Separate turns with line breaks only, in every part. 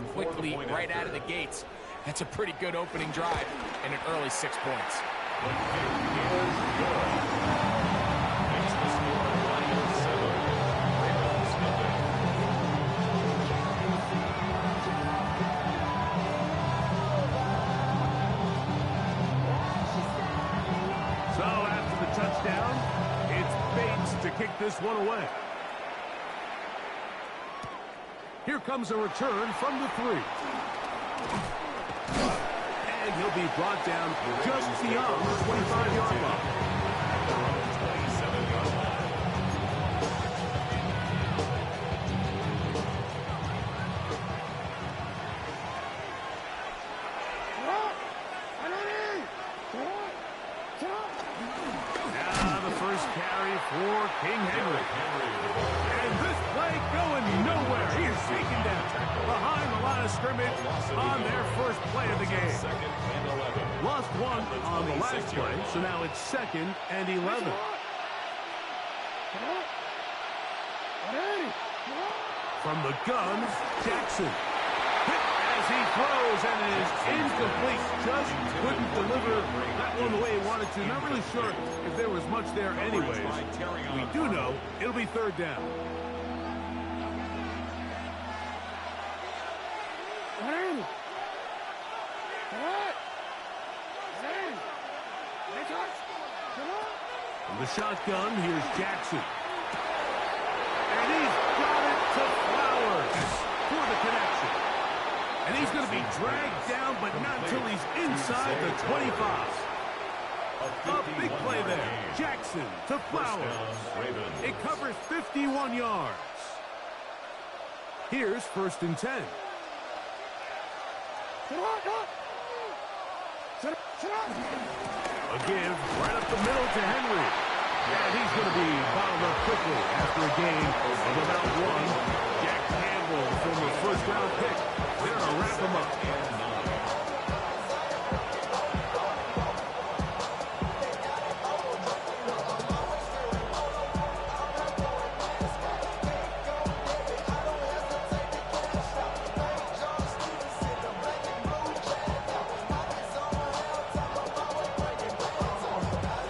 quickly right out of the gates. That's a pretty good opening drive and an early 6 points.
So after the touchdown, it's Bates to kick this one away. Here comes a return from the 3. And he'll be brought down just beyond the 25-yard line. Now the first carry for King Henry. And this play going nowhere. He is taken down behind the line of scrimmage on their first play of the game. Lost one on the last play, so now it's 2nd and 11. From the gun, Jackson. As he throws, and it is incomplete. Just couldn't deliver that one the way he wanted to. Not really sure if there was much there anyways. We do know it'll be 3rd down. From the shotgun, here's Jackson. And he's got it to Flowers for the connection. And he's going to be dragged down, but not until he's inside the 25. A big play there. Jackson to Flowers. It covers 51 yards. Here's 1st and 10. A give right up the middle to Henry. And he's going to be bottled up quickly after a gain of about 1. Jack Campbell, the former first-round pick. They're going to wrap him up.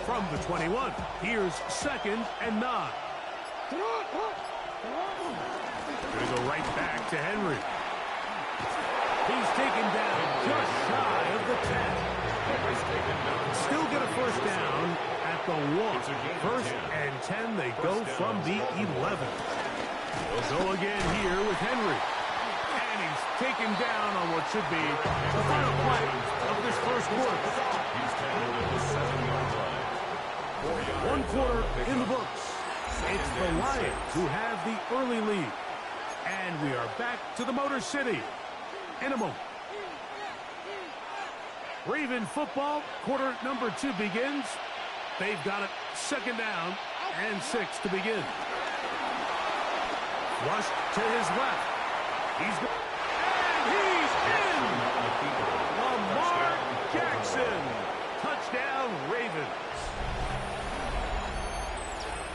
From the 21, here's 2nd and 9. Going to go right back to Henry. He's taken down just shy of the 10. Still get a first down at the 1. 1st and 10, they go from the 11. They'll go again here with Henry. And he's taken down on what should be the final play of this first quarter. He's tackled at the 7-yard line. 1 quarter in the books. It's the Lions who have the early lead. And we are back to the Motor City in a moment. Raven football, quarter number 2 begins. They've got it 2nd down and 6 to begin. Flush to his left. And he's in! Lamar Jackson. Touchdown, Ravens.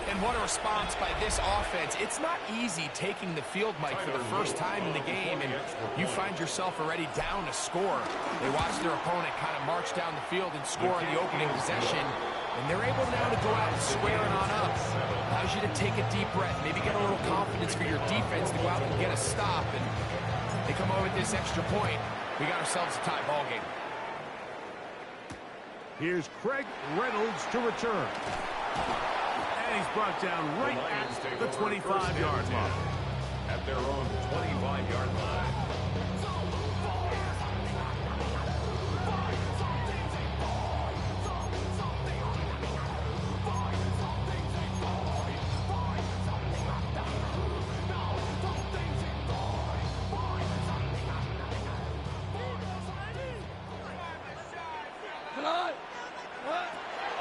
And what a response by this offense. It's not easy taking the field, Mike, for the first time in the game, and you find yourself already down a score. They watch their opponent kind of march down the field and score in the opening possession, and they're able now to go out and square it on up. Allows you to take a deep breath, maybe get a little confidence for your defense to go out and get a stop, and they come over with this extra point. We got ourselves a tie ball game.
Here's Craig Reynolds to return. And he's brought down right at the 25-yard line.
At their own 25-yard line.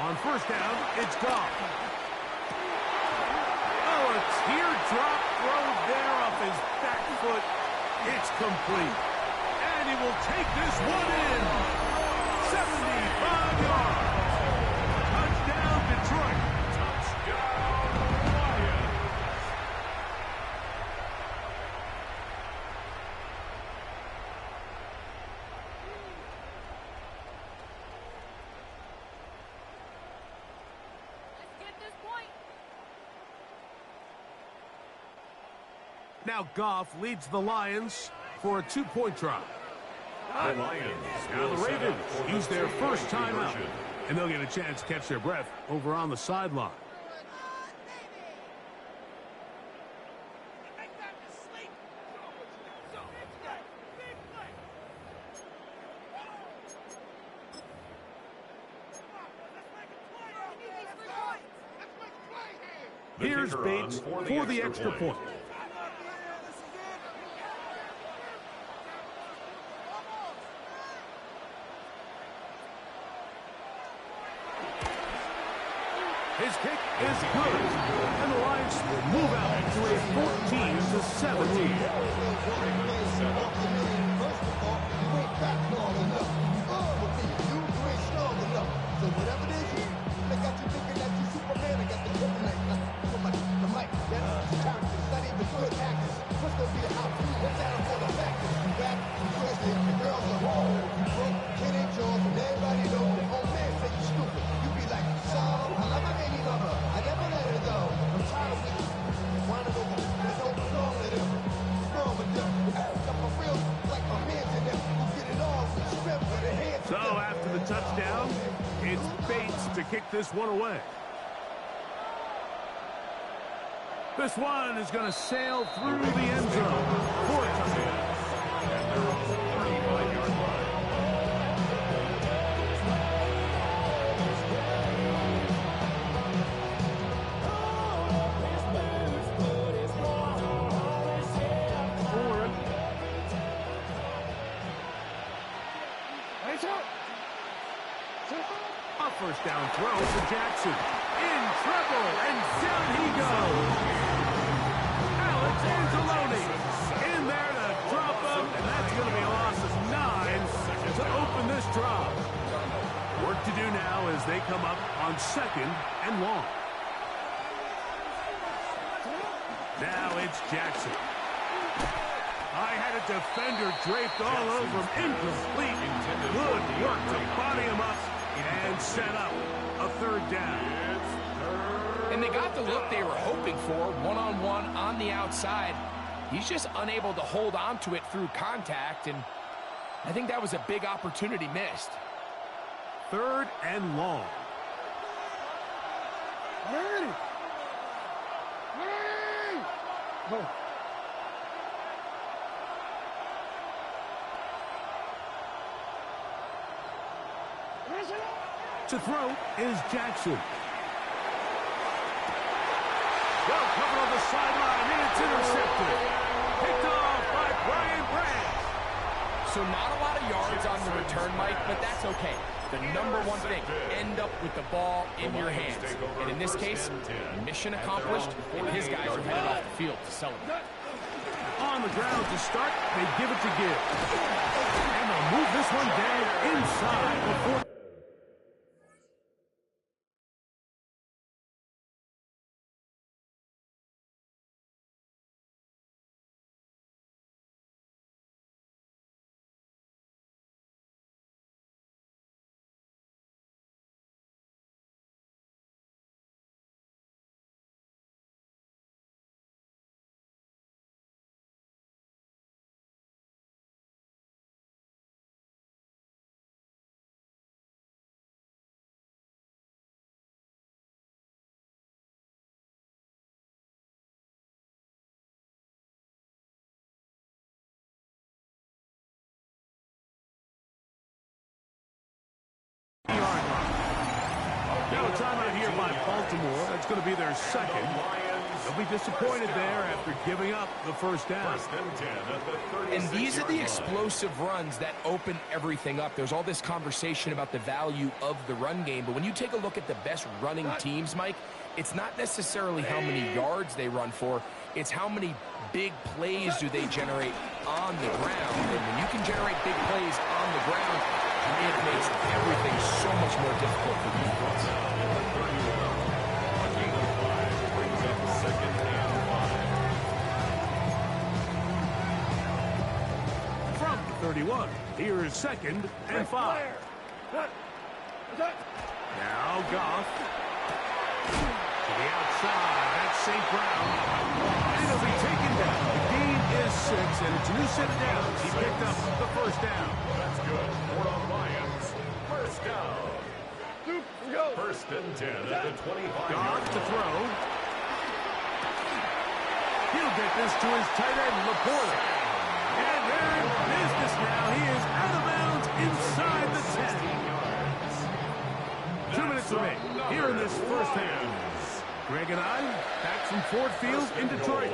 On first down, it's Goff. Oh, a teardrop throw there off his back foot. It's complete. And he will take this one in. 75 yards. Touchdown, Detroit. Touchdown, Lions. Now Goff leads the Lions for a 2-point try.
The Lions.
Now the Ravens use their first timeout, and they'll get a chance to catch their breath over on the sideline. Here's Bates for the extra point. His kick is good, and the Lions will move out to a 14-7 lead.
So whatever it is, they got you thinking that you Superman. I got the kryptonite. The mic. That's character. It's not even good actors. What's gonna be the outcome? What's out for the factors? Back, twisted, the girls are home. You broke, kid ain't yours, and everybody knows that old man say you stupid. You be like, so, I love my baby mama. I never let her go. I'm tired of it. Wanna go, there's no song to them. Wrong with them. Got my real, like my hands in them. You get it all, strip with the hands.
So after the touchdown, it's Bates to kick this one away. This one is going to sail through the end zone for a touchdown.
At their own 35-yard line.
A first down throw to Jackson. In trouble, and down he goes. Alex Anzalone in there to drop him, and that's going to be a loss of 9 to open this drive. Work to do now as they come up on 2nd and long. Now it's Jackson. I had a defender draped all over him. Incomplete. Good work to body him up and set up a 3rd down.
And they got the look they were hoping for, one-on-one on the outside. He's just unable to hold on to it through contact, and I think that was a big opportunity missed.
3rd and long. To throw is Jackson. Well covered on the sideline, and it's intercepted. Picked off by Brian Branch.
So not a lot of yards on the return, Mike, but that's okay. The number one thing, end up with the ball in your hands. And in this case, mission accomplished, and his guys are headed off the field to celebrate.
On the ground to start, they give it to Gibbs. And they'll move this one down inside before... Now a timeout here by Baltimore. That's going to be their 2nd. They'll be disappointed there after giving up the 1st down.
And these are the explosive runs that open everything up. There's all this conversation about the value of the run game, but when you take a look at the best running teams, Mike, it's not necessarily how many yards they run for, it's how many big plays do they generate on the ground. And when you can generate big plays on the ground, it makes everything so much more difficult for the defense.
From 31, here is 2nd and 5. Now Goff. To the outside, that's St. Brown. And he'll be taken down. The game and it's a new set of downs. He picked up the first down.
That's good. For the Lions. First down. First and 10 at the 25.
Goff to throw. He'll get this to his tight end, Laporta. And they're in business now. He is out of bounds inside the 10. 2 minutes remaining here in this first half. Greg and I back from Ford Field in Detroit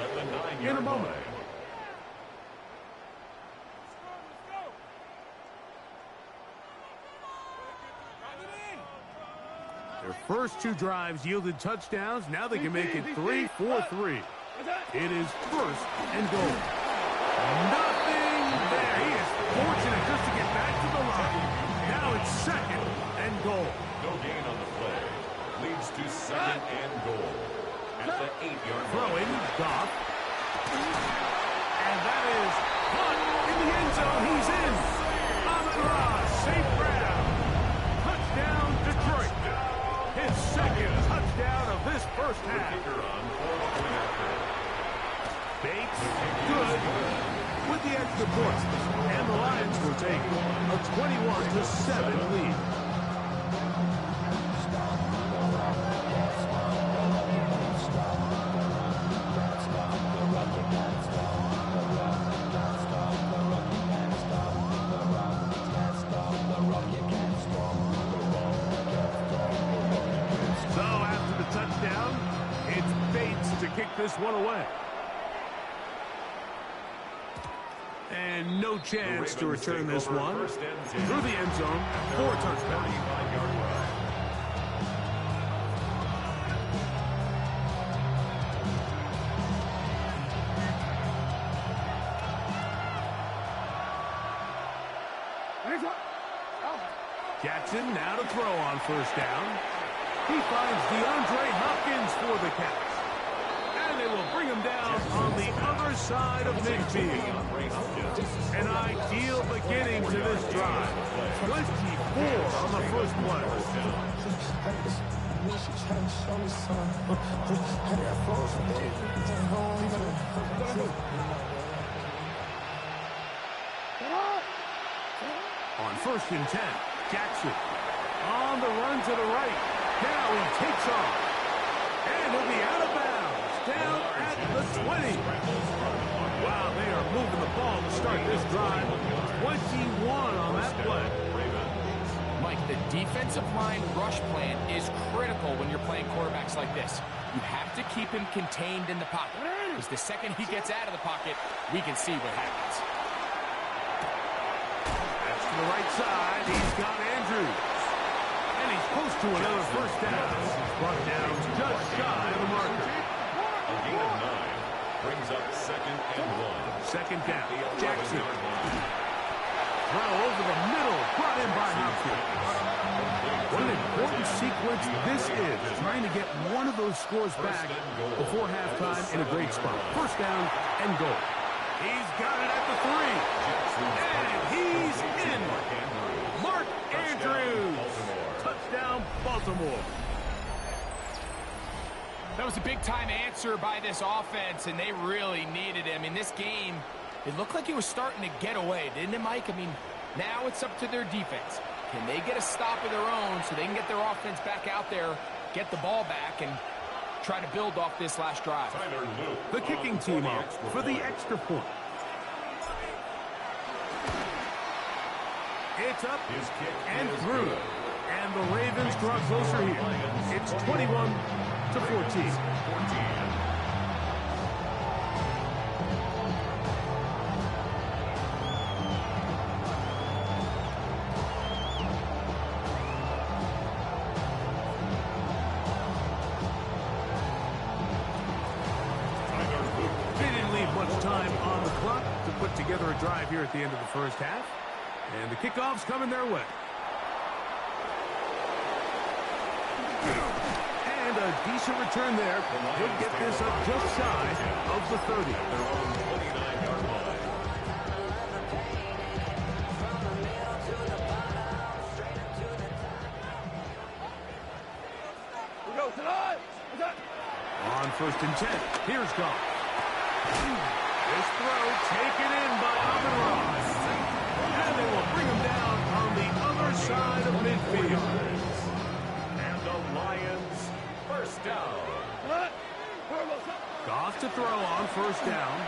in a moment. Their first 2 drives yielded touchdowns. Now they can make it 3-4-3. It is first and goal. Nothing there. He is fortunate just to get back to the line. Now it's second and goal.
No gain on the play. Leads to second and goal. At the 8-yard line.
Throwing, Goff. And that is caught in the end zone. He's in. Amon-Ra, safe ground. Touchdown, Detroit. His second touchdown of this first half. Bates, good, with the extra point. And the Lions will take a 21-7 lead. So after the touchdown, it's Bates to kick this one away. And no chance to return this one. Through the end zone for a touchdown. Jackson now to throw on first down. He finds DeAndre Hopkins for the catch. And they will bring him down on the other side of midfield. An ideal beginning to this drive. 24 on the first play. On first and 10, Jackson on the run to the right. Now he takes off. And he'll be out of bounds. Down at the 20. Wow, they are moving the ball to start this drive. 21 on that play.
Mike, the defensive line rush plan is critical when you're playing quarterbacks like this. You have to keep him contained in the pocket, because the second he gets out of the pocket, we can see what happens.
That's to the right side. He's got Andrews. And he's close to another first down. He's brought down just shy of the marker.
A gain of 9 brings up second and 1.
Second down. Jackson. Throw over the middle. Brought in by Hopkins. What an important sequence this is. Trying to get one of those scores back before halftime in a great spot. First down and goal. He's got it at the 3. And he's in. Mark Andrews. Touchdown, Baltimore.
That was a big-time answer by this offense, and they really needed it. I mean, this game, it looked like it was starting to get away, didn't it, Mike? I mean, now it's up to their defense. Can they get a stop of their own so they can get their offense back out there, get the ball back, and try to build off this last drive?
The kicking team off for the extra point. It's up and through. And the Ravens draw closer here. It's 21-14. They didn't leave much time on the clock to put together a drive here at the end of the first half. And the kickoff's coming their way. And a decent return there. He'll get this up just shy of the 30.
Their own 29-yard line.
On first and 10, here's Goff. This throw taken in by Amon-Ra. And they will bring him down on the other side of midfield.
And the Lions first down.
Goff to throw on first down.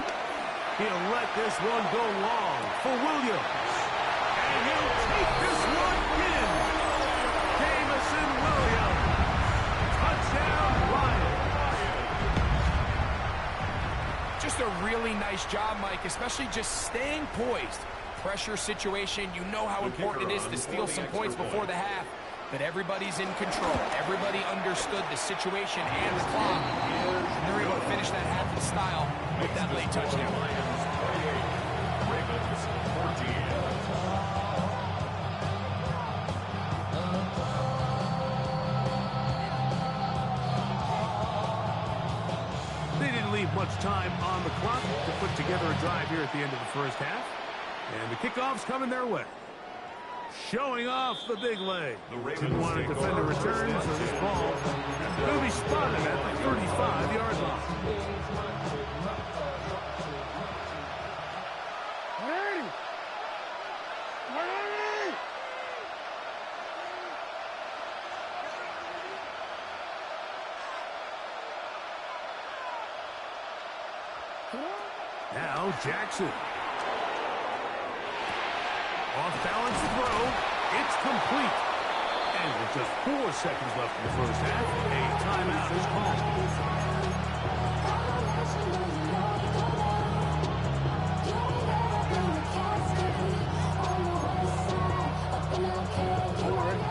He'll let this one go long for Williams. And he'll take this one in. Jamison Williams. Touchdown, Lions.
Just a really nice job, Mike, especially just staying poised. Pressure situation, you know how important it is to steal some points before the half. But everybody's in control. Everybody understood the situation and the clock. And they're able to finish that half in style with that late touchdown.
Lions 28, Ravens 14.
They didn't leave much time on the clock to put together a drive here at the end of the first half. And the kickoff's coming their way. Showing off the big leg. Didn't want to defend a return, so this ball will be spotted at the 35-yard line. Now Jackson. Off-balance throw. It's complete. And with just 4 seconds left in the first half, a timeout is called.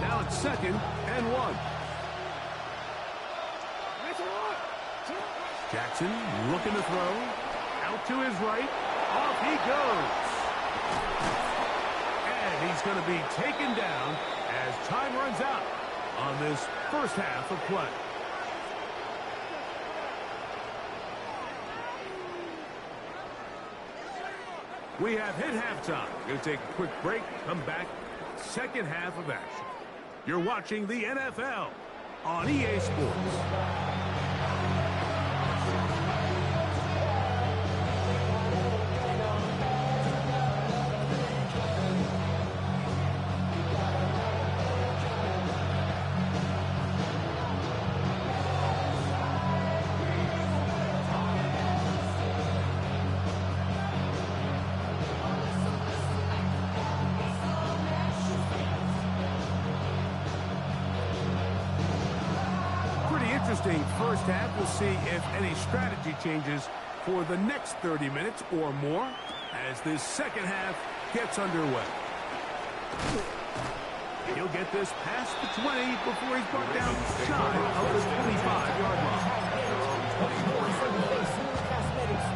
Now it's 2nd and 1. Jackson looking to throw. Out to his right. Off he goes. He's going to be taken down as time runs out on this first half of play. We have hit halftime. Going to take a quick break, come back, second half of action. You're watching the NFL on EA Sports. Interesting first half. We'll see if any strategy changes for the next 30 minutes or more as this second half gets underway. He'll get this past the 20 before he's brought down shy of the 25-yard line.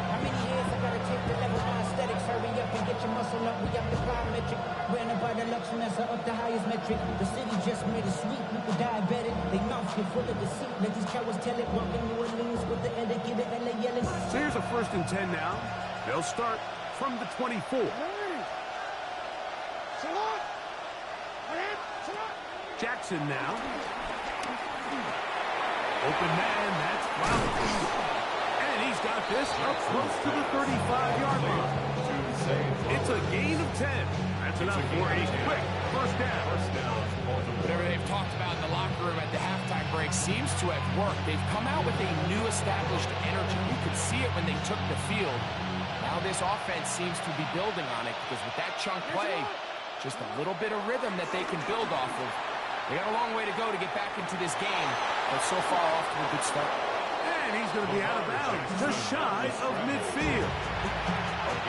How many years I gotta take the level of aesthetics? Hurry up and get your muscle up. We got the plyometric. Ran by the Lux Mesa up the highest metric. The city just made it sweet. People diabetic. They mouth get full of deceit. Let these cowards tell it. Walking New Orleans with the etiquette of LA yelling.
So here's a 1st and 10 now. They'll start from the 24. Jackson now. Open man, that's Flowers. And he's got this up close to the 35-yard line. It's a gain of 10. That's enough for a quick first down.
Whatever they've talked about in the locker room at the halftime break seems to have worked. They've come out with a new established energy. You could see it when they took the field. Now this offense seems to be building on it because with that chunk play, just a little bit of rhythm that they can build off of. They got a long way to go to get back into this game, but so far off to a good start.
And he's going to be out of bounds, just shy of midfield.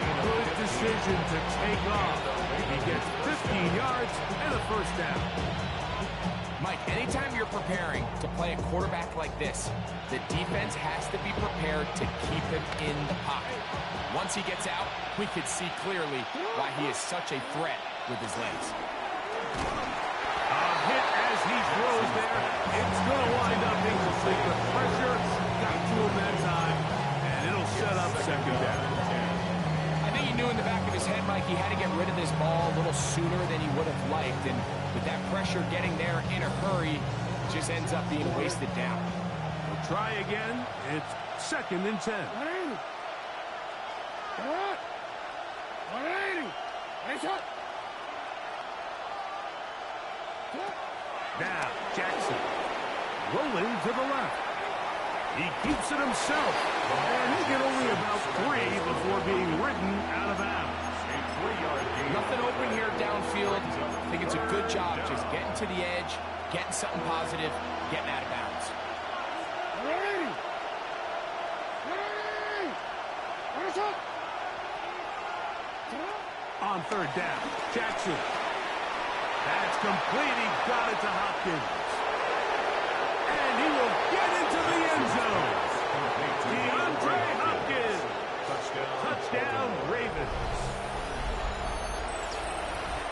Good decision to take off. He gets 15 yards and a first down.
Mike, anytime you're preparing to play a quarterback like this, the defense has to be prepared to keep him in the pocket. Once he gets out, we could see clearly why he is such a threat with his legs.
A hit as he throws there. It's going to wind up incomplete. The pressure got to him that time, and it'll set up second down.
I think he knew in the back of his head, Mike, he had to get rid of this ball a little sooner than he would have liked. And with that pressure getting there in a hurry, it just ends up being wasted down.
We'll try again. It's 2nd and 10. Now, Jackson. Rolling to the left. He keeps it himself. And he'll get only about 3 before being ridden out of bounds.
Nothing open here downfield. I think it's a good job just getting to the edge, getting something positive, getting out of bounds.
On third down, Jackson. That's complete. He got it to Hopkins. And he will get into the end zone. DeAndre Hopkins. Touchdown, Ravens.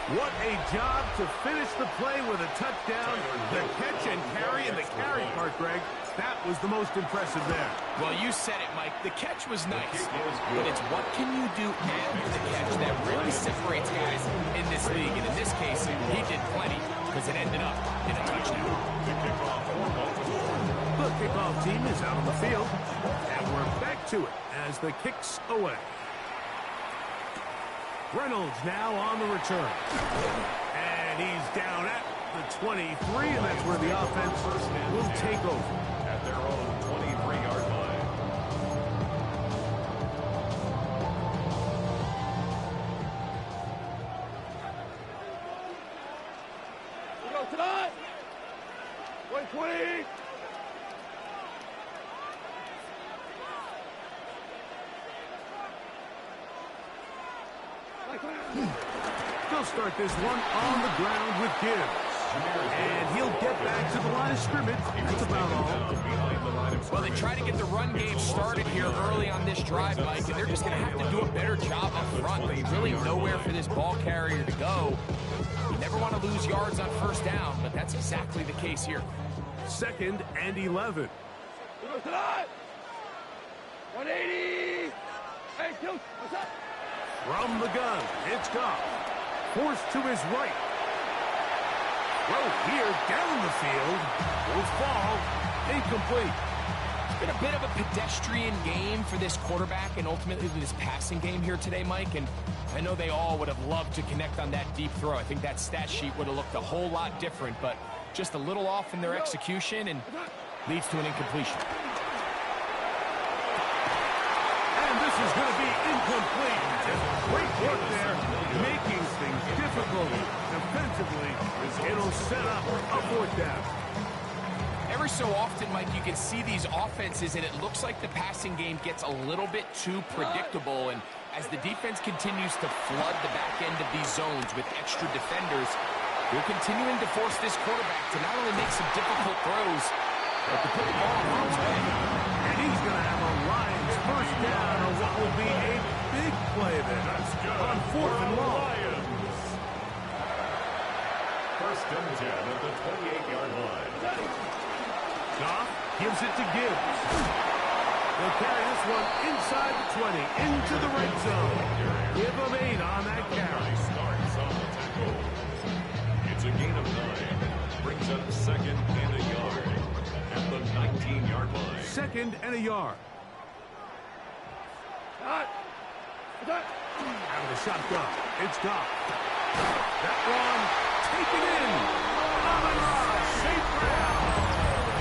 What a job to finish the play with a touchdown. The catch and carry, and the carry part, Greg, that was the most impressive there.
Well, you said it, Mike. The catch was nice, but it's what can you do after the catch that really separates guys in this league. And in this case, he did plenty because it ended up in a touchdown.
The kickoff team is out on the field, and we're back to it as the kick's away. Reynolds now on the return. And he's down at the 23, and that's where the offense will take over.
At their own 23-yard line.
We go tonight. 20.
They'll start this one on the ground with Gibbs. And he'll get back to the line of scrimmage. That's about all.
Well, they try to get the run game started here early on this drive, Mike, and they're just going to have to do a better job up front. There's really nowhere for this ball carrier to go. You never want to lose yards on first down, but that's exactly the case here.
2nd and 11.
We go tonight. 180. Hey, Duke, what's up?
From the gun, it's Goff. Forced to his right. Well, here down the field will fall incomplete.
It's been a bit of a pedestrian game for this quarterback and ultimately this passing game here today, Mike. And I know they all would have loved to connect on that deep throw. I think that stat sheet would have looked a whole lot different, but just a little off in their execution and leads to an incompletion.
And this is going to be incomplete. Great work there, making things difficult defensively. It'll set up a 4th down.
Every so often, Mike, you can see these offenses, and it looks like the passing game gets a little bit too predictable. And as the defense continues to flood the back end of these zones with extra defenders, they're continuing to force this quarterback to not only make some difficult throws, but to put the ball in harm's way.
And he's going to have a Lions 1st down on what will be a big play there on 4th and long.
1st and 10 at the 28-yard line.
Goff gives it to Gibbs. They'll carry this one inside the 20, into the red zone. Give them 8 on that carry.
Starts on the tackle. It's a gain of 9. Brings up 2nd and a yard at the 19-yard line.
2nd and a yard. Out of the shotgun, it's Goff. That one taken in. Amon-Ra, safe ground.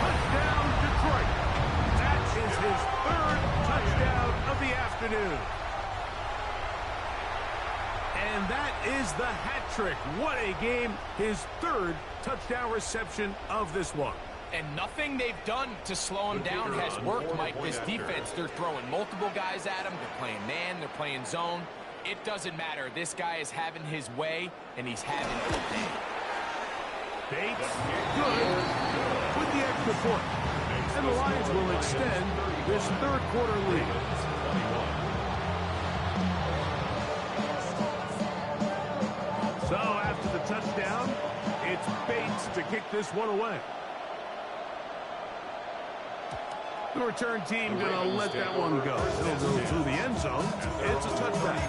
Touchdown, Detroit. That is his 3rd touchdown of the afternoon. And that is the hat trick. What a game. His 3rd touchdown reception of this one.
And nothing they've done to slow him down has worked, Mike. This defense, they're throwing multiple guys at him. They're playing man. They're playing zone. It doesn't matter. This guy is having his way, and he's having a day.
Bates, good, with the extra point. And the Lions will extend this 3rd quarter lead. So after the touchdown, it's Bates to kick this one away. The return team going to let that one go. It'll go through the end zone. It's a touchback.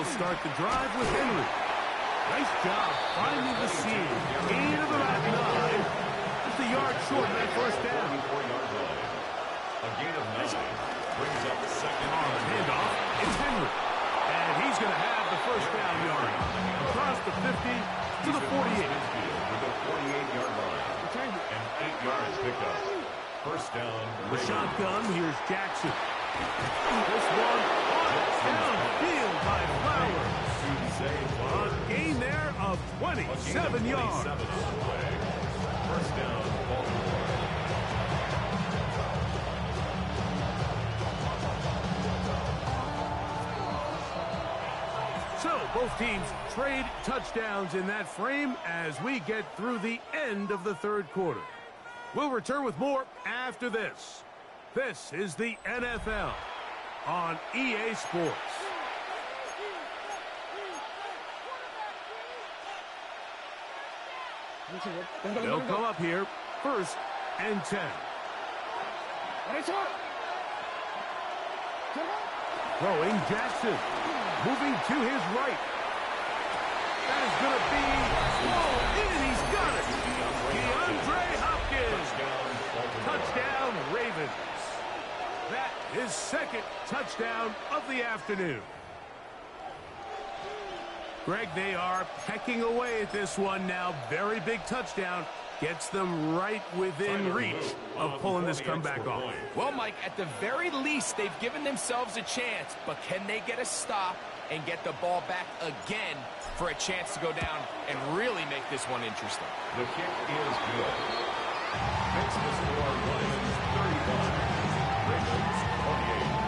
will start the drive with Henry. Nice job finding the seam. Gain of about 9. Just a yard short of that first down.
A gain of 9 brings up second.
Handoff. It's Henry. And he's going to have the first down yard. Across the 50 to the 48.
With a 48-yard line. And 8 yards picked up. First down.
The shotgun. Here's Jackson. This one downfield by Flowers. A gain there of 27 yards.
First down, Baltimore.
So both teams trade touchdowns in that frame as we get through the end of the third quarter. We'll return with more after this. This is the NFL on EA Sports. They'll come up here, 1st and 10. Throwing Jackson. Moving to his right. That is going to be thrown in. He's got it. DeAndre Hopkins. Touchdown, Ravens. That is second touchdown of the afternoon. Greg, they are pecking away at this one now. Very big touchdown. Gets them right within reach of pulling this comeback off.
Well, Mike, at the very least, they've given themselves a chance, but can they get a stop and get the ball back again for a chance to go down and really make this one interesting?
The kick is good. Makes the score Lions 35. Ravens 28.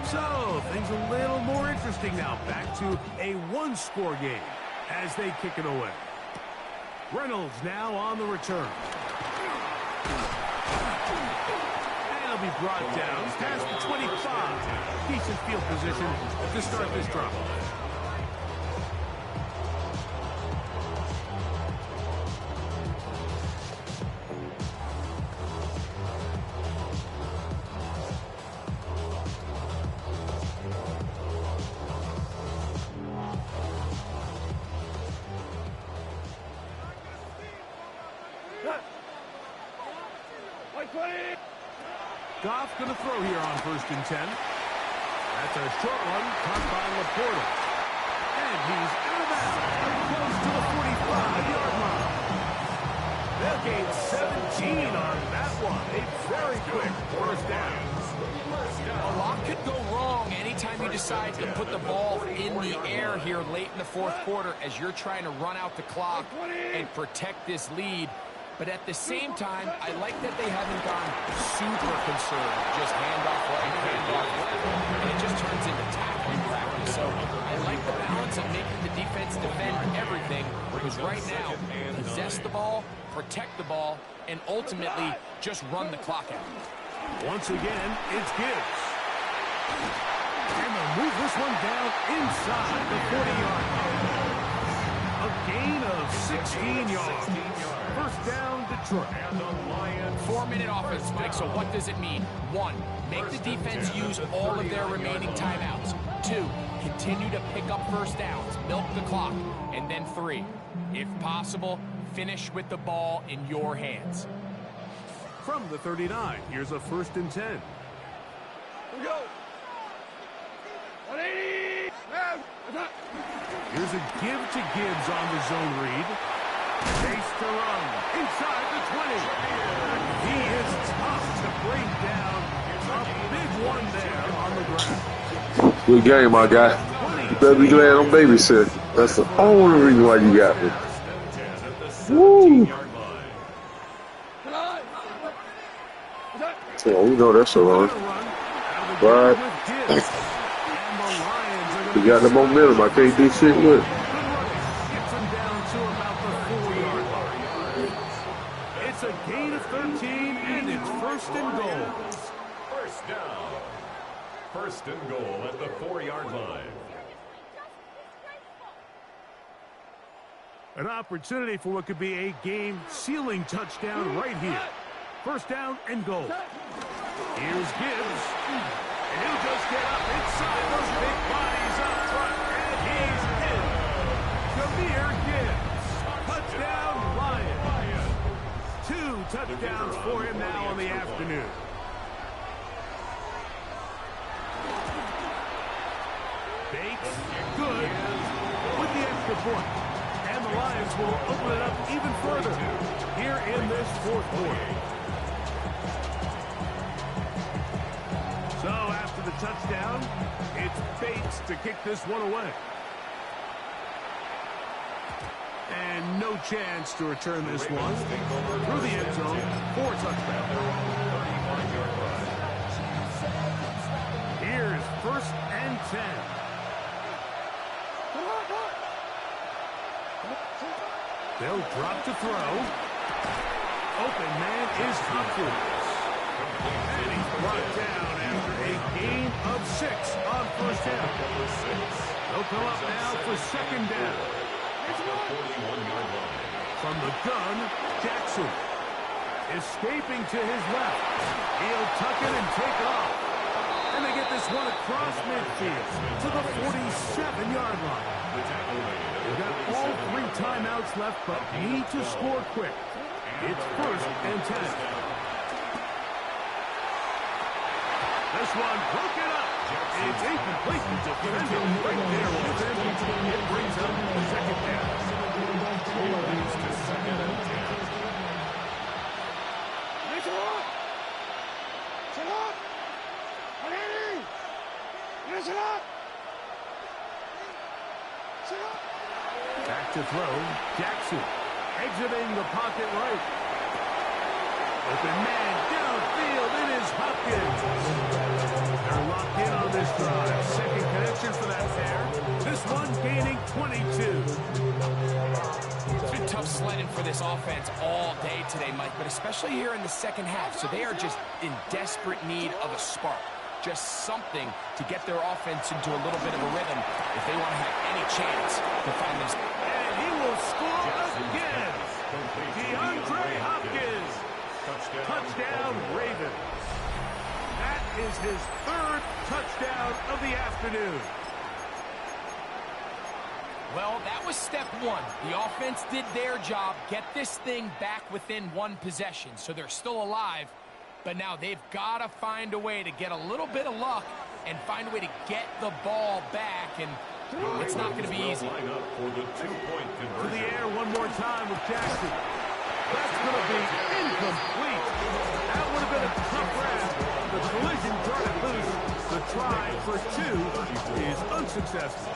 So, things a little more interesting now. Back to a one-score game as they kick it away. Reynolds now on the return. And he'll be brought down past the 25. Decent field position to start this drive. Goff going to throw here on 1st and 10. That's a short one, caught by Laporta. And he's out of bounds, close to the 45-yard line. They'll gain 17 on that one. A very quick first down.
A lot could go wrong anytime you decide to put the ball in the air here late in the fourth quarter as you're trying to run out the clock and protect this lead. But at the same time, I like that they haven't gone super conservative. Just handoff right, handoff left, and it just turns into tackling practice. So I like the balance of making the defense defend everything, because right now, possess the ball, protect the ball, and ultimately just run the clock out.
Once again, it's Gibbs. And they'll move this one down inside the 40-yard line. A gain of 16 yards. First down, Detroit.
4-minute offense, Mike, so what does it mean? 1, make the defense use all of their remaining timeouts. 2, continue to pick up first downs, milk the clock. And then 3, if possible, finish with the ball in your hands.
From the 39, here's a 1st and 10.
Here we go. 180.
Here's a give to Gibbs on the zone read. Chase to run inside the 20. He is tough to bring down. A big one there on the ground.
Good game, my guy. You better be glad I'm babysitting. That's the only reason why you got me. Woo! Yeah, we know that's a run. But we got the momentum. I can't do shit with it.
It's a gain of 13, and it's 1st and goal.
First down. first and goal at the 4-yard line.
An opportunity for what could be a game-sealing touchdown right here. First down and goal. Here's Gibbs. And he'll just get up inside those big bodies up front. And he's in. Jahmyr Gibbs. Touchdown, Lions. 2 touchdowns for him now on the afternoon. Bates, good, with the extra point. And the Lions will open it up even further here in this fourth quarter. So after the touchdown, it's Bates to kick this one away. And no chance to return this one through the end zone for a touchdown. Here's first and 10. They'll drop to throw. Open man is Hopkins. And he's brought down after a gain of 6 on first down. They'll come up now for second down. From the gun, Jackson. Escaping to his left. He'll tuck it and take off. And they get this one across midfield to the 47-yard line. They've got all 3 timeouts left, but need to score quick. It's first and 10. This one broken up. It's incomplete. Defender right there with him. It brings up the second down.
Moves to second and 10.
Back to throw. Jackson exiting the pocket right. Open man downfield. It is Hopkins. They're locked in on this drive. Second connection for that pair. This one gaining 22.
It's been tough sledding for this offense all day today, Mike, but especially here in the second half. So they are just in desperate need of a spark. Just something to get their offense into a little bit of a rhythm if they want to have any chance to find this.
And he will score again. DeAndre Hopkins. Touchdown, Ravens. That is his 3rd touchdown of the afternoon.
Well, that was step 1. The offense did their job, get this thing back within 1 possession, so they're still alive. But now they've got to find a way to get a little bit of luck and find a way to get the ball back, and it's not going to be easy.
To
the air one more time with Jackson. That's going to be incomplete. That would have been a tough grab. The collision brought it loose. The try for 2 is unsuccessful.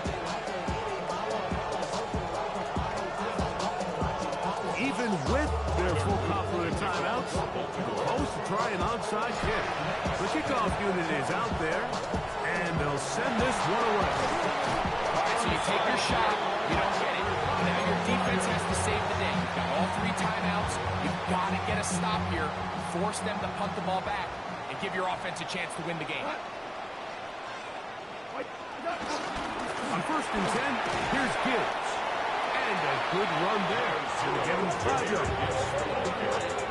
Even with their full complement of timeouts, opposed to try an onside kick. The kickoff unit is out there, and they'll send this one away.
All right, so you take your shot, you don't get it. Now your defense has to save the day. You've got all 3 timeouts. You've got to get a stop here, force them to punt the ball back, and give your offense a chance to win the game.
On first and 10, here's Gibbs. And a good run there.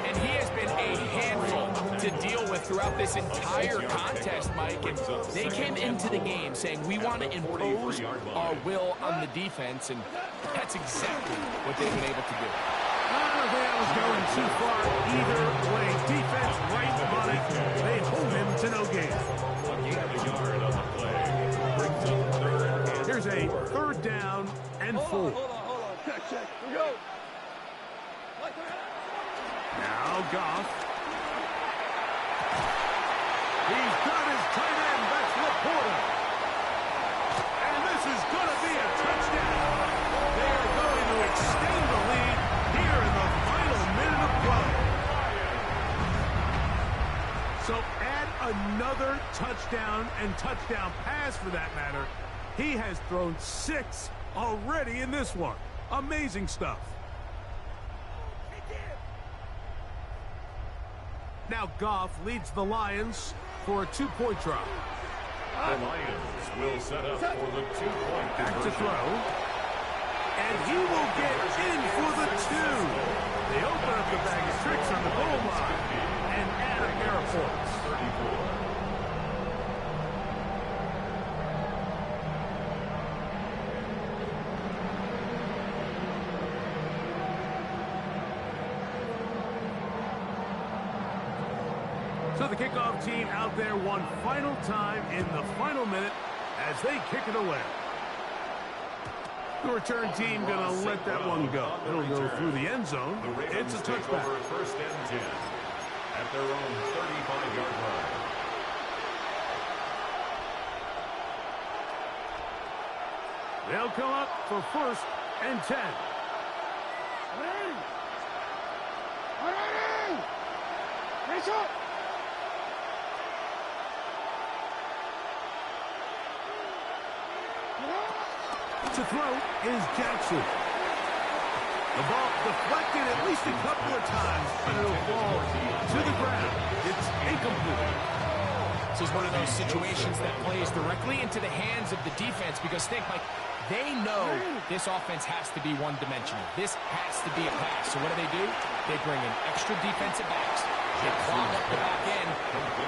And he has been a handful to deal with throughout this entire contest, Mike. And they came into the game saying, we want to impose our will on the defense, and that's exactly what they've been able to do.
I don't think that was going too far either way. Defense right on it. They hold him to no gain. Here's a 3rd down and 4.
Check. We go.
Now Goff. He's got his tight end. That's Laporta. And this is going to be a touchdown. They are going to extend the lead here in the final minute of play. So add another touchdown and touchdown pass for that matter. He has thrown 6 already in this one. Amazing stuff. Now Goff leads the Lions for a 2-point try.
The Lions will set up for the 2-point
Back to
conversion.
throw. And he will get in for the 2. They open up the bag of tricks on the goal line and add a pair of points.
34.
So the kickoff team out there one final time in the final minute as they kick it away. The return team going to let that one go. It'll go through the end zone.
The Ravens
It's a
take
touchback.
over 1st and 10 at their own 35-yard line.
They'll come up for 1st and 10. To throw is Jackson. The ball deflected at least a couple of times, and it'll fall to the ground. It's incomplete.
This is one of those situations that plays directly into the hands of the defense because think, like, they know this offense has to be one-dimensional. This has to be a pass. So what do? They bring in extra defensive backs. They clog up the back end.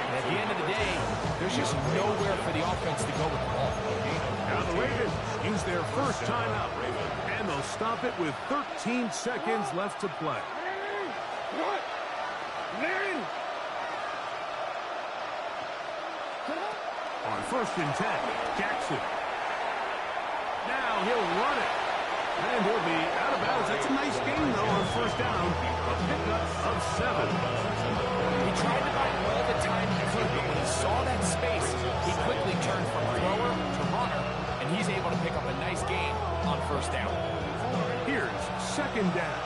And at the end of the day, there's just nowhere for the offense to go with the ball.
Now the Ravens use their first timeout, and they'll stop it with 13 seconds left to play. On 1st and 10, Jackson. Now he'll run it. And he'll be out of bounds. That's a nice game, though, on 1st down. A pickup of 7.
He tried to buy all the time he could, but when he saw that space, he quickly turned from thrower to runner, and he's able to pick up a nice gain on 1st down.
Here's 2nd down.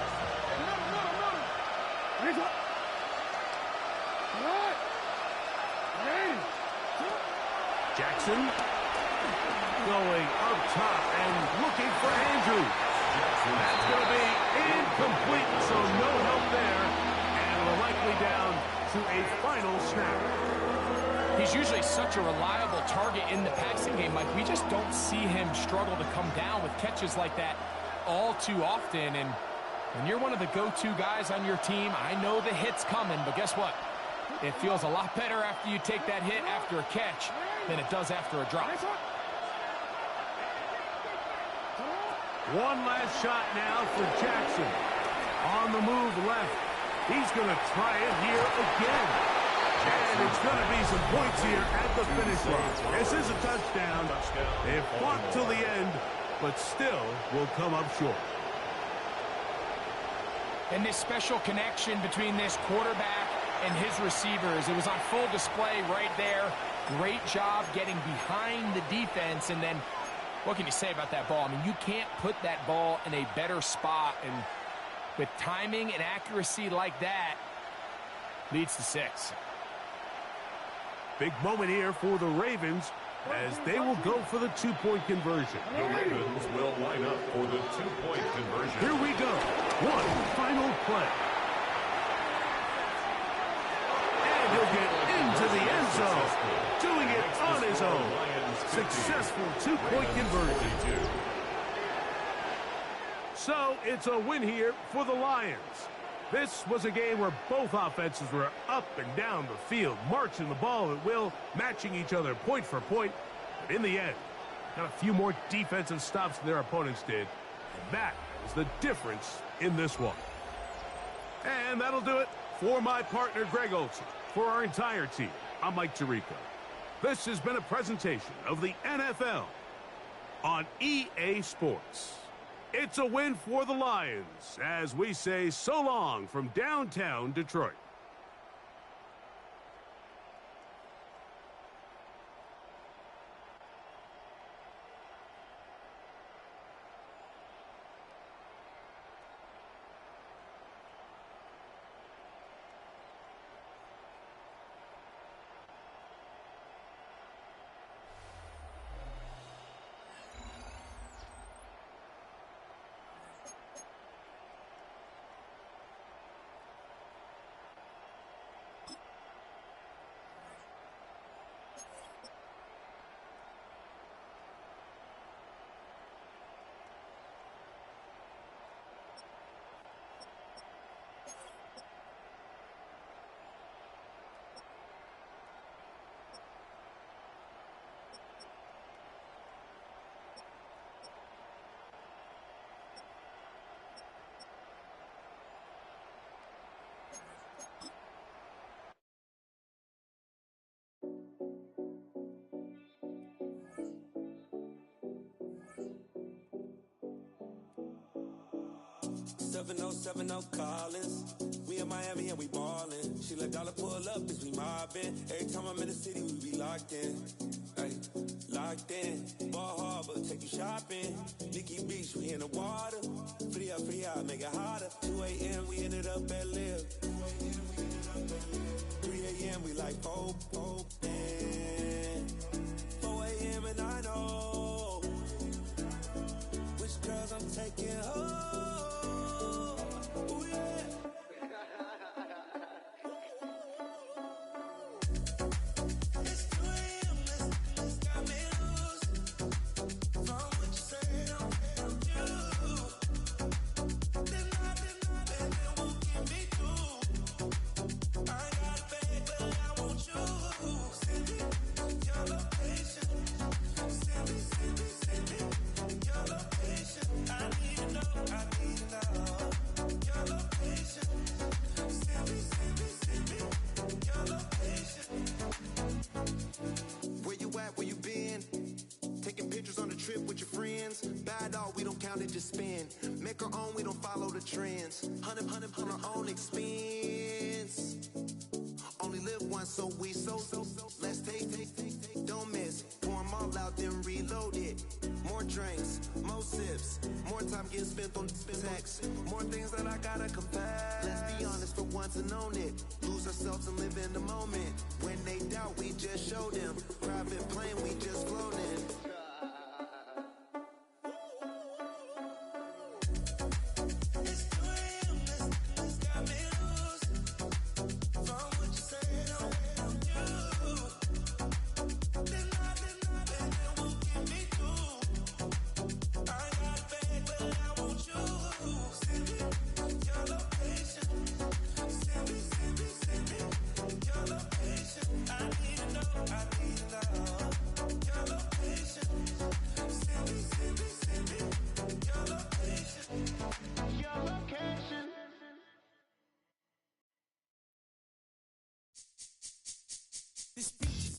Jackson going up top and looking for Andrews. That's going to be incomplete, so no help there. And we're likely down to a final snap.
He's usually such a reliable target in the passing game. Like, we just don't see him struggle to come down with catches like that all too often. And when you're one of the go-to guys on your team, I know the hit's coming, but guess what? It feels a lot better after you take that hit after a catch than it does after a drop.
One last shot now for Jackson. On the move left. He's going to try it here again. And it's going to be some points here at the finish line. This is a touchdown. They've fought till the end, but still will come up short.
And this special connection between this quarterback and his receivers, it was on full display right there. Great job getting behind the defense, and then what can you say about that ball? I mean, you can't put that ball in a better spot, and with timing and accuracy like that, leads to 6.
Big moment here for the Ravens as they will go for the 2-point conversion.
The Ravens will line up for the 2-point conversion.
Here we go. One final play. And he'll get into the end zone. Doing it on his own. Successful 2-point conversion. So it's a win here for the Lions. This was a game where both offenses were up and down the field, marching the ball at will, matching each other point for point. But in the end, got a few more defensive stops than their opponents did. And that is the difference in this one. And that'll do it for my partner, Greg Olson. For our entire team, I'm Mike Tirico. This has been a presentation of the NFL on EA Sports. It's a win for the Lions as we say so long from downtown Detroit.
7070 Collins. We in Miami and we ballin'. She let dollar pull up, bitch, we mobbin'. Every time I'm in the city, we be locked in. Ay, locked in. Ball Harbor, take you shopping. Nikki Beach, we in the water. Free up, make it hotter. 2 a.m., we ended up at Live. 3 a.m., we like Pope. 4 a.m. and I know which girls I'm taking home.
Just spin, make our own, we don't follow the trends. 100 on our own expense. Only live once, so let's take, don't miss. Pour them all out, then reload it. More drinks, more sips, more time getting spent on sex. More things that I gotta confess. Let's be honest for once and own it. Lose ourselves and live in the moment. When they doubt, we just show them. Private plane, we just floating.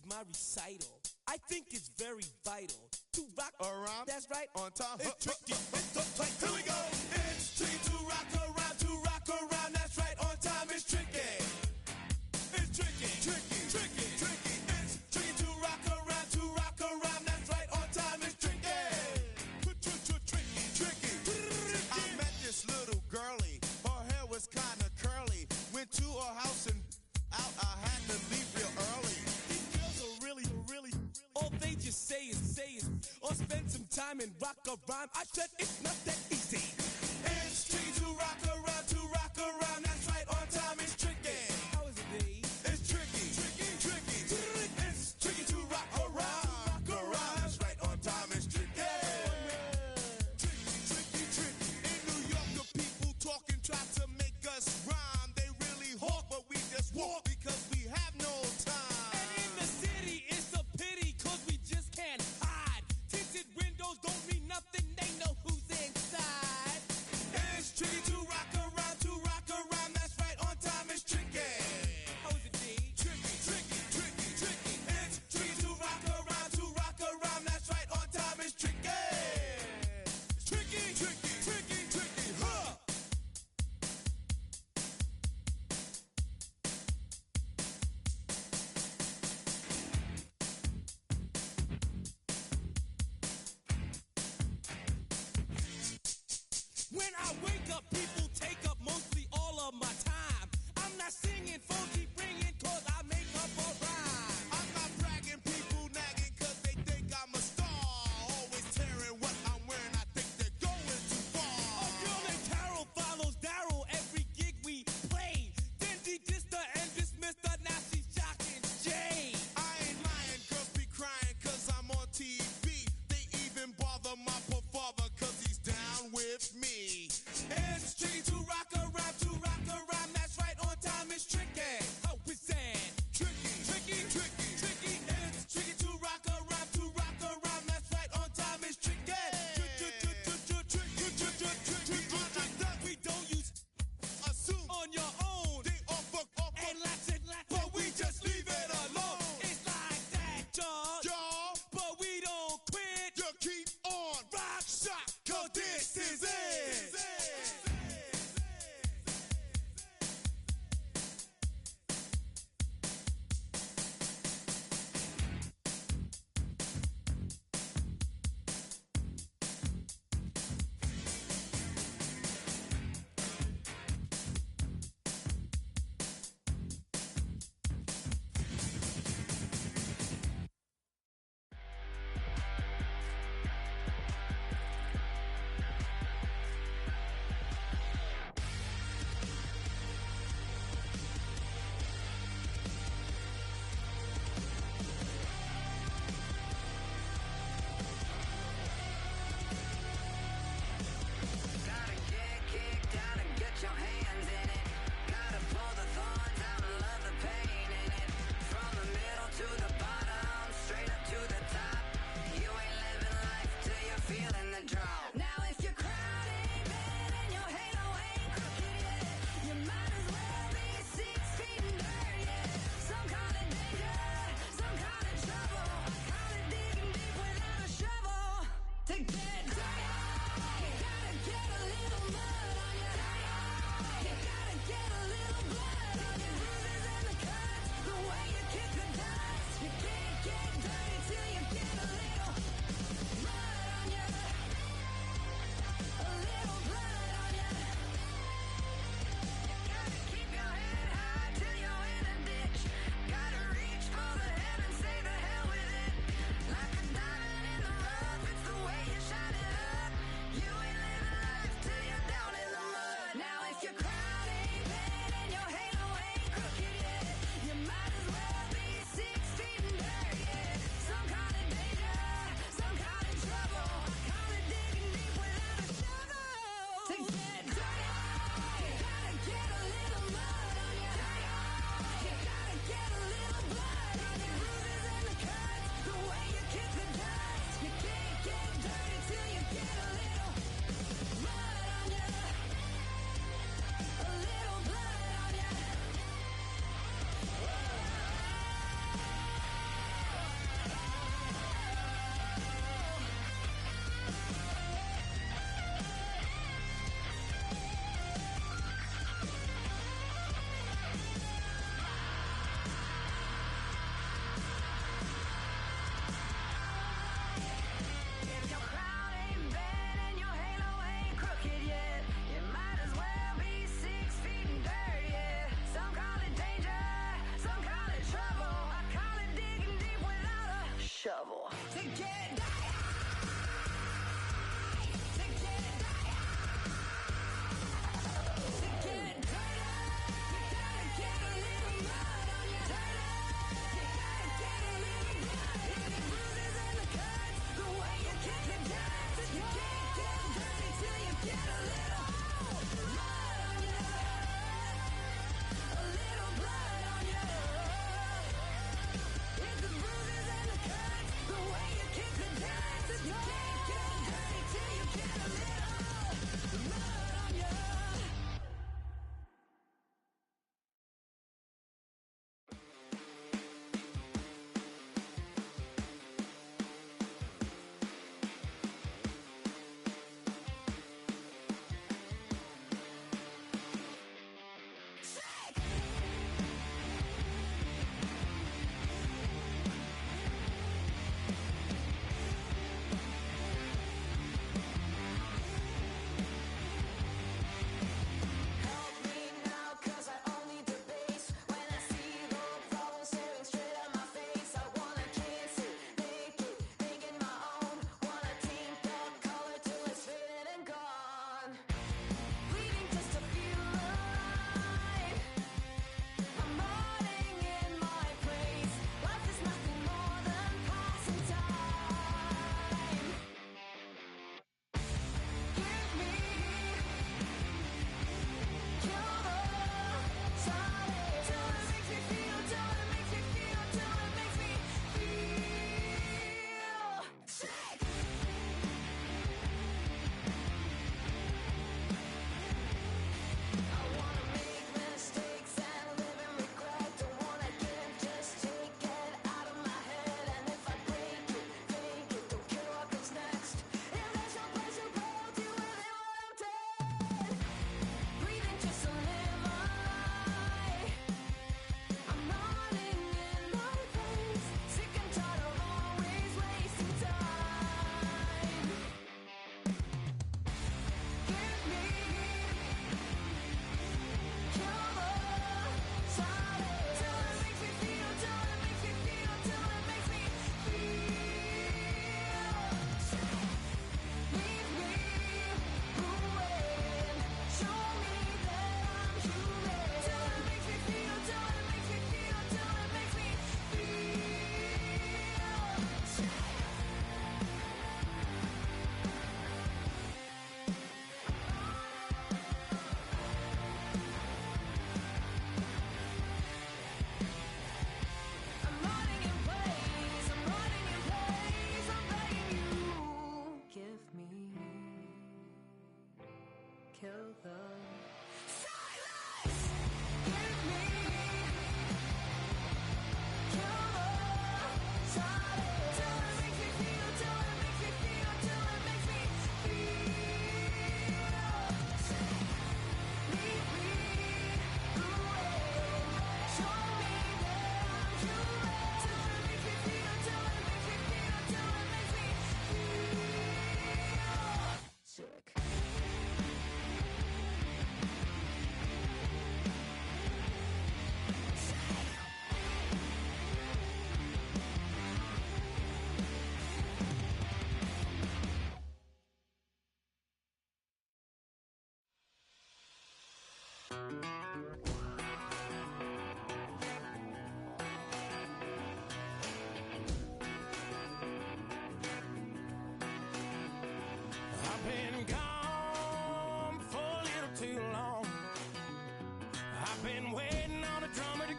My recital, I think it's very vital to rock around. That's right, on time. It's tricky. It's so tight. Here we go. It's tricky to rock around. To rock around. That's right, on time. It's tricky. It's tricky. It's tricky to rock around. To rock around. That's right, on time. It's tricky. Tricky. I met this little girlie. Her hair was kind of curly. Went to her house and out. I had to leave real early. Really, all they just say is, or spend some time and rock a rhyme. I said it's not that easy. It's tricky to rock around, that's right, on time it's tricky. How is it, D? It's tricky. It's tricky to rock around, that's right, on time it's tricky. Tricky. In New York, the people talking try to make us rhyme. They really hawk, but we just walk because we have no time. Can't hide. Tinted windows don't mean nothing. They know who's inside. It's tricky to rock around. That's right, on time it's tricky. How is it, D? Tricky. It's tricky to rock around. That's right, on time it's tricky. Tricky, huh? When I wake up, people take up mostly all of my time. I'm not singing funky, bringing, cause I make up a rhyme. I'm not bragging, people nagging, cause they think I'm a star. Always tearing what I'm wearing, I think they're going too far. A girl named Carol follows Daryl every gig we play. Then she dissed her and dismissed her, now she's shocking Jay. I ain't lying, girls be crying, cause I'm on TV. They even bother my poor father, cause he's down with me. It's tricky to rock around.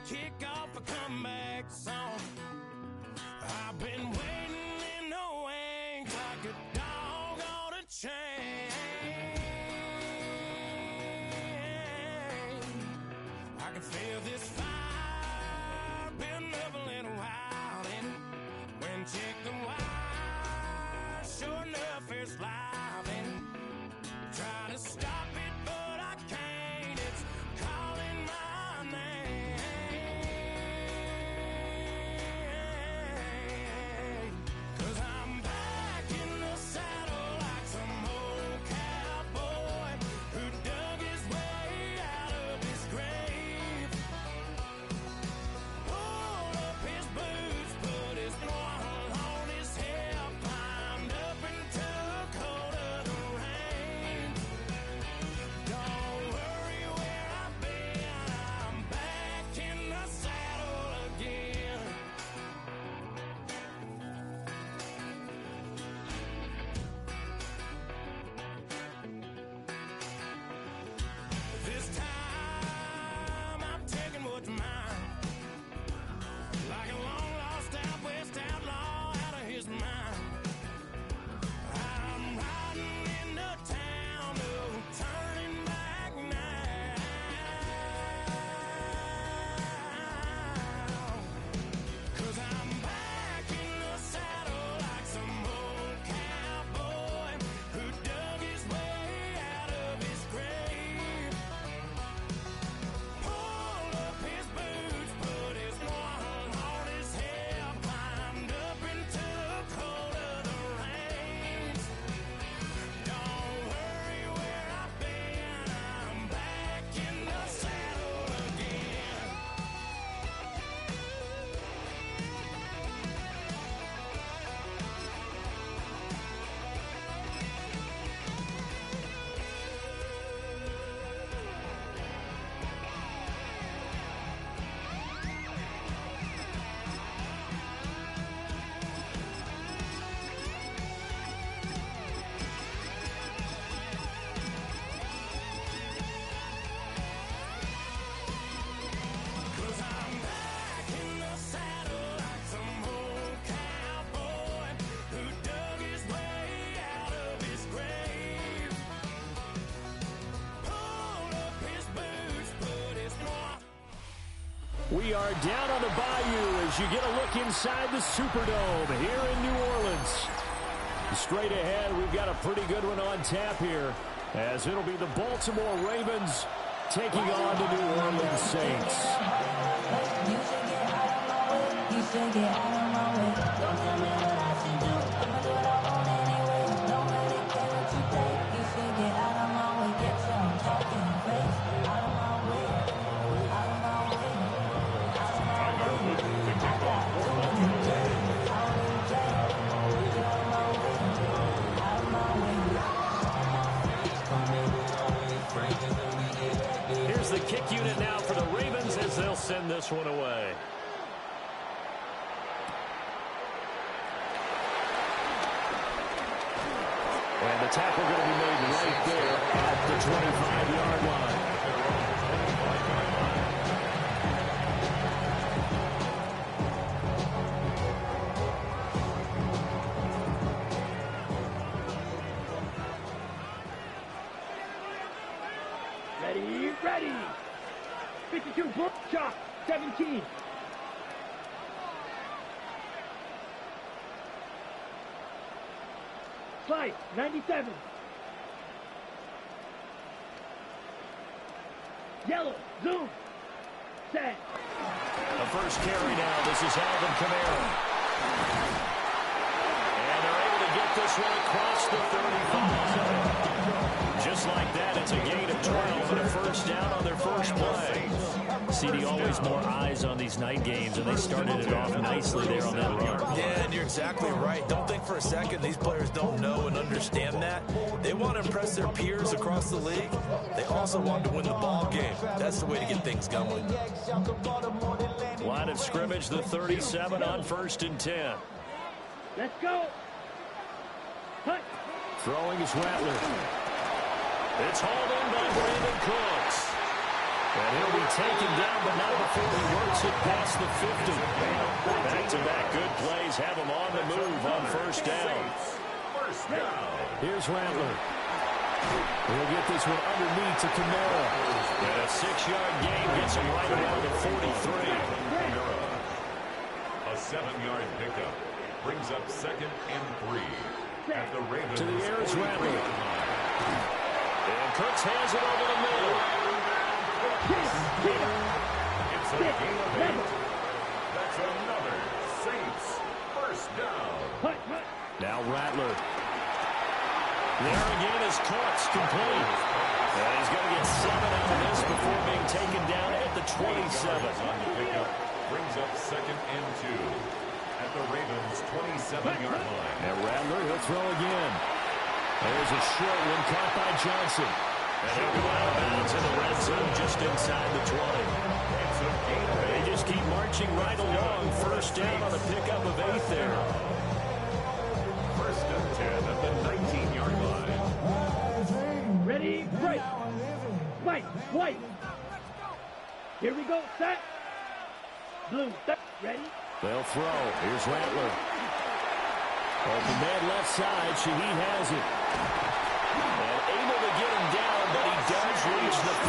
kick off a comeback song. I've been waiting in the wings like a dog on a chain. I can feel this fire been up a little while, and when chicken wire sure enough is live, and try to stop it but I can't. It's calling my name, 'cause I'm back in the saddle like some old cowboy who dug his way out of his grave, pulled up his boots, put his one on his hip, climbed up into the cold of the rain. Don't worry where I've been, I'm back in the saddle again. This time I'm taking what's mine, like a long lost out west outlaw out of his mind. I'm riding into town, no turning back now, 'cause I'm back in the saddle like some old cowboy who dug his way out of his grave, pulled up his boots, put his one on his hip, climbed up into the cold of the rains. Don't worry where I've been, I'm back in the saddle again. Cause I'm back in the saddle like some old cowboy who dug his way out of his grave, pulled up his boots, put his one.
We are down on the bayou as you get a look inside the Superdome here in New Orleans. Straight ahead, we've got a pretty good one on tap here, as it'll be the Baltimore Ravens taking on the New Orleans Saints.
You should get out of my way. You should get out of my way. Don't tell me what I should do. I'ma do what I want anyway. Don't really care what you think. You should get out of my way. Get your fucking face out of my way. Out of my way. Out of my way. I got too many days. I don't even play. Get out of my way. Out of my way.
Here's the kick unit now for the Ravens as they'll send this one away. And the tackle going to be made right there at the 25-yard line.
Ready. 52, book, chop, 17. Slice, 97. Yellow, zoom, set.
The first carry now. This is Alvin Kamara. And they're able to get this one across the 35. Just like that, it's a gain of 12 and a first down on their first play. CD, always more eyes on these night games, and they started it off nicely there on that run.
Yeah, and you're exactly right. Don't think for a second these players don't know and understand that. They want to impress their peers across the league. They also want to win the ball game. That's the way to get things going.
Line of scrimmage, the 37 on 1st and 10.
Let's go. Hut.
Throwing is Rattler. It's hauled in by Brandon Cooks.
And he'll be taken down, but not before he works it past the 50. Back-to-back good plays have him on the move on first down. Here's Rattler. He'll get this one underneath to Kamara. And a 6-yard gain gets him right around the 43.
A 7-yard pickup brings up 2nd and 3 at the Ravens.
To the air is Rattler. And Cooks hands it over the middle.
It's a gain of 8. That's another Saints first down.
Now Rattler. There again is Cooks, complete. And he's going to get 7 out of this before being taken down at the 27.
On the pickup brings up 2nd and 2 at the Ravens' 27-yard line.
And Rattler, he'll throw again. There's a short one caught by Johnson. And he'll go out of bounds in the red zone just inside the 20.
It's a gain of 8.
They just keep marching right along. First down on a pickup of 8 there.
1st and 10 at the 19-yard line.
Ready, break. White. Here we go, set. Blue, set. Ready?
They'll throw. Here's Rattler. Open man left side. Shaheed has it. And able to get him down, but he does reach the 5.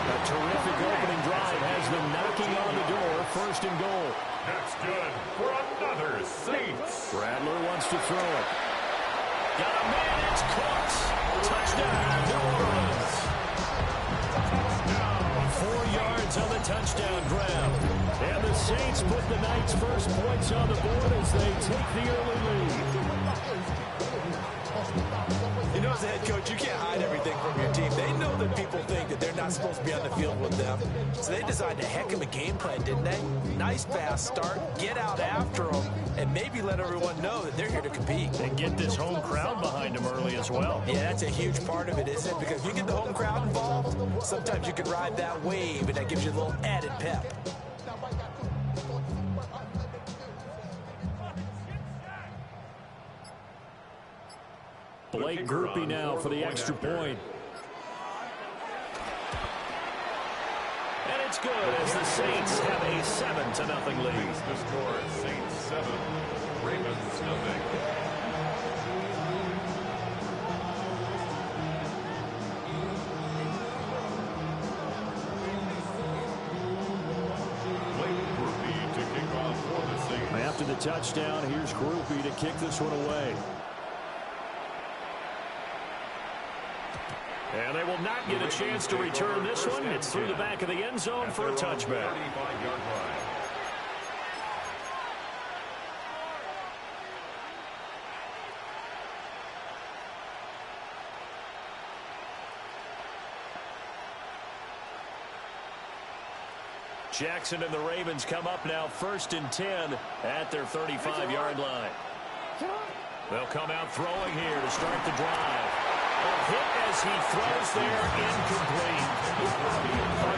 A terrific opening drive has them knocking on the door. 1st and goal.
That's good for another Saints.
Rattler wants to throw it. Got a man. It's Cooks. Touchdown, New Orleans. 4 yards on the touchdown grab. And the Saints put the Knights' first points on the board as they take the early lead.
You know, as a head coach, you can't hide everything from your team. They know that people think that they're not supposed to be on the field with them. So they designed a heck of a game plan, didn't they? Nice fast start, get out after them, and maybe let everyone know that they're here to compete.
And get this home crowd behind them early as well.
Yeah, that's a huge part of it, isn't it? Because if you get the home crowd involved, sometimes you can ride that wave, and that gives you a little added pep.
Blake Groupie now for the extra point. And it's good as the Saints have a 7-0 lead.
The score is Saints 7, Ravens nothing. Blake Groupie to kick off for the Saints.
After the touchdown, here's Groupie to kick this one away. And they will not get a chance to return this one. It's through the back of the end zone for a touchback. Jackson and the Ravens come up now 1st and 10 at their 35-yard line. They'll come out throwing here to start the drive. A hit as he throws there, incomplete.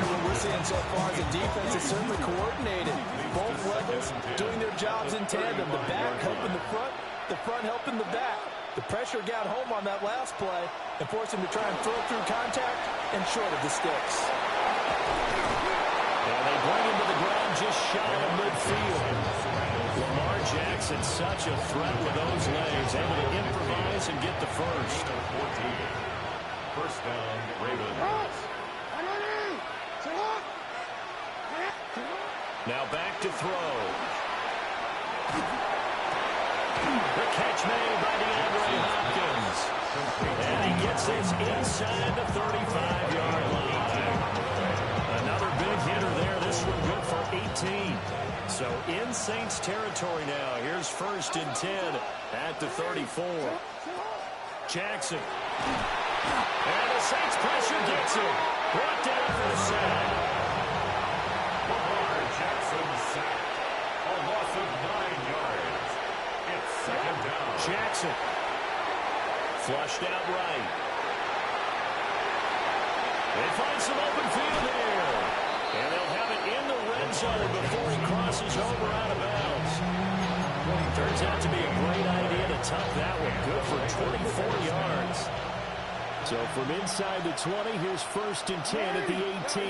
What we're seeing so far is the defense is certainly coordinated. Both levels doing their jobs in tandem. The back helping the front helping the back. The pressure got home on that last play and forced him to try and throw through contact and short of the sticks.
And they bring him to the ground just shy of midfield. Lamar Jackson, such a threat with those legs, able to improvise and get the first.
1st down, Ravens.
Now back to throw. The catch made by DeAndre Hopkins. And he gets this inside the 35-yard line. Another big hitter there. This one good for 18. So in Saints territory now. Here's 1st and 10 at the 34. Jackson. And the Saints pressure gets him. Brought down for the sack.
Lamar Jackson sack. A loss of 9 yards. It's 2nd down.
Jackson. Flushed out right. They find some open field here. And they'll have it in the red zone before he crosses over out of bounds. Turns out to be a great idea to tuck that one. Good for 24 yards. So from inside the 20, here's 1st and 10 at the 18.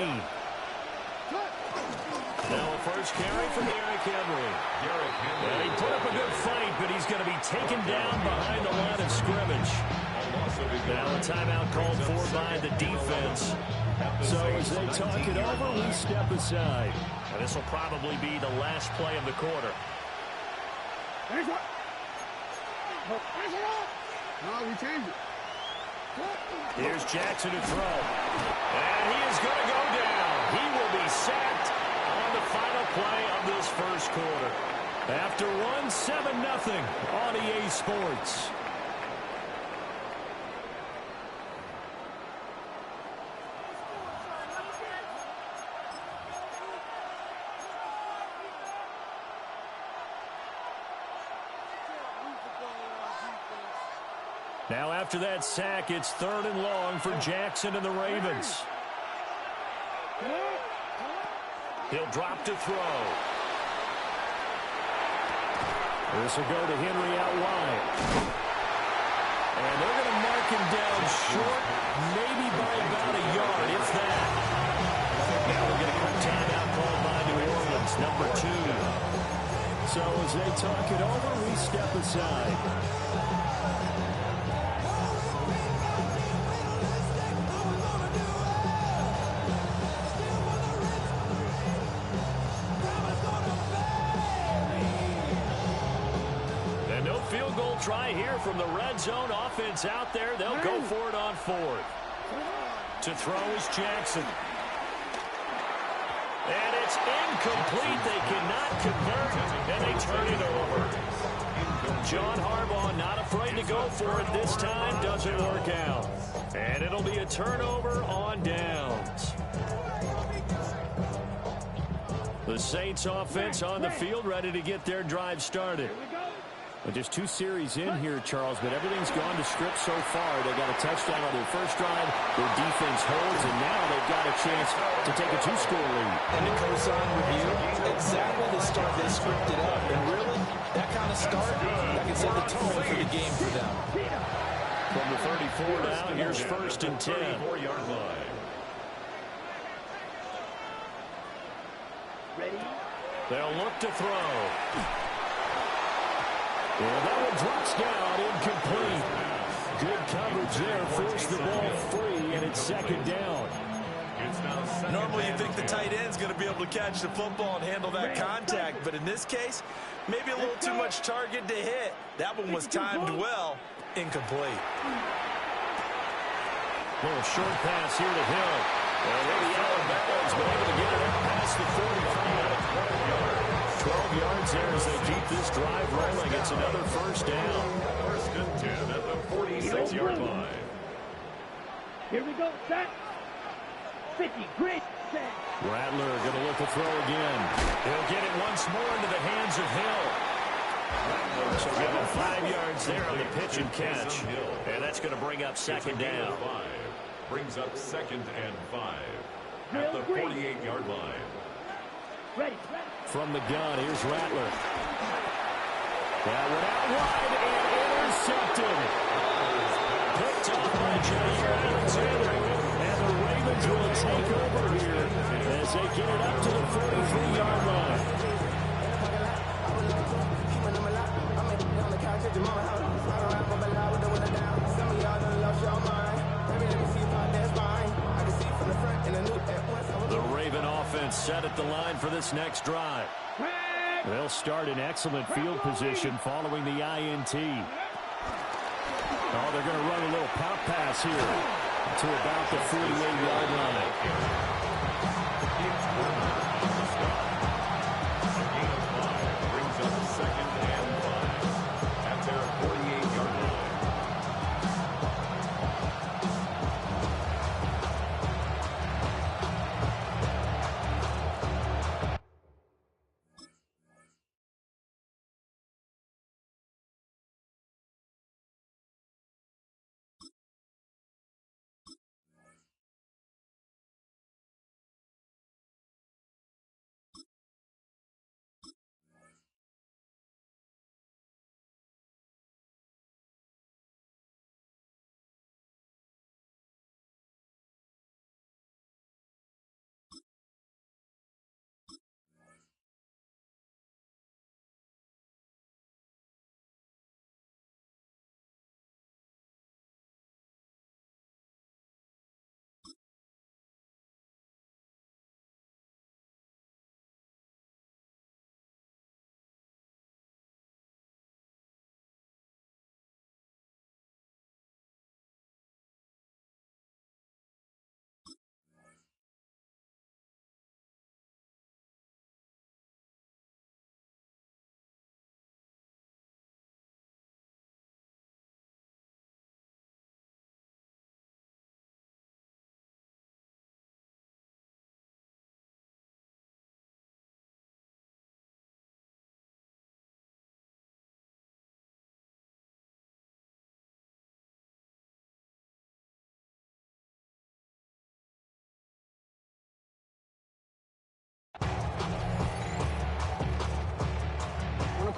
Now a first carry for Derrick Henry. And he put up a good fight, but he's going to be taken down behind the line of scrimmage. Now a timeout called for by the defense. So as they talk it over, we step aside. And this will probably be the last play of the quarter.
No, we changed it.
Here's Jackson to throw. And he is going to go down. He will be sacked on the final play of this first quarter. After 7-0 on EA Sports. Now after that sack, it's 3rd and long for Jackson and the Ravens. He'll drop to throw. This will go to Henry out wide. And they're going to mark him down short, maybe by about a yard, if that. Now we're going to cut timeout called by New Orleans, number 2. So as they talk it over, we step aside. Field goal try here from the red zone. Offense out there. They'll go for it on 4th. To throw is Jackson. And it's incomplete. They cannot convert, and they turn it over. John Harbaugh not afraid to go for it this time. Doesn't work out. And it'll be a turnover on downs. The Saints offense on the field, ready to get their drive started. Well, just 2 series in here, Charles, but everything's gone to script so far. They got a touchdown on their first drive. Their defense holds, and now they've got a chance to take a 2-score lead.
And to co-sign with you, exactly the start they scripted up. And really, that kind of start, that can set the tone for the game for them.
From the 34 now, here's 1st and 10.
34-yard line.
Ready?
They'll look to throw. Well, that one drops down, incomplete. Good coverage there, forced the ball free, and it's 2nd down.
Normally you think the tight end's going to be able to catch the football and handle that contact, but in this case, maybe a little too much target to hit. That one was timed well, incomplete.
Little short pass here to Hill. And maybe Alabama's been able to get it up past the 45. 12 yards there as they keep this drive rolling. It's another 1st down.
1st and 10 at the 46-yard line.
Here we go, set. 50, great, set.
Rattler going to look to throw again. He'll get it once more into the hands of Hill. So give him 5 yards there on the pitch and catch. And that's going to bring up 2nd down.
Brings up 2nd and 5 at the 48-yard line.
Ready.
From the gun, here's Rattler. That one out wide and intercepted. Picked off by Jair Alexander. And the Ravens will take over here as they get it up to the 43-yard line. The Raven offense set at the line for this next drive. They'll start in excellent field position following the INT. Oh, they're going to run a little pop pass here to about the 48-yard line.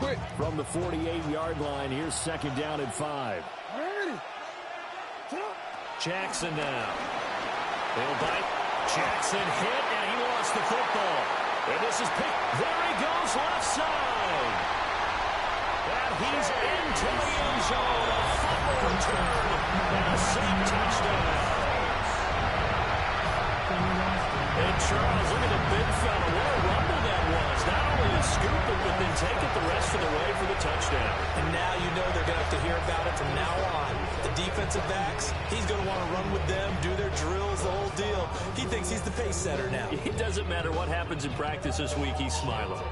quick.
From the 48-yard line, here's second down and 5. Jackson now. They'll bite. Jackson hit, and he lost the football. And this is picked. There he goes, left side. And he's into the end zone. A fumble return and a safe touchdown. And Charles, look at the big fella. What a rumble that was. Not only to scoop it, but then take it the rest of the way for the touchdown.
And now you know they're going to have to hear about it from now on. The defensive backs, he's going to want to run with them, do their drills, the whole deal. He thinks he's the pace setter now.
It doesn't matter what happens in practice this week, he's smiling.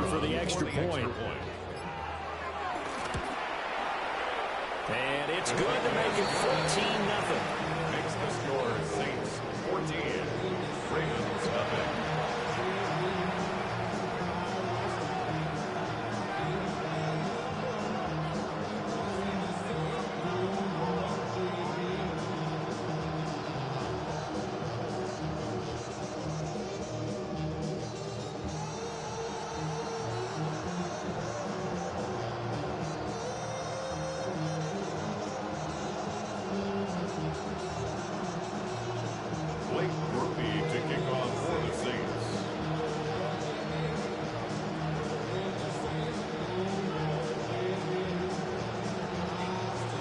For the extra point. And it's good to make it 14-0.
Makes the score Saints 14, Ravens nothing.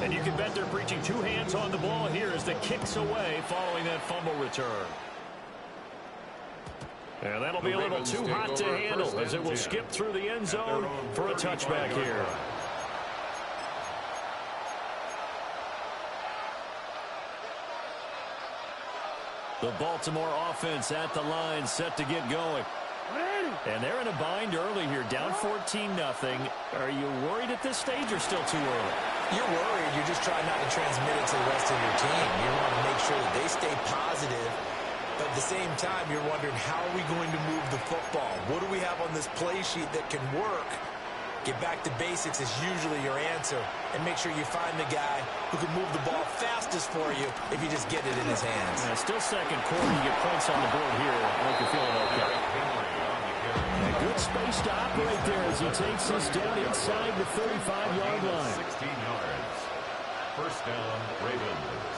And you can bet they're preaching two hands on the ball here as the kick's away following that fumble return. And that'll be a little too hot to handle as it will skip through the end zone for a touchback here. The Baltimore offense at the line set to get going. And they're in a bind early here, down 14-0. Are you worried at this stage or still too early?
You're worried. You're just trying not to transmit it to the rest of your team. You want to make sure that they stay positive. But at the same time, you're wondering, how are we going to move the football? What do we have on this play sheet that can work? Get back to basics is usually your answer. And make sure you find the guy who can move the ball fastest for you if you just get it in his hands.
Yeah, still second quarter. You get points on the board here. I think you're feeling okay. A good space to operate there as he takes this down inside the 35-yard line.
16 yards. First down, Ravens.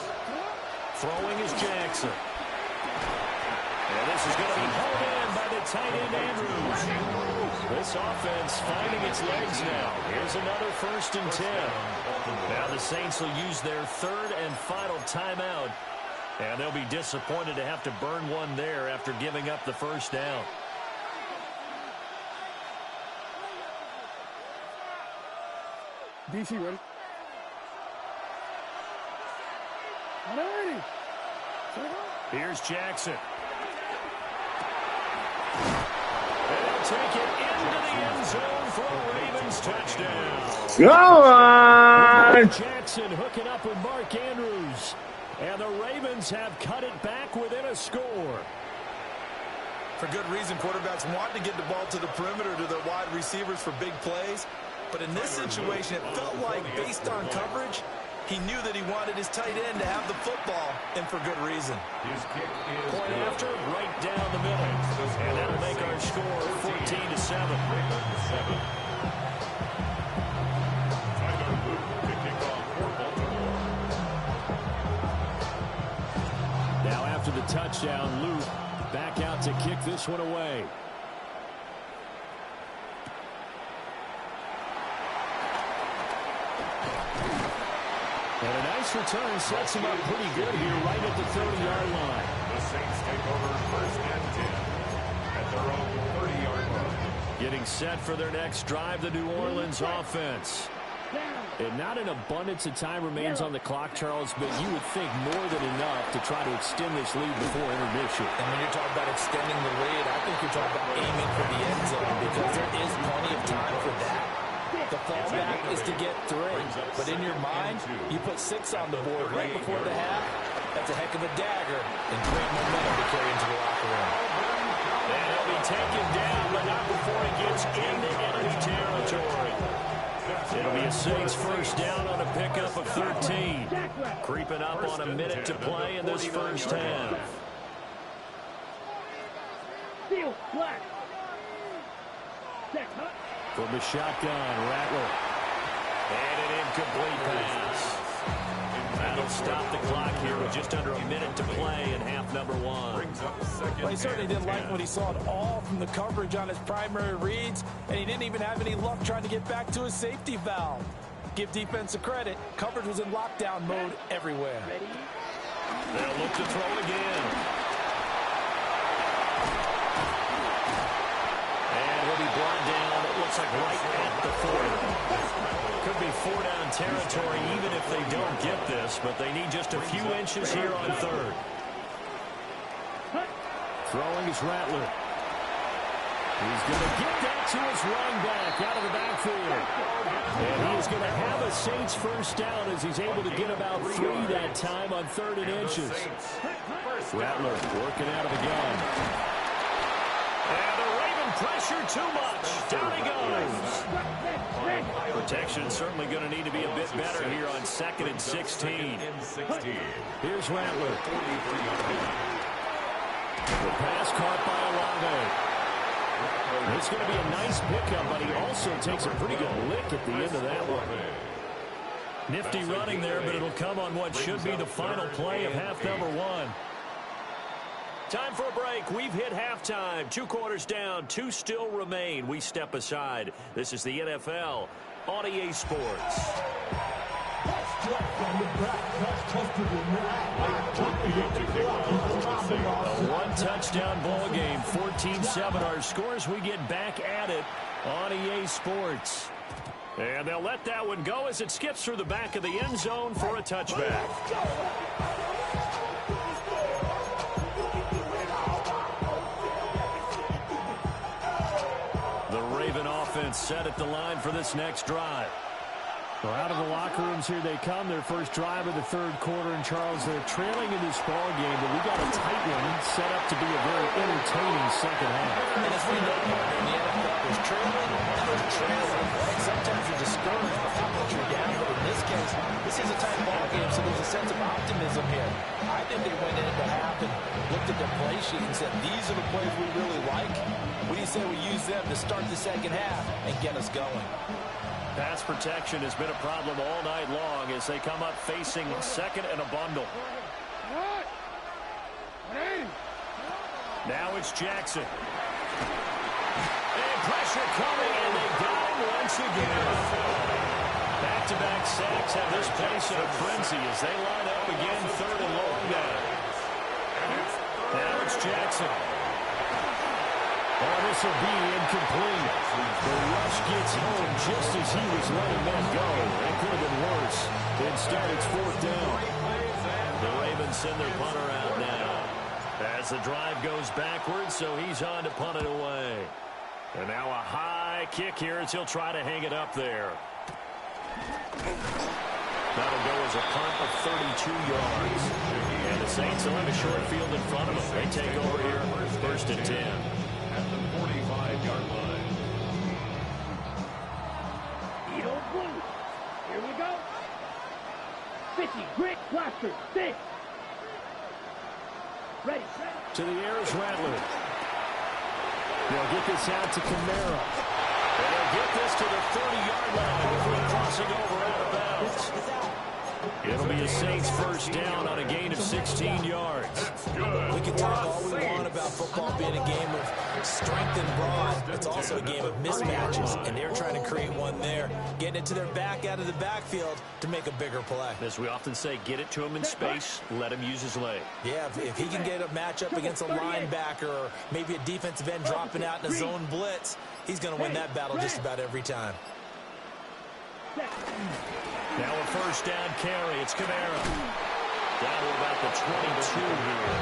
Throwing is Jackson. And this is going to be held in by the tight end Andrews. This offense finding its legs now. Here's another 1st and 10. Now the Saints will use their third and final timeout. And they'll be disappointed to have to burn one there after giving up the first down.
DC ready?
Here's Jackson. And they'll take it into the end zone for a Ravens touchdown.
Go on!
Jackson hooking up with Mark Andrews. And the Ravens have cut it back within a score.
For good reason, quarterbacks want to get the ball to the perimeter to their wide receivers for big plays. But in this situation, it felt like, based on coverage, he knew that he wanted his tight end to have the football, and for good reason.
Point after, right down the middle. And that'll make our score 14-7. Now after the touchdown, Luke back out to kick this one away. And a nice return sets him up pretty good here right at the 30-yard line.
The Saints take over first and 10 at their own 30-yard line.
Getting set for their next drive, the New Orleans offense. And not an abundance of time remains on the clock, Charles, but you would think more than enough to try to extend this lead before intermission.
And when you're talking about extending the lead, I think you're talking about aiming for the end zone because there is plenty of time for that. The fallback is to get 3. But in your mind, you put 6 on the board right before the half. That's a heck of a dagger and great momentum to carry into the locker room.
And he'll be taken down, but not before he gets into enemy territory. It'll be a Saints first down on a pickup of 13. Creeping up on a minute to play in this first half. From the shotgun, Rattler. And an incomplete pass. That'll stop the clock here with just under a minute to play in half number 1.
Well, he certainly didn't like what he saw at all from the coverage on his primary reads, and he didn't even have any luck trying to get back to his safety valve. Give defense a credit. Coverage was in lockdown mode everywhere.
They'll look to throw it again. And he'll be brought down, it looks like right at the 40. Could be 4-down territory even if they don't get this, but they need just a few inches here on 3rd. Throwing is Rattler. He's going to get that to his running back out of the backfield. And he is going to have a Saints first down as he's able to get about 3 that time on 3rd and inches. Rattler working out of the gun. And the Raven pressure too much. Down he goes. Protection certainly going to need to be a bit better here on 2nd and 16. Here's Rattler. The pass caught by Olave. It's going to be a nice pickup, but he also takes a pretty good lick at the end of that one. Nifty running there, but it'll come on what should be the final play of half number 1. Time for a break. We've hit halftime. 2 quarters down. 2 still remain. We step aside. This is the NFL on EA Sports. A 1-touchdown ball game. 14-7 our scores. We get back at it on EA Sports. And they'll let that one go as it skips through the back of the end zone for a touchback. The Raven offense set at the line for this next drive. Well, out of the locker rooms here they come. Their first drive of the 3rd quarter. And, Charles, they're trailing in this ball game, but we got a tight one set up to be a very entertaining second half.
And as we know, in the NFL, there's trailing and there's trailing. And sometimes you're discouraged before what you're down. But in this case, this is a tight ball game, so there's a sense of optimism here. I think they went into half and looked at their play sheet and said, these are the plays we really like. What do you say we use them to start the second half and get us going?
Pass protection has been a problem all night long as they come up facing 2nd and a bundle. Now it's Jackson. And pressure coming, and they got him once again. Back-to-back sacks have this place in a frenzy as they line up again 3rd and long down. Now it's Jackson. Oh, this will be incomplete. The rush gets home just as he was letting them go. It could have been worse. Instead, it's 4th down. The Ravens send their punter out now. As the drive goes backwards, so he's on to punt it away. And now a high kick here as he'll try to hang it up there. That'll go as a punt of 32 yards. And the Saints will have a short field in front of them. They take over here, first and 10.
At the 45-yard line.
Edo Blue. Here we go. 50, Grit, Blaster, 6. Ready.
To the air is Rattler. They'll get this out to Kamara. And they'll get this to the 30-yard line before crossing over out of bounds. It'll be a Saints first down on a gain of 16 yards.
We can talk all we want about football being a game of strength and broad. It's also a game of mismatches, and they're trying to create one there, getting it to their back out of the backfield to make a bigger play.
As we often say, get it to him in space, let him use his leg.
Yeah, if he can get a matchup against a linebacker or maybe a defensive end dropping out in a zone blitz, he's going to win that battle just about every time.
Now a first down carry. It's Kamara. Down to about the 22 here.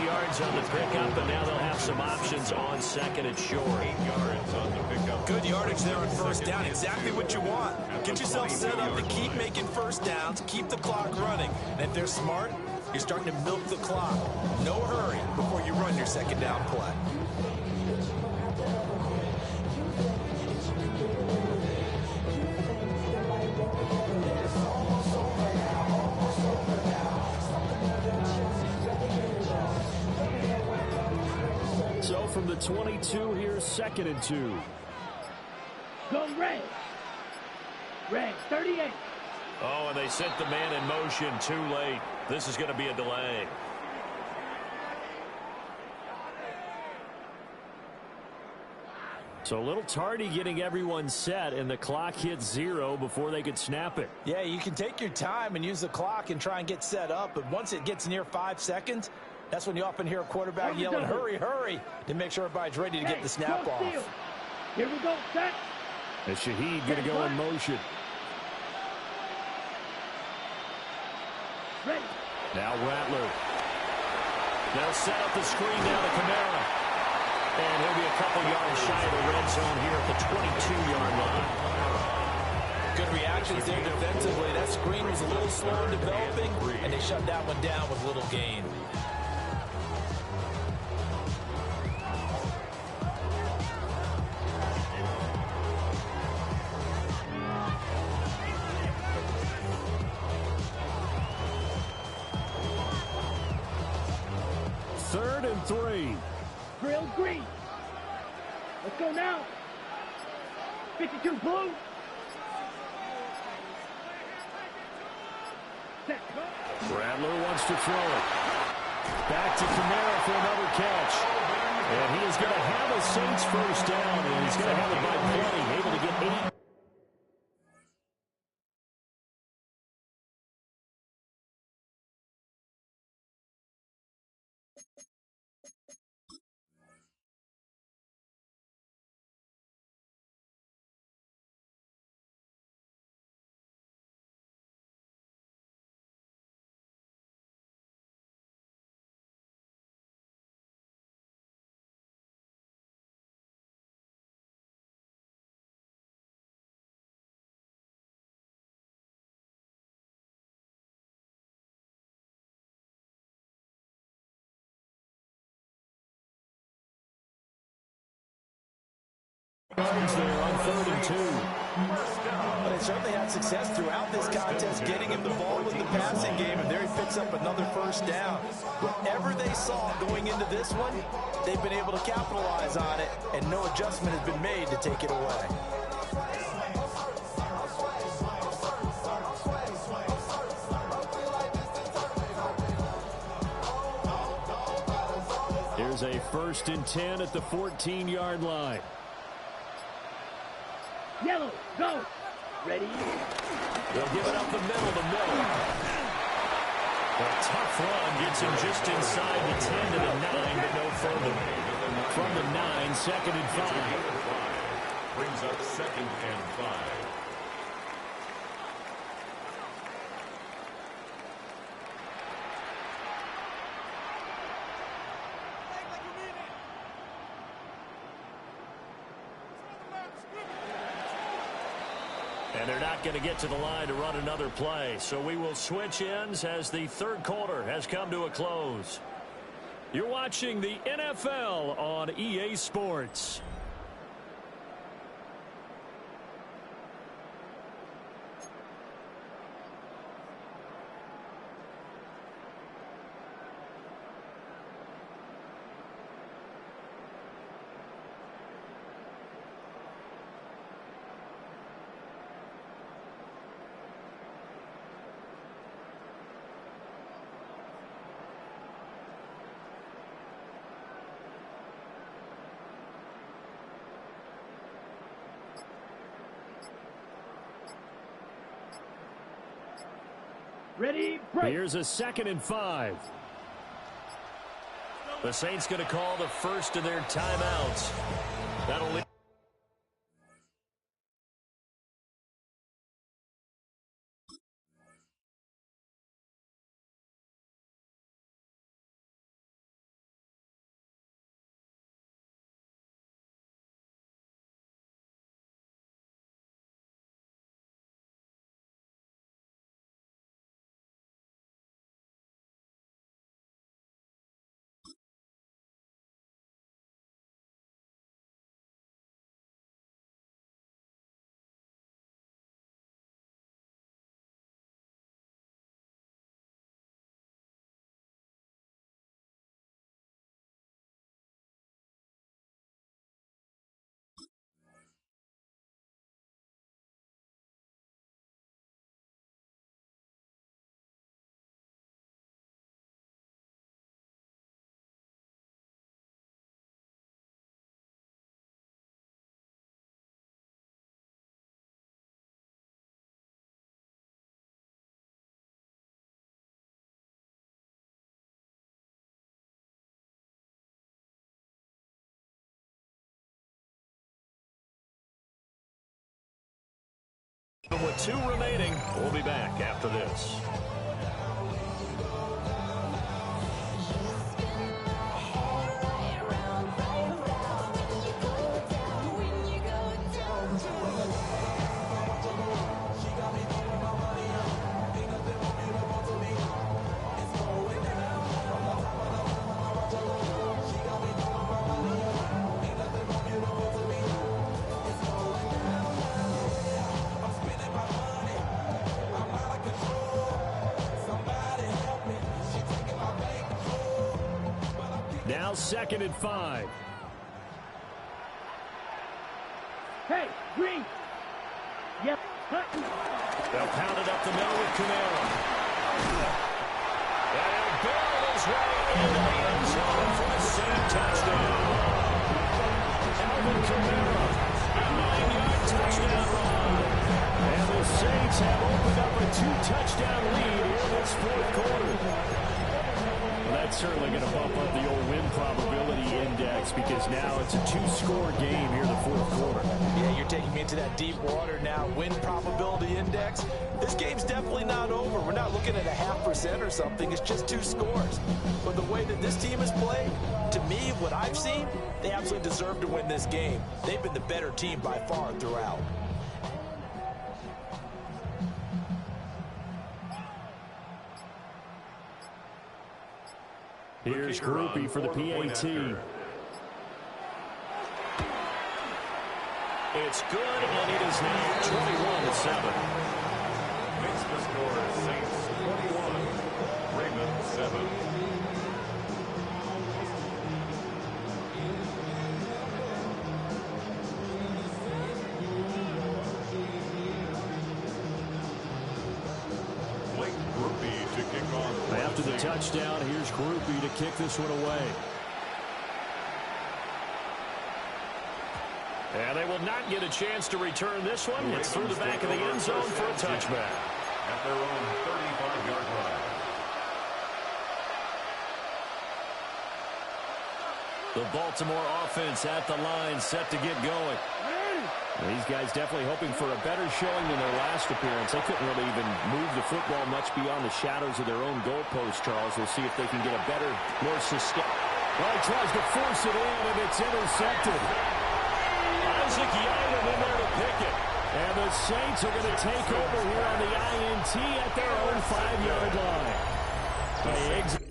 8 yards on the pickup, and now they'll have some options on second and short.
8 yards on the pickup.
Good yardage there on first down. Exactly what you want. Get yourself set up to keep making first downs, keep the clock running. And if they're smart, you're starting to milk the clock. No hurry before you run your second down play.
So from the 22 here, second and 2.
Go Red. Red, 38.
Oh, and they sent the man in motion too late. This is going to be a delay. So a little tardy getting everyone set, and the clock hits 0 before they could snap it.
Yeah, you can take your time and use the clock and try and get set up, but once it gets near 5 seconds, that's when you often hear a quarterback yelling, hurry, hurry, to make sure everybody's ready to get the snap off.
Here we go, set.
And Shaheed going to go in motion.
Ready.
Now Rattler. They'll set up the screen now to Kamara. And he'll be a couple yards shy of the red zone here at the 22-yard line.
Good reactions there defensively. That screen was a little slow in developing, and they shut that one down with little gain.
Third and 3.
Grill green. Let's go now. 52 blue. Set.
Rattler wants to throw it. Back to Kamara for another catch. And he is going to have a Saints first down, and he's going to have it by plenty, able to get 8. Yards there on 3rd and 2.
But they certainly had success throughout this contest, getting him the ball with the passing game, and there he picks up another first down. Whatever they saw going into this one, they've been able to capitalize on it, and no adjustment has been made to take it away.
Here's a 1st and 10 at the 14-yard line.
Yellow, go. Ready.
They'll give it up the middle to Miller. A tough run gets him just inside the 10 to the 9, but no further. From the 9, 2nd and 5.
Brings up 2nd and 5.
And they're not going to get to the line to run another play. So we will switch ends as the third quarter has come to a close. You're watching the NFL on EA Sports.
Ready, break.
Here's a 2nd and 5. The Saints going to call the first of their timeouts. That'll leave. With 2 remaining, we'll be back after this. Now 2nd and 5.
Hey, green. Yep.
They'll pound it up the middle with Camara. And he'll barrel his way into the end zone for a Saint touchdown. Alvin Kamara, a 9-yard touchdown run. And the Saints have opened up a 2-touchdown lead in this 4th quarter. That's certainly going to bump up the old win probability index because now it's a 2-score game here in the 4th quarter.
Yeah, you're taking me into that deep water now. Win probability index. This game's definitely not over. We're not looking at a 0.5% or something. It's just 2 scores. But the way that this team has played, to me, what I've seen, they absolutely deserve to win this game. They've been the better team by far throughout.
Here's Groupie for the PAT. It's good, and it is now 21-7.
Makes the score Saints 21, Ravens 7.
After the touchdown, here's Groupie to kick this one away. And they will not get a chance to return this one. It's through the back of the end zone for a touchback.
At their own 35-yard line.
The Baltimore offense at the line, set to get going. These guys definitely hoping for a better showing than their last appearance. They couldn't really even move the football much beyond the shadows of their own goalpost, Charles. We'll see if they can get a better, more sustained. Well, he tries to force it in, and it's intercepted. Isaac Yiadom in there to pick it. And the Saints are going to take over here on the INT at their own 5-yard line. They exit.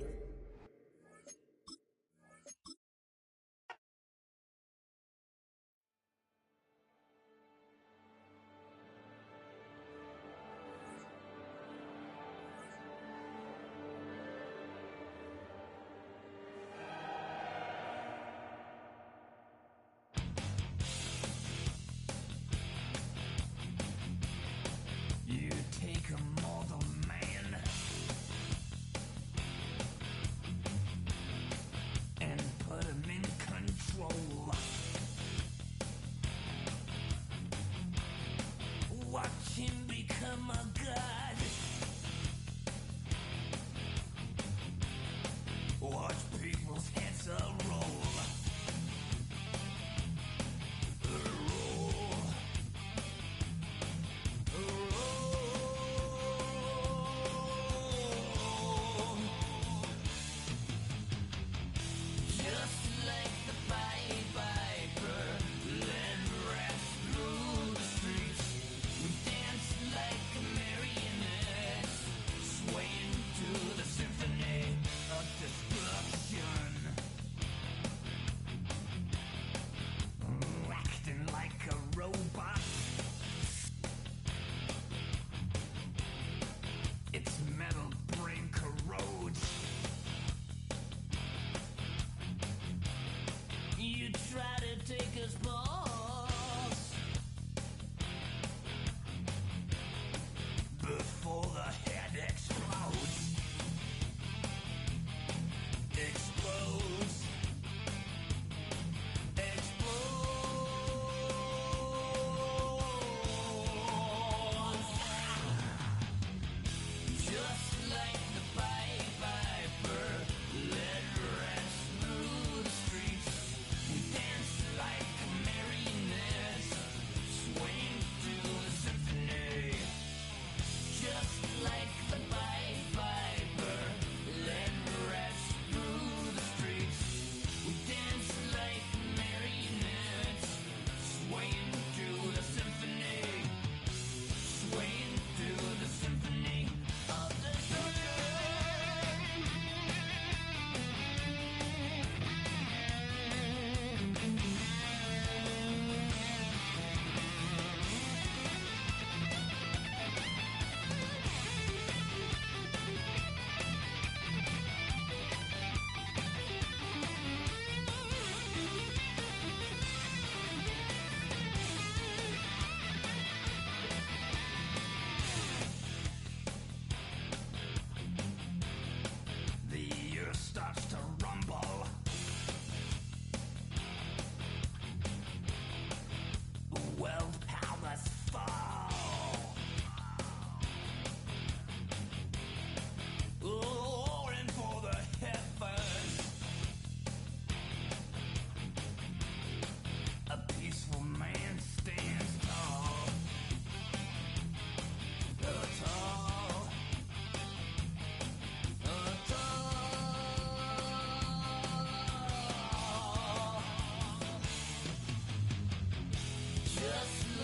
You take a mortal man and put him in control. Watch him become a god. Watch people's heads roll. Before the head explodes. Explodes. Explodes. Just like the Pied Piper, led rats through the streets. We dance like marionettes, swaying to the symphony. Just like the Pied Piper, led rats through the streets. We dance like marionettes, swaying to the symphony. Swaying to the symphony of the The earth starts to rumble. World powers fall. Roaring for the heavens. A peaceful man stands tall. Tall. Just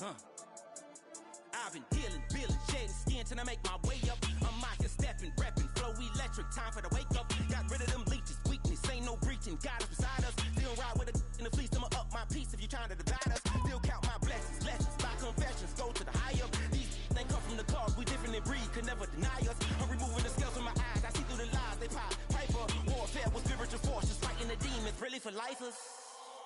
I've been dealing, feeling, shedding skin till I make my way up. I'm mocking, stepping, repping, flow electric, time for the wake up. Got rid of them leeches, weakness, ain't no breaching. God is beside us, still ride with a in the fleece. I'ma up my piece if you trying to divide us. Still count my blessings, lessons, by confessions, go to the high up. These they come from the cause, we different in breed, could never deny us. I'm removing the scales from my eyes, I see through the lies, they pop. Piper, warfare with spiritual force, just fighting the demons, really for lifers.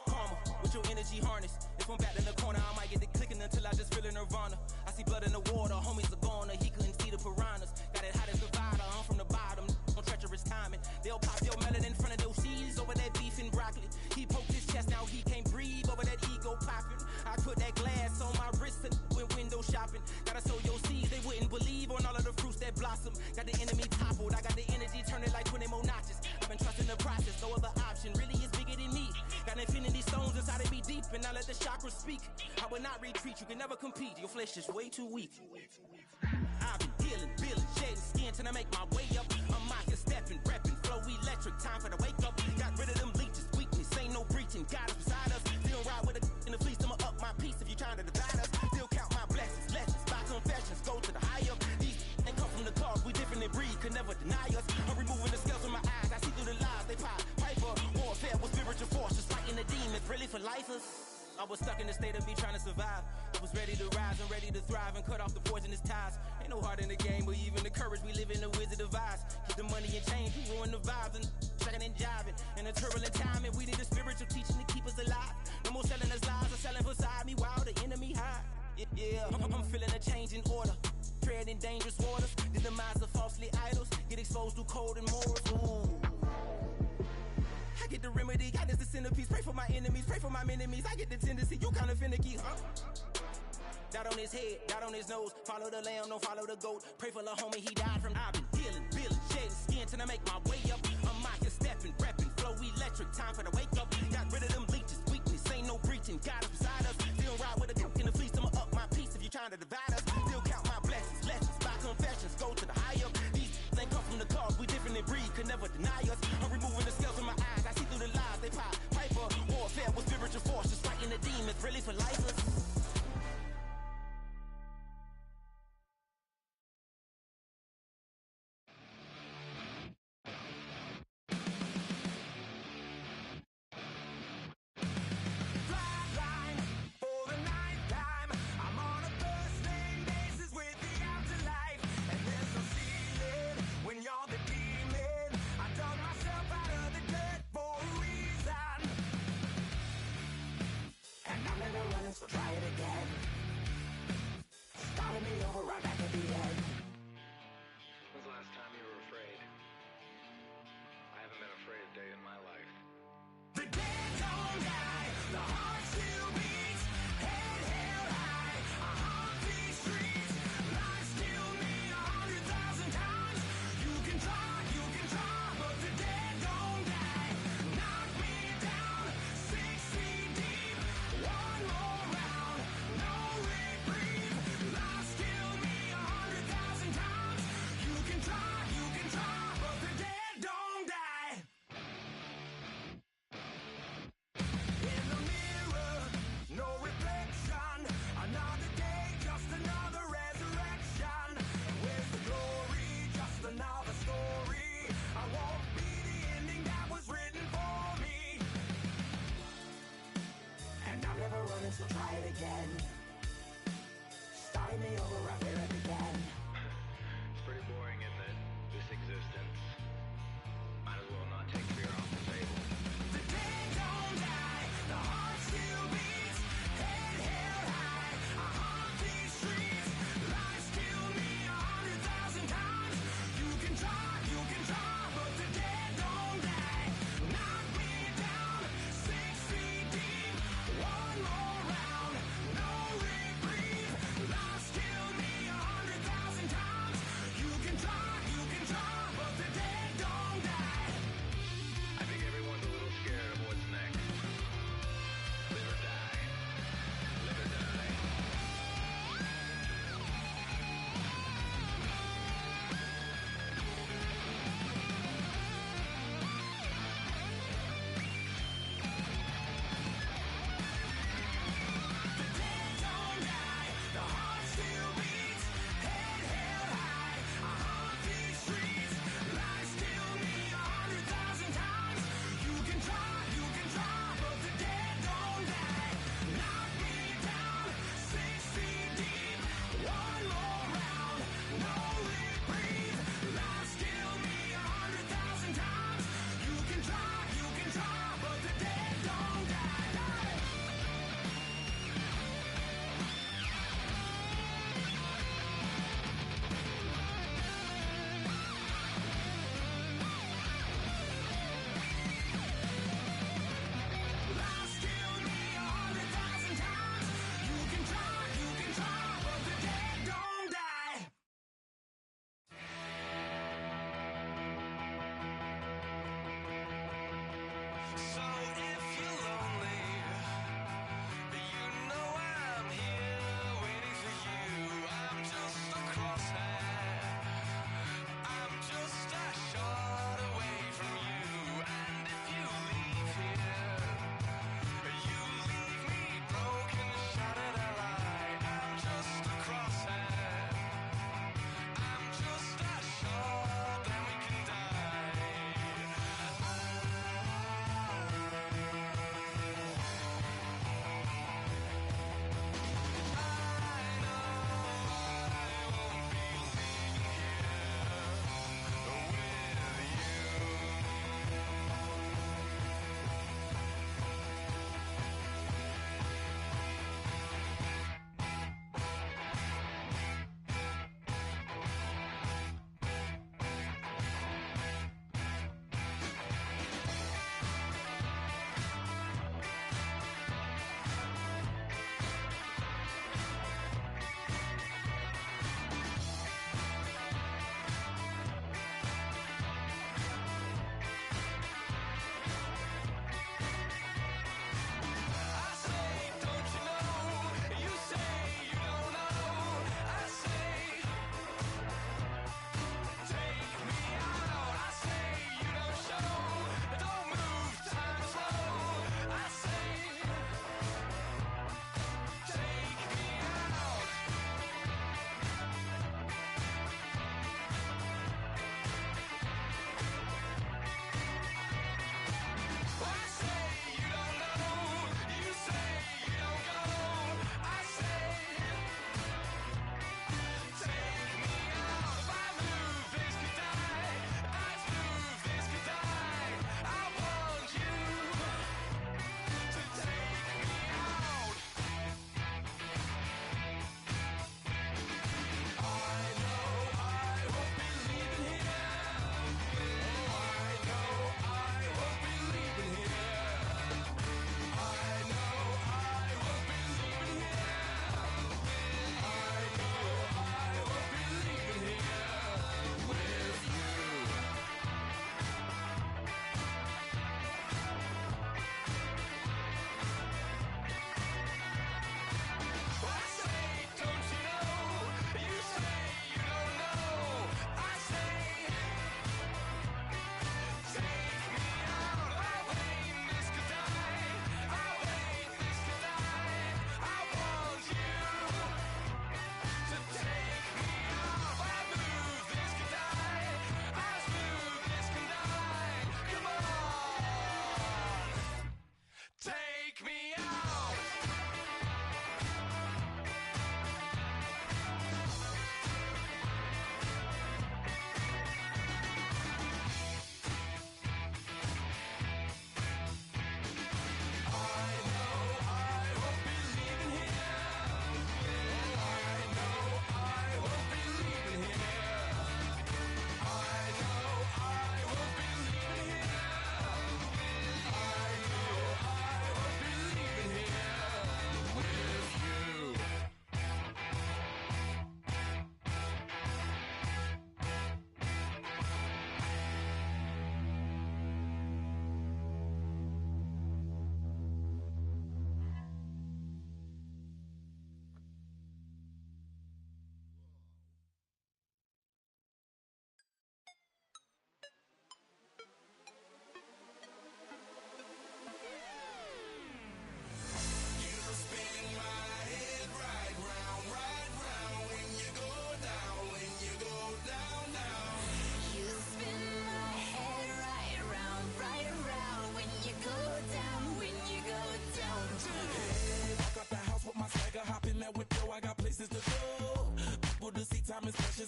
Karma, with your energy harness. If I'm back in the corner, I might get it clicking until I just feel a nirvana. I see blood in the water, homies are gone, he couldn't see the piranhas. Got it hot as Nevada, I'm from the bottom, on treacherous timing. They'll pop your melon in front of those seeds over that beef and broccoli. He poked his chest, now he can't breathe over that ego popping. I put that glass on my wrist and went window shopping. Gotta sow your seeds, they wouldn't believe on all of the fruits that blossom. Got the enemy toppled, I got the energy turning like 20 more notches. I've been trusting the process, no other option really is bigger than me. Got infinity stones inside of me deep, and I let the chakras speak. I will not retreat, you can never compete, your flesh is way too weak. I've been dealing, feeling, shedding skin till I make my way up. I'm mocking, stepping, repping, flow electric, time for the wake up. Got rid of them leeches, weakness, ain't no breaching, God is beside us. Still ride with a in the fleece, I'ma up my piece if you trying to divide us. Still count my blessings, lessons, by confessions, go to the high up. These ain't come from the cause, we different in breed, could never deny us. I'm removing the scales from my eyes, I see through the lies, they pop. Piper, warfare with spiritual force, just fighting the demons, really for lifers. I was stuck in the state of me trying to survive. I was ready to rise and ready to thrive and cut off the poisonous ties. Ain't no heart in the game, but even the courage we live in the wizard of Oz. Keep the money and change, we ruin the vibes and checking and jiving. In a turbulent time, and we need a spiritual teaching to keep us alive. No more selling us lies or selling beside me while the enemy hide. Yeah, I'm feeling a change in order. Treading dangerous waters, the demise of falsely idols. Get exposed through cold and morals. Ooh. I get the remedy, God is the centerpiece. Pray for my enemies, pray for my enemies. I get the tendency, you kinda finicky, huh? Dot on his head, dot on his nose. Follow the lamb, don't follow the goat. Pray for the homie, he died from. I've been dealing, feeling, shedding skin till I make my way up. I'm mocking, stepping, repping, flow electric, time for the wake up. Got rid of them leeches, weakness, ain't no breaching. God is beside us, still ride with a cook in the fleece. I'ma up my piece if you trying to divide us. Still count my blessings, lessons, by confessions, go to the high up. These ain't come from the cause, we different in breed, could never deny us. I'm removing the scales from my eyes, I see through the lies, they pop. Piper, warfare with spiritual force, just fighting the demons, really for lifers.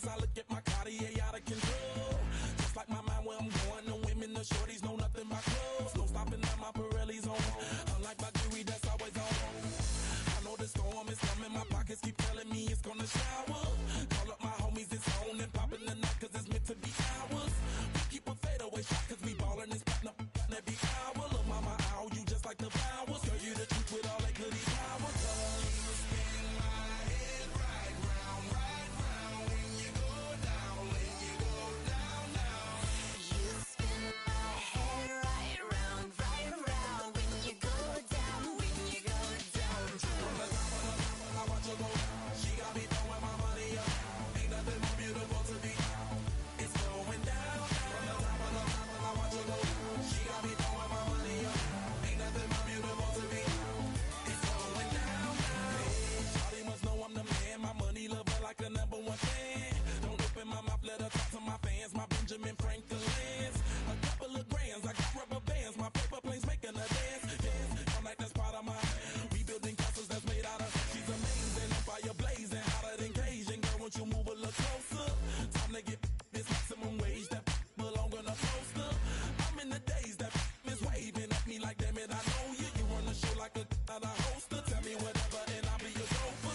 as I look at my Cartier out of control. Just like my mind where I'm going, the women, the shorties know nothing but clothes. No stopping at my Pirelli's on. Unlike my jewelry that's always on. I know the storm is coming, my pockets keep telling me it's gonna shower. Call up my homies, it's on and popping the night cause it's meant to be ours. We keep a fadeaway shot cause we ballin' and spittin' up every hour. Look mama, ow, you just like the flowers. Girl, you the truth with all that goody powers. You spin my head right round when you go down, when you go down, down. You spin my head right round when you go down, when you go down. From the top of I watch her go. She got me throwing my money up. Ain't nothing more beautiful to me. It's going down. From the top of I watch her go. She got me throwing my money up. Ain't nothing more beautiful to me. It's going down. Hey, shawty must know I'm the man. My money lover like a #1 fan. Don't open my mouth, let her talk to my fans. My Benjamin Franklin's. A couple of grands, I got rubber bands. My paper planes making a dance. Yes, I'm like that's part of my. We building castles that's made out of. She's amazing, fire blazing, hotter than Cajun. Girl, won't you move a little closer? Time to get this maximum wage that belong on a poster. I'm in the days that is waving at me like, damn it, I know you. You run the show like a hoster. Tell me whatever and I'll be your gopher.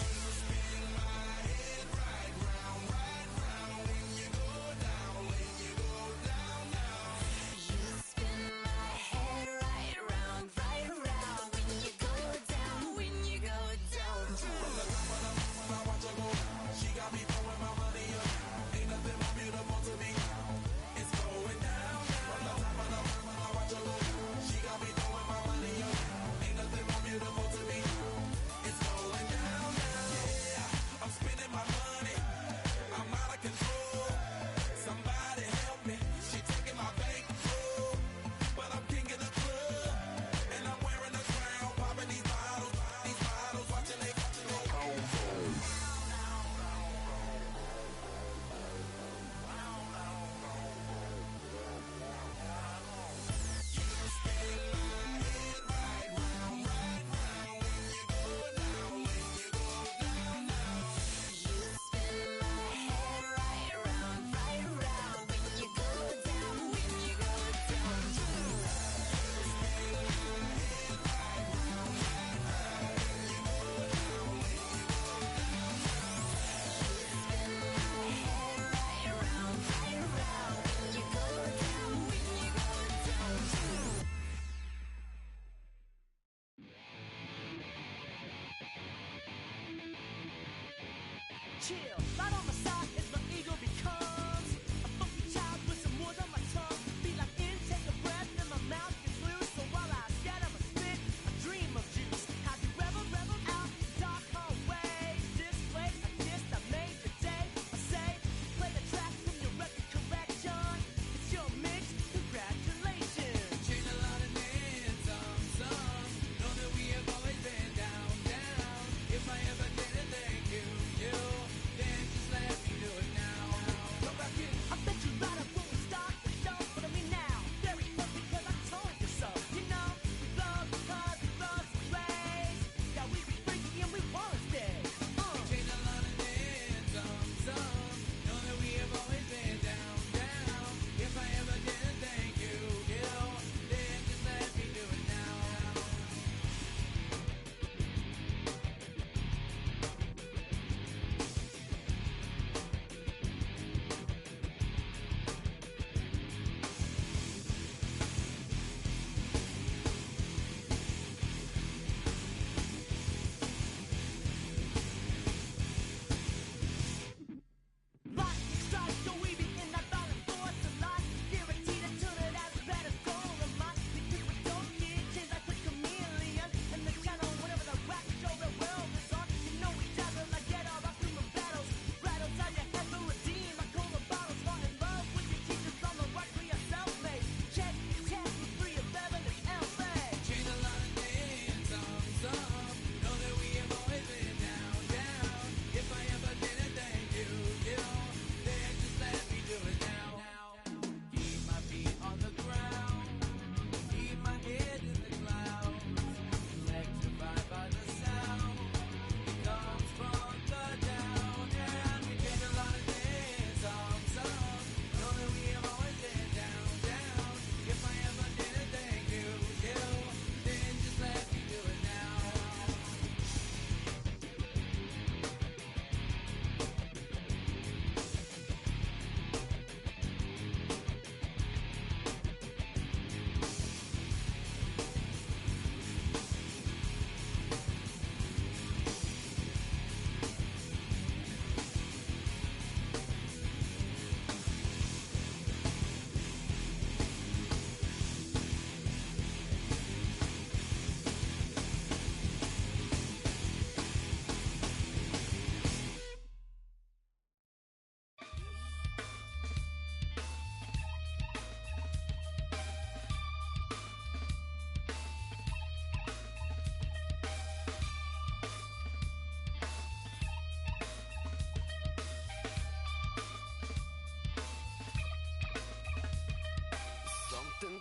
You spin my head right round when you go down, when you go down, down. You spin my head right round when you go down, when you go down. From the top of I watch her go. She got me throwing my money up. Ain't nothing more beautiful to me. It's going down. From the top of I watch her go. She got me throwing my money up. Ain't nothing more beautiful to me. It's going down. Yeah, I'm spending my money. I'm out of control. Somebody help me. She taking my bankroll, but I'm king of the club, and I'm wearing a crown, popping these bottles, watching they go home.
Chill, right on my side as my ego becomes a funky child with some wood on my tongue. Feel like in, take a breath, and my mouth gets loose. So while I scatter my spit, I dream of juice. Have you ever rebel out dark hallways? This way, I guess I made the day. I say, play the track from your record collection. It's your mix, congratulations.
Changed a lot of names, some know that we have always been down, down. If I ever didn't thank you, then just let me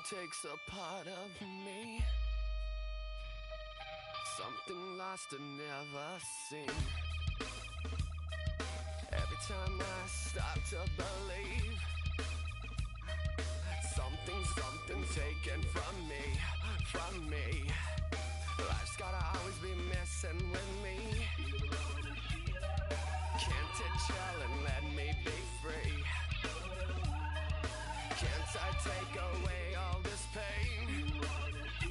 takes a part of me. Something lost and never seen. Every time I start to believe, something's taken from me. Life's gotta always be messing with me. Can't it chill and let me be free? Can't I take away all this pain? I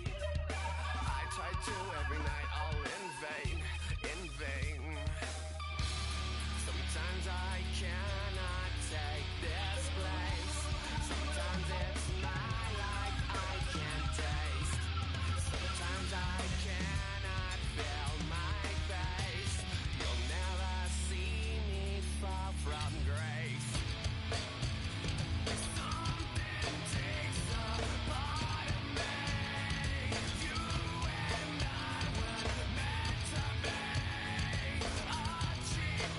try to every night, all in vain. Sometimes I cannot take this place. Sometimes it's my life I can't taste. Sometimes I cannot feel my face. You'll never see me fall from grace. Something takes a part of me. You and I were meant to be. A cheat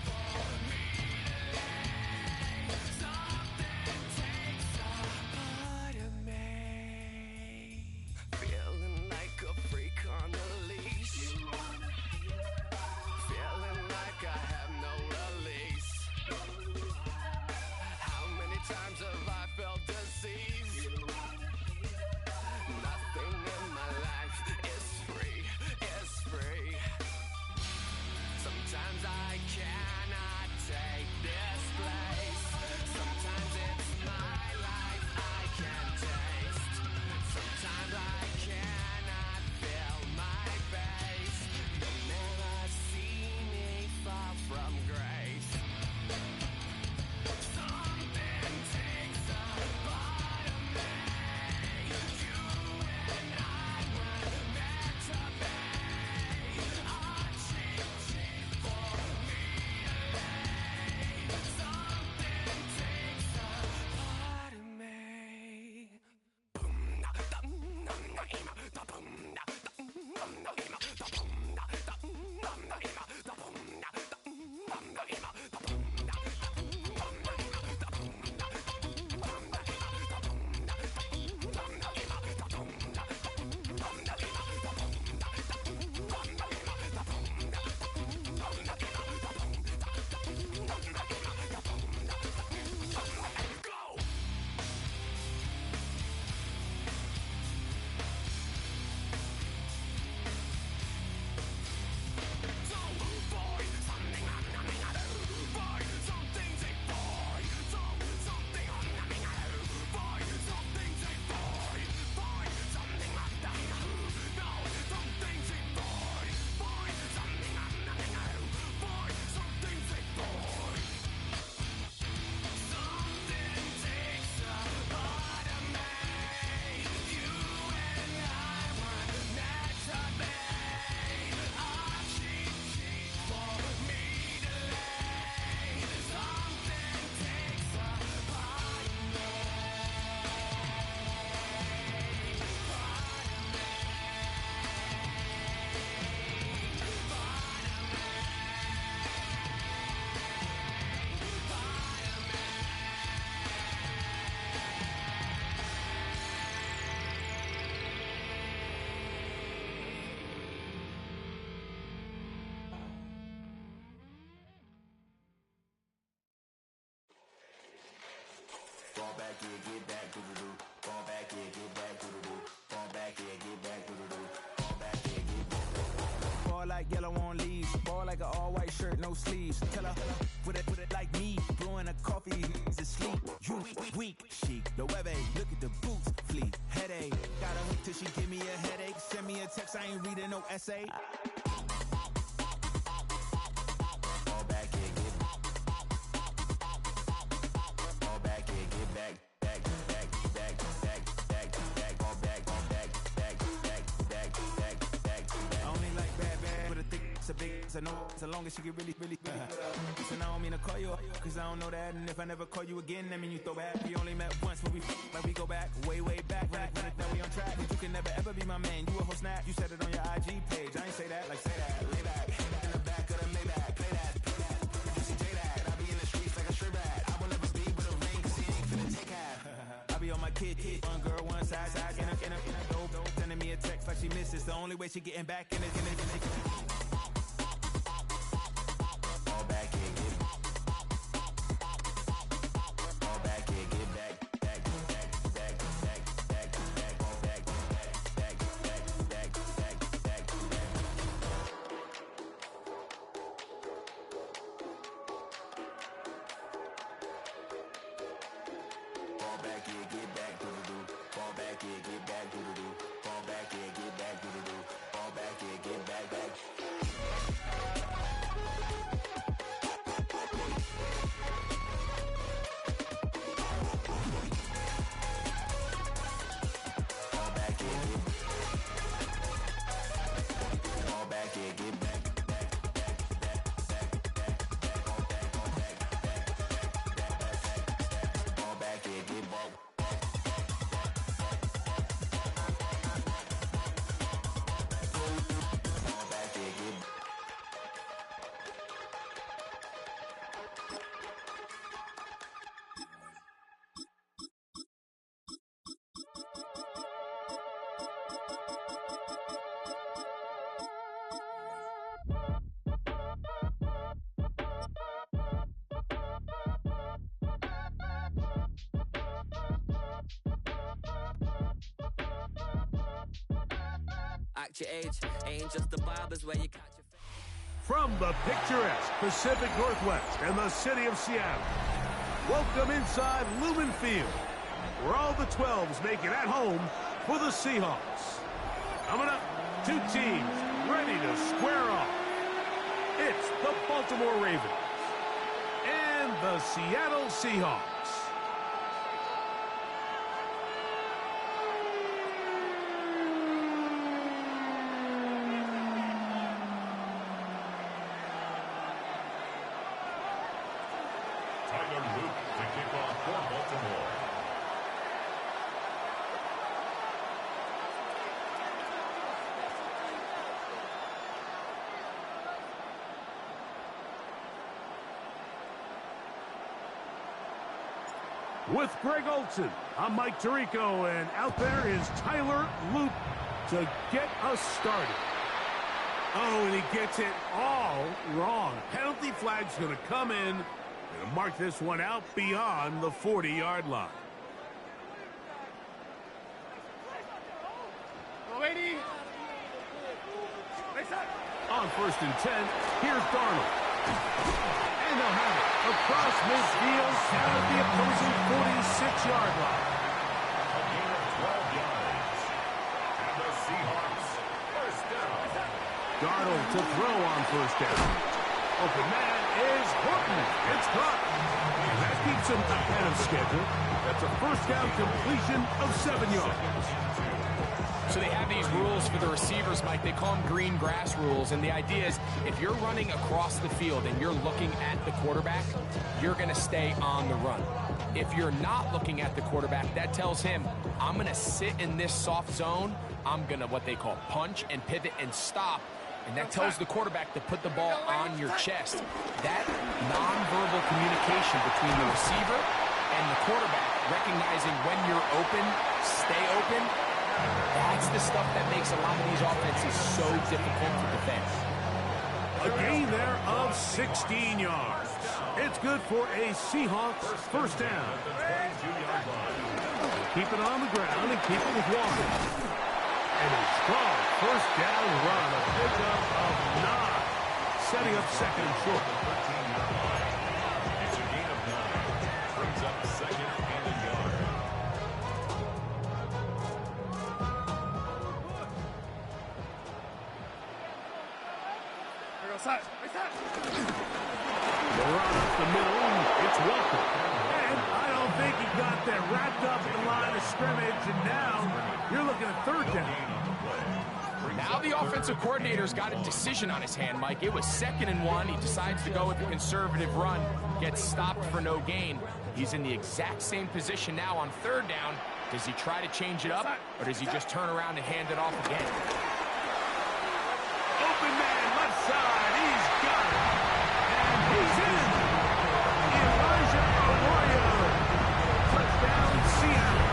for me to lay. Something takes a part of me. Feeling like a freak on a leash. Feeling like I have no release. How many times have I felt disease? Nothing in my life is free. Sometimes I cannot take this place. Sometimes it's my life I can't taste. Sometimes I cannot feel my face. You'll never see me fall from grace. Something takes a part of me. You and I were meant to be. A cheat for me to lay. Something takes a part of me.
Fall back here, get back, doo-doo-doo. Fall back here, get back, doo-doo-doo. Fall back here, get back, doo-doo-doo. Fall back here, get back.
Ball like yellow on leaves. Ball like an all-white shirt, no sleeves. Tell her, put it like me. Blowing a coffee, he's asleep. You weak, chic. Yo, Webby, look at the boots, fleet. Headache. Got a hook till she give me a headache. Send me a text, I ain't reading no essay.
Fall back here, get back. Fall back here, get back. Back. Fall back.
I only like bad, but a thick, it's a big, it's a no, so long as she get really. Listen, I don't mean to call you up, cause I don't know that, and if I never call you again, that mean you throw back. We only met once, but we go back, way back, now we on track, but you can never ever be my man, you a whole snap, you said it on your IG page, I ain't say that, like say that, lay back, in the back of the Maybach, play that, you see J that, I be in the streets like a stray rat, I will never be but a ring, cause he ain't finna take half, I be on my kid, one girl, one side, in a dope, sending me a text like she misses. The only way she getting back in it.
Fall back and get fall back and get back. Fall back and get back, do-do-do. Fall back and get back, do-do-do. Fall back and get back, do-do-do. Fall back and get back. Fall back and get fall back and get back. Fall back and get back. Fall back and get back.
Act your age, ain't just the barbers where you catch your
From the picturesque Pacific Northwest and the city of Seattle, welcome inside Lumen Field, where all the 12s make it at home for the Seahawks. Coming up, two teams ready to square off. It's the Baltimore Ravens and the Seattle Seahawks.
Tyler Luke to kick off for Baltimore.
With Greg Olson, I'm Mike Tirico, and out there is Tyler Luke to get us started. Oh, and he gets it all wrong. Penalty flag's going to come in and mark this one out beyond the 40-yard line. On 1st and 10, here's Darnold. And they'll have it across midfield down at the opposing 46-yard line.
A gain of 12 yards. And the Seahawks first down.
Darnold to throw on 1st down. Open man is Horton. It's caught. And that keeps him ahead of schedule. That's a 1st down completion of 7 yards.
So they have these rules for the receivers, Mike. They call them green grass rules. And the idea is if you're running across the field and you're looking at the quarterback, you're going to stay on the run. If you're not looking at the quarterback, that tells him, I'm going to sit in this soft zone. I'm going to what they call punch and pivot and stop. And that tells the quarterback to put the ball on your chest. That nonverbal communication between the receiver and the quarterback, recognizing when you're open, stay open, that's the stuff that makes a lot of these offenses so difficult to defend.
A gain there of 16 yards. It's good for a Seahawks 1st down. Keep it on the ground and keep it with Walker. And a strong 1st down run, a pickup of 9, setting up 2nd and short.
It's a gain of 9. Brings up 2nd and a yard.
The run up the middle, it's Walker. And I don't think he got that wrapped up in the line of scrimmage, and now you're looking at 3rd down.
Now the offensive coordinator's got a decision on his hand, Mike. It was 2nd and 1. He decides to go with the conservative run, gets stopped for no gain. He's in the exact same position now on 3rd down. Does he try to change it up, or does he just turn around and hand it off again?
Open man, left side, he's got it. And he's in. Elijah Arroyo. Touchdown, Seattle.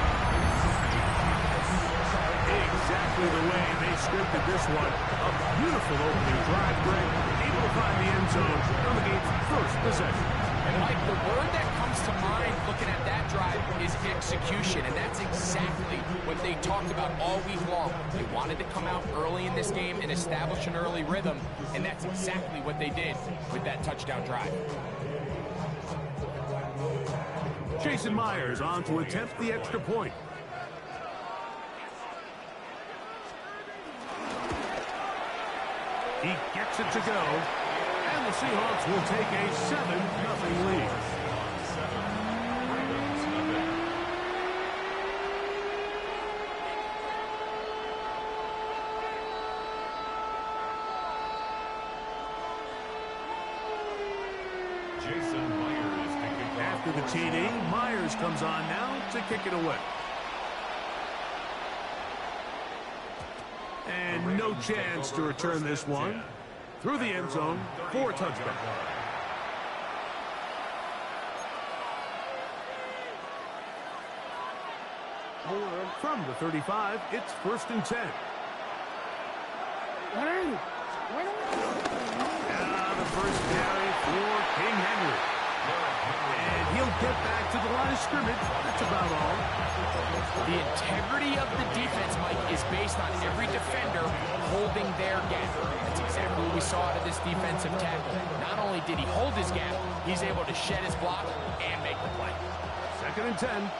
expected this one. A beautiful opening drive, Greg. Able to find the end zone on the game's first possession.
And Mike, the word that comes to mind looking at that drive is execution, and that's exactly what they talked about all week long. They wanted to come out early in this game and establish an early rhythm, and that's exactly what they did with that touchdown drive.
Jason Myers on to attempt the extra point. He gets it to go, and the Seahawks will take a 7-0 lead.
Jason Myers to kick off.
After the TD, Myers comes on now to kick it away. And no chance to return this one. Through the end zone for a touchdown. From the 35, it's 1st and 10. Now the first carry for King Henry. And he'll get back to the line of scrimmage. That's about all.
The integrity of the defense, Mike, is based on every defender holding their gap. That's exactly what we saw out of this defensive tackle. Not only did he hold his gap, he's able to shed his block and make the play.
2nd and 10.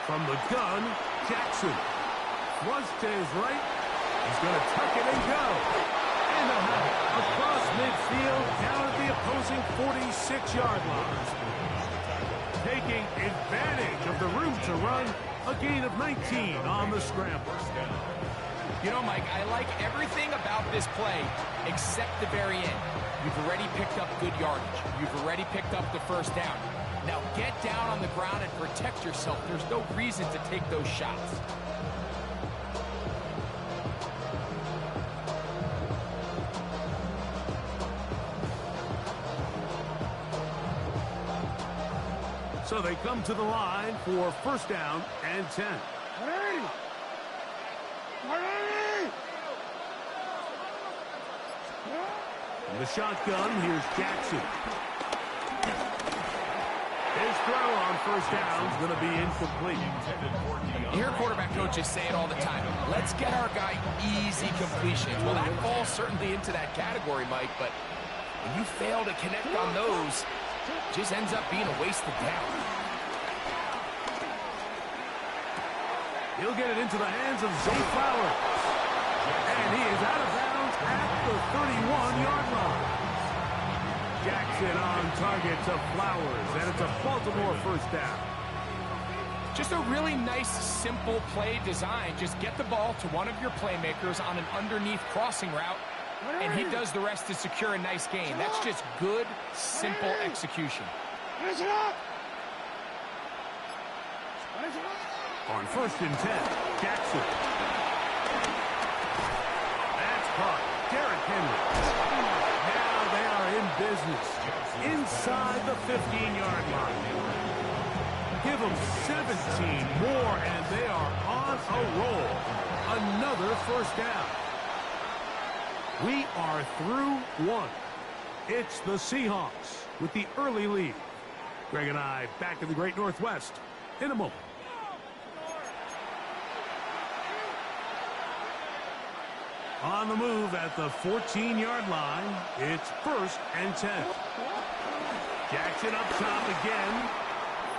From the gun, Jackson. Flush to his right. He's going to tuck it and go. And across midfield, down at the opposing 46-yard line. Taking advantage of the room to run, a gain of 19 on the scramble.
You know, Mike, I like everything about this play except the very end. You've already picked up good yardage. You've already picked up the first down. Now get down on the ground and protect yourself. There's no reason to take those shots.
So they come to the line for 1st down and 10. From the shotgun, here's Jackson. His throw on 1st down is going to be incomplete.
You hear quarterback coaches say it all the time. Let's get our guy easy completions. Well, that falls certainly into that category, Mike, but when you fail to connect on those, it just ends up being a wasted down.
He'll get it into the hands of Zay Flowers. And he is out of bounds at the 31-yard line. Jackson on target to Flowers, and it's a Baltimore 1st down.
Just a really nice, simple play design. Just get the ball to one of your playmakers on an underneath crossing route, and he does the rest to secure a nice gain. That's just good, simple execution.
On 1st and 10, Jackson. That's caught. Derrick Henry. Now they are in business inside the 15-yard line. Give them 17 more, and they are on a roll. Another 1st down. We are through 1. It's the Seahawks with the early lead. Greg and I back in the Great Northwest in a moment. On the move at the 14-yard line, it's 1st and 10. Jackson up top again.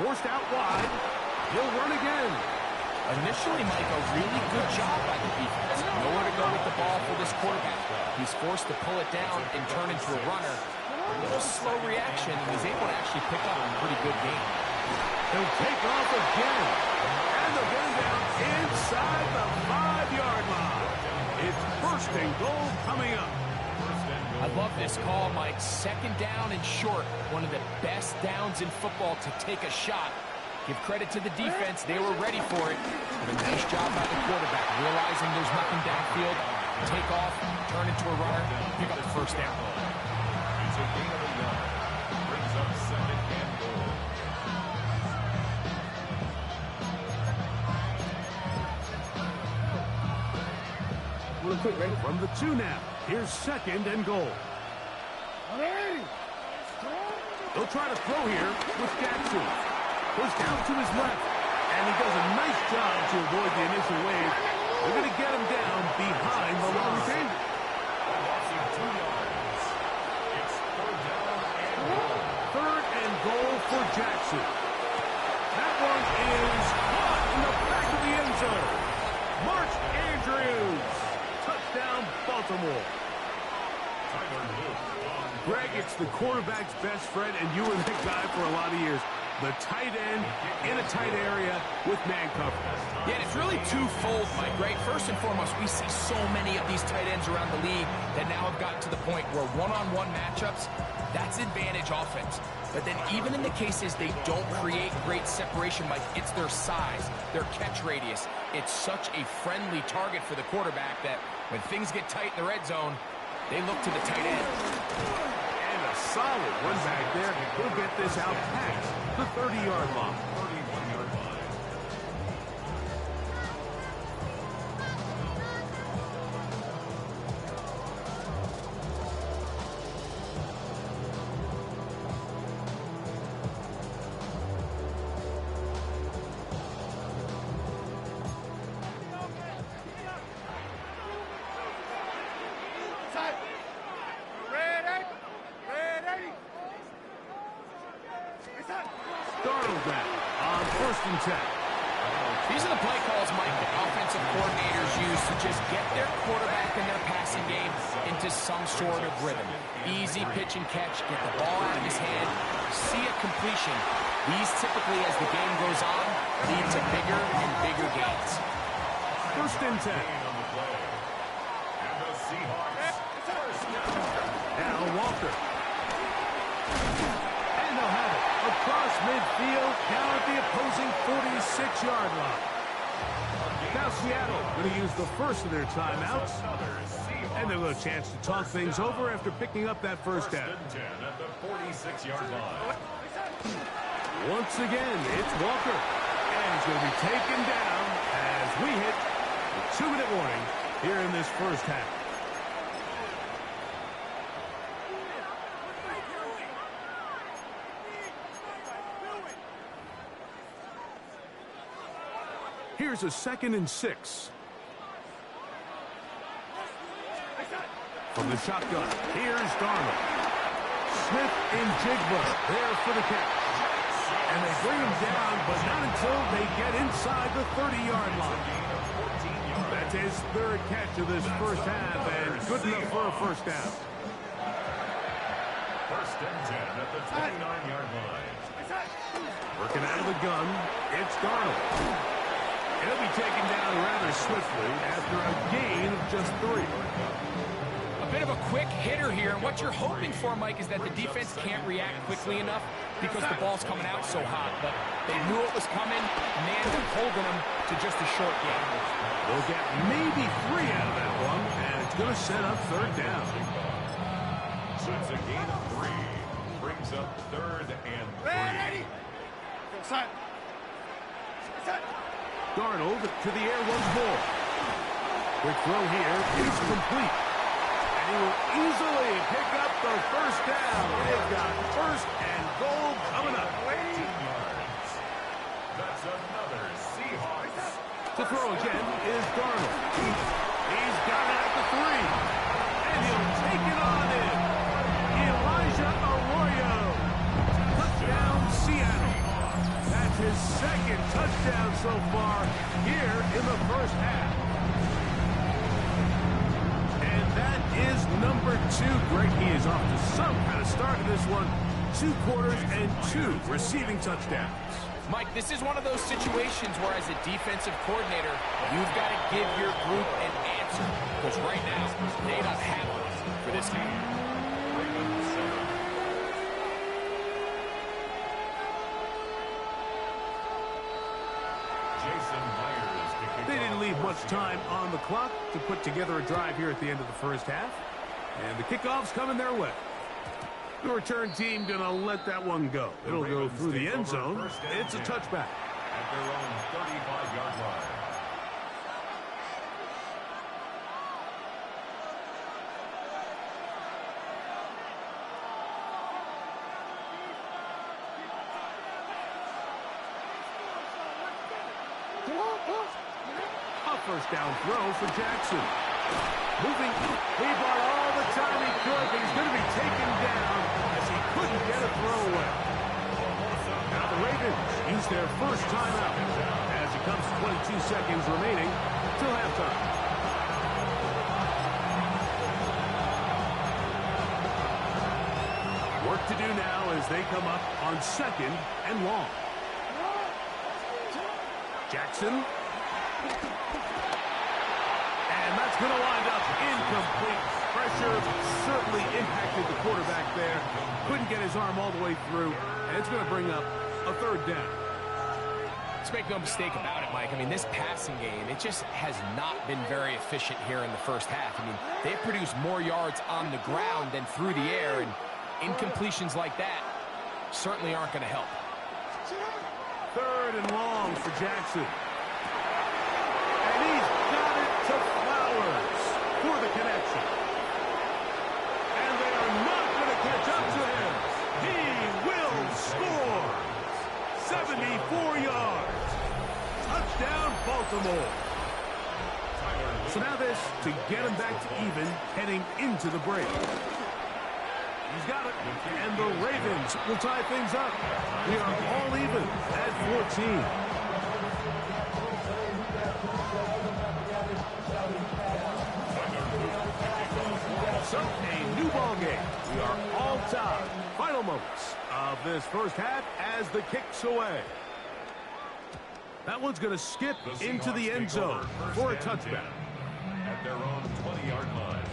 Forced out wide. He'll run again.
Initially, Mike, a really good job by the defense. Nowhere to go with the ball for this quarterback. He's forced to pull it down and turn into a runner. A little slow reaction, and he's able to actually pick up a pretty good game.
He'll take off again. And they'll get him down inside the 5-yard line. It's 1st and goal coming up.
I love this call, Mike. 2nd down and short. One of the best downs in football to take a shot. Give credit to the defense. They were ready for it. But a nice job by the quarterback, realizing there's nothing downfield. Take off, turn into a runner, pick up the 1st down.
It's a gain of a yard. Brings up 2nd and goal.
From the 2 now. Here's 2nd and goal. He'll try to throw here with Jackson. Goes down to his left. And he does a nice job to avoid the initial wave. They're going to get him down behind the long receiver. Third and goal for Jackson. That one is caught in the back of the end zone. Mark Andrews. Touchdown, Baltimore. Greg, it's the quarterback's best friend, and you were the guy for a lot of years. The tight end in a tight area with man coverage.
Yeah, and it's really twofold, Mike, right? First and foremost, we see so many of these tight ends around the league that now have gotten to the point where one-on-one matchups, that's advantage offense. But then even in the cases they don't create great separation, Mike, it's their size, their catch radius. It's such a friendly target for the quarterback that when things get tight in the red zone, they look to the tight end.
And a solid one back there. He'll get this out past the 30-yard line.
31-yard line.
Darnold back on 1st and 10.
These are the play calls, Mike, that offensive coordinators use to just get their quarterback and their passing game into some sort of rhythm. Easy pitch and catch, get the ball out of his hand, see a completion. These typically, as the game goes on, lead to bigger and bigger gains.
1st and 10. Now Walker. And they'll have it across midfield, down at the opposing 46-yard line. Now Seattle going to use the first of their timeouts. And they'll have a chance to talk things over after picking up that first down.
At the 46-yard line.
Once again, it's Walker. And he's going to be taken down as we hit the 2-minute warning here in this first half. Here's a 2nd and 6. From the shotgun, here's Darnold. Smith and Jigba there for the catch. And they bring him down, but not until they get inside the 30-yard line. That's his 3rd catch of this first half, and good enough for a first down.
1st and 10 at the 29-yard line.
Working out of the gun, it's Darnold. He'll be taken down rather swiftly after a gain of just 3.
A bit of a quick hitter here, and what you're hoping for, Mike, is that the defense can't react quickly enough because the ball's coming out so hot. But they knew it was coming, and they ended up holding them to just a short gain.
They'll get maybe 3 out of that one, and it's going to set up 3rd down.
So it's a gain of 3. Brings up 3rd and 3.
Darnold to the air once more. Quick throw here is complete. And he will easily pick up the first down. They've got 1st and goal coming up.
18 yards. That's another Seahawks.
The throw again is Darnold. He's got it at the 3. And he'll take it on in. Elijah Arroyo. Touchdown, Seattle. That's his 2nd touchdown so far here in the first half. And that is number 2. Greg, he is off to some kind of start in this one. 2 quarters and 2 receiving touchdowns.
Mike, this is one of those situations where as a defensive coordinator, you've got to give your group an answer. Because right now, they don't have one for this game.
They didn't leave much time on the clock to put together a drive here at the end of the first half. And the kickoff's coming their way. The return team going to let that one go. It'll go through the end zone. It's a touchback.
At their own 35-yard line.
A first down throw for Jackson. Moving, he bought all the time he could, but he's going to be taken down as he couldn't get a throw away. Now the Ravens use their first timeout as it comes to 22 seconds remaining till halftime. Work to do now as they come up on 2nd and long. Jackson. And that's going to wind up incomplete. Pressure certainly impacted the quarterback there. Couldn't get his arm all the way through, and it's going to bring up a 3rd down.
Let's make no mistake about it, Mike. I mean, this passing game, it just has not been very efficient here in the first half. I mean, they've produced more yards on the ground than through the air, and incompletions like that certainly aren't going to help.
3rd and long for Jackson. And he's got it to Flowers for the connection. And they are not going to catch up to him. He will score. 74 yards. Touchdown, Baltimore. So now this to get him back to even heading into the break. He's got it. And the Ravens will tie things up. We are all even at 14. So, a new ball game. We are all tied. Final moments of this first half as the kick's away. That one's going to skip into the end zone for a touchback.
At their own 20-yard line.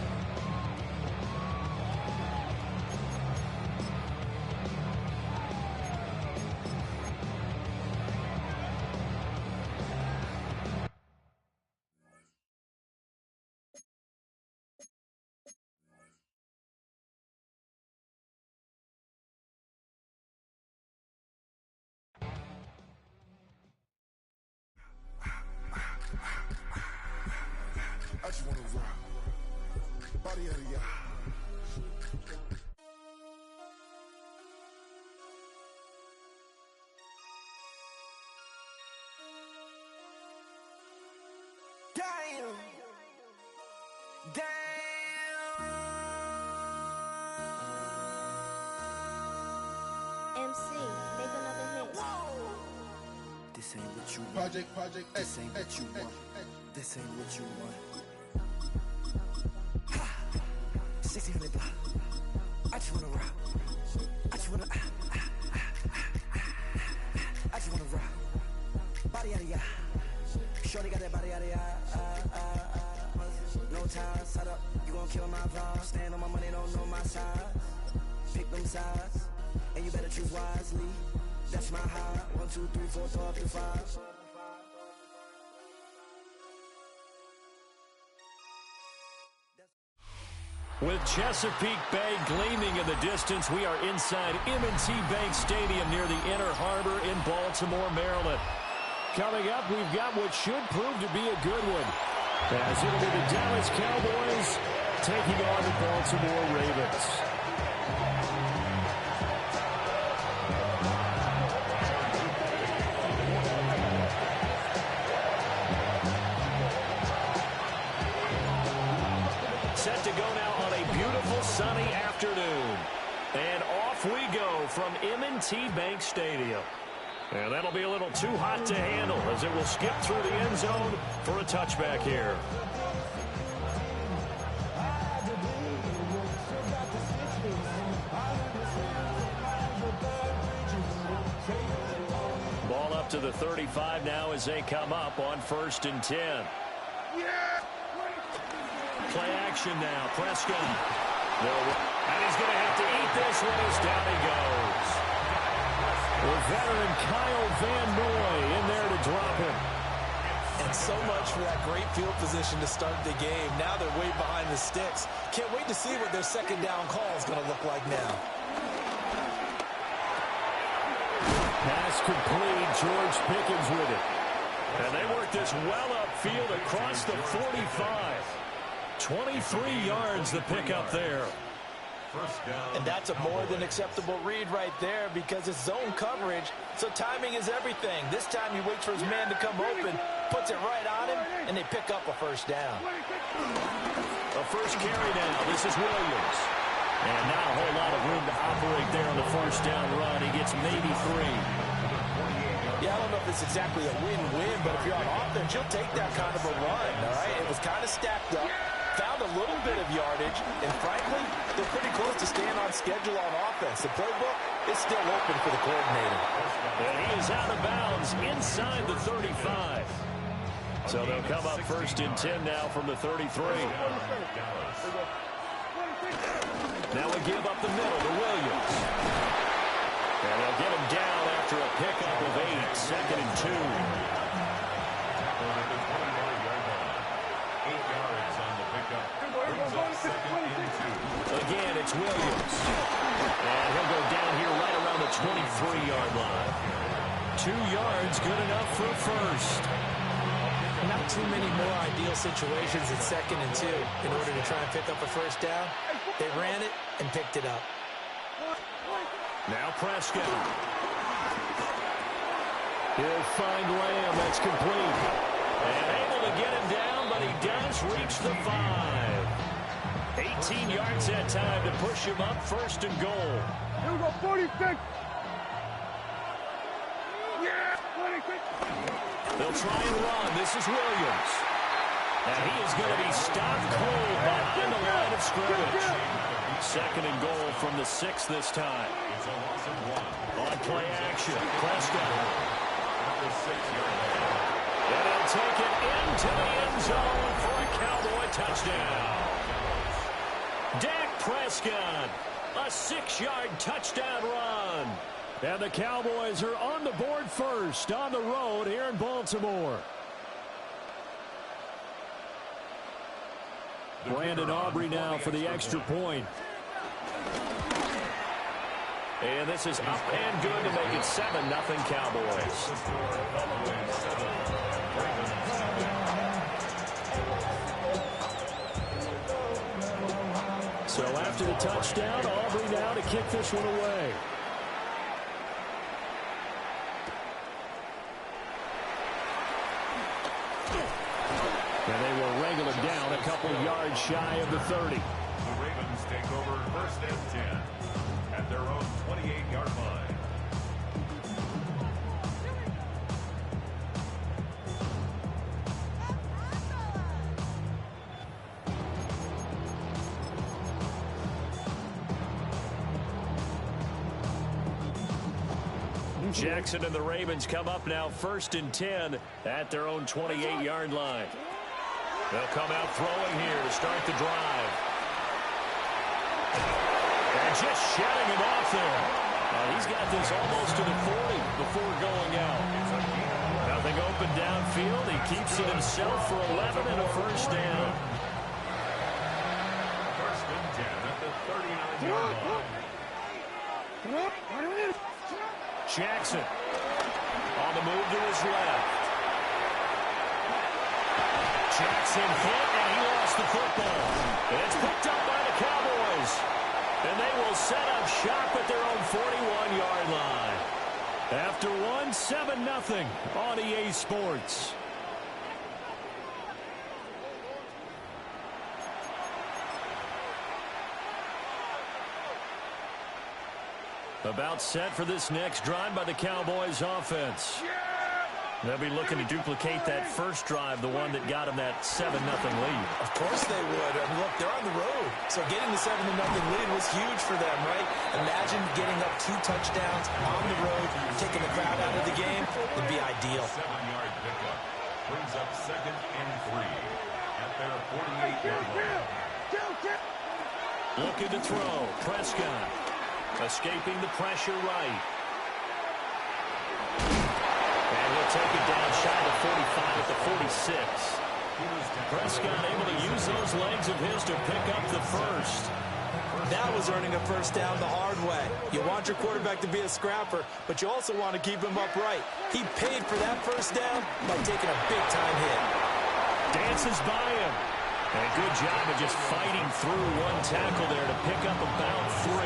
I just wanna rock. Body out of y'all.
Damn.
MC, make another hit.
This ain't what you want.
Project,
This ain't what you want. This ain't what you want. 1600 block. I just wanna rock. I just wanna I just wanna rock. Body out of ya. Shorty got that body out of ya. No time, set up. You gon' kill my vibe. Stand on my money, don't know my size. Pick them sides, and you better choose wisely. That's my high. 1, 2, 3, 4, throw up to 5.
With Chesapeake Bay gleaming in the distance, we are inside M&T Bank Stadium near the Inner Harbor in Baltimore, Maryland. Coming up, we've got what should prove to be a good one, as it'll be the Dallas Cowboys taking on the Baltimore Ravens. Set to go now on a beautiful sunny afternoon. And off we go from M&T Bank Stadium. And that'll be a little too hot to handle as it will skip through the end zone for a touchback here. Ball up to the 35 now as they come up on 1st and 10. Play action now. Prescott. And he's going to have to eat this one as down he goes. With veteran Kyle Van Noy in there to drop him.
And so much for that great field position to start the game. Now they're way behind the sticks. Can't wait to see what their 2nd down call is going to look like now.
Pass complete. George Pickens with it. And they work this well upfield across the 45. 23 yards the pickup there.
First down.
And that's a more than acceptable read right there because it's zone coverage, so timing is everything. This time he waits for his man to come open, puts it right on him, and they pick up a first down.
A first carry now. This is Williams. And not a whole lot of room to operate there on the first down run. He gets maybe 3.
Yeah, I don't know if it's exactly a win-win, but if you're on offense, you'll take that kind of a run, all right? It was kind of stacked up, found a little bit of yardage, and frankly, they're pretty close to staying on schedule on offense. The playbook is still open for the coordinator.
And he is out of bounds inside the 35. So they'll come up first and 10 now from the 33. Now we give up the middle to Williams. And they'll get him down after a pickup of 8, second and 2.
8 yards on the pickup. Brings up second and 2.
Again, it's Williams. And he'll go down here right around the 23-yard line. 2 yards, good enough for a first.
Not too many more ideal situations at second and 2 in order to try and pick up a first down. They ran it and picked it up.
Now Prescott. He'll find Lamb. That's complete. And able to get him down, but he does reach the 5. 18 yards that time to push him up first and goal.
Here we go, 46. Yeah, 46.
They'll try and run. This is Williams. And he is going to be stopped cold behind the line of scrimmage. Second and goal from the 6 this time.
It's a loss of 1.
On play action, Prescott. And he'll take it into the end zone for a Cowboy touchdown. Dak Prescott, a 6-yard touchdown run. And the Cowboys are on the board first on the road here in Baltimore. Brandon Aubrey now for the extra point. And this is up and good to make it 7-0 Cowboys. So after the touchdown, Aubrey now to kick this one away. And they will wrangle him down a couple yards shy of the 30.
The Ravens take over first and 10 at their own 28-yard line.
Jackson and the Ravens come up now first and 10 at their own 28-yard line. They'll come out throwing here to start the drive. And just shutting him off there. He's got this almost to the 40 before going out. Nothing open downfield. He keeps it himself for 11 and a first down.
First and 10 at the 39-yard line.
Jackson on the move to his left. Jackson hit, and he lost the football. And it's picked up by the Cowboys. And they will set up shop at their own 41-yard line. After one, 7-0 on EA Sports. About set for this next drive by the Cowboys offense. They'll be looking to duplicate that first drive, the one that got them that 7-0 lead.
Of course they would. I mean, look, they're on the road. So getting the 7-0 lead was huge for them, right? Imagine getting up 2 touchdowns on the road, taking the crowd out of the game. It'd be ideal.
7-yard pickup brings up second and 3 at their 48-yard line.
Looking to throw. Prescott escaping the pressure right. And he'll take it down shy of 45 at the 46. Prescott able to use those legs of his to pick up the first.
That was earning a first down the hard way. You want your quarterback to be a scrapper, but you also want to keep him upright. He paid for that first down by taking a big-time hit.
Dances by him. A good job of just fighting through one tackle there to pick up about 3.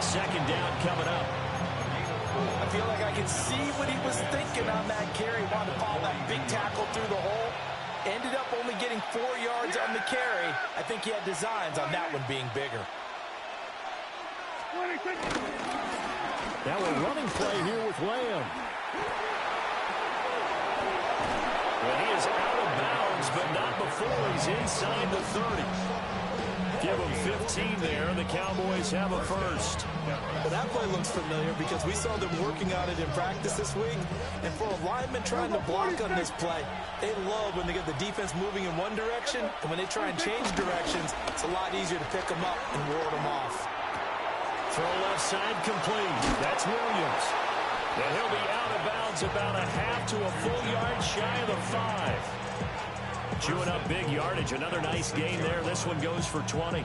Second down coming up.
I feel like I can see what he was thinking on that carry. Wanted to follow that big tackle through the hole. Ended up only getting 4 yards on the carry. I think he had designs on that one being bigger.
Now a running play here with Lamb. Well, he is out of bounds, but not before he's inside the 30. Give him 15 there. The Cowboys have a first.
Well, that play looks familiar because we saw them working on it in practice this week. And for a lineman trying to block on this play, they love when they get the defense moving in one direction. And when they try and change directions, it's a lot easier to pick them up and ward them off.
Throw left side complete. That's Williams. And he'll be out of bounds about a half to a full yard shy of the 5. Chewing up big yardage. Another nice gain there. This one goes for 20.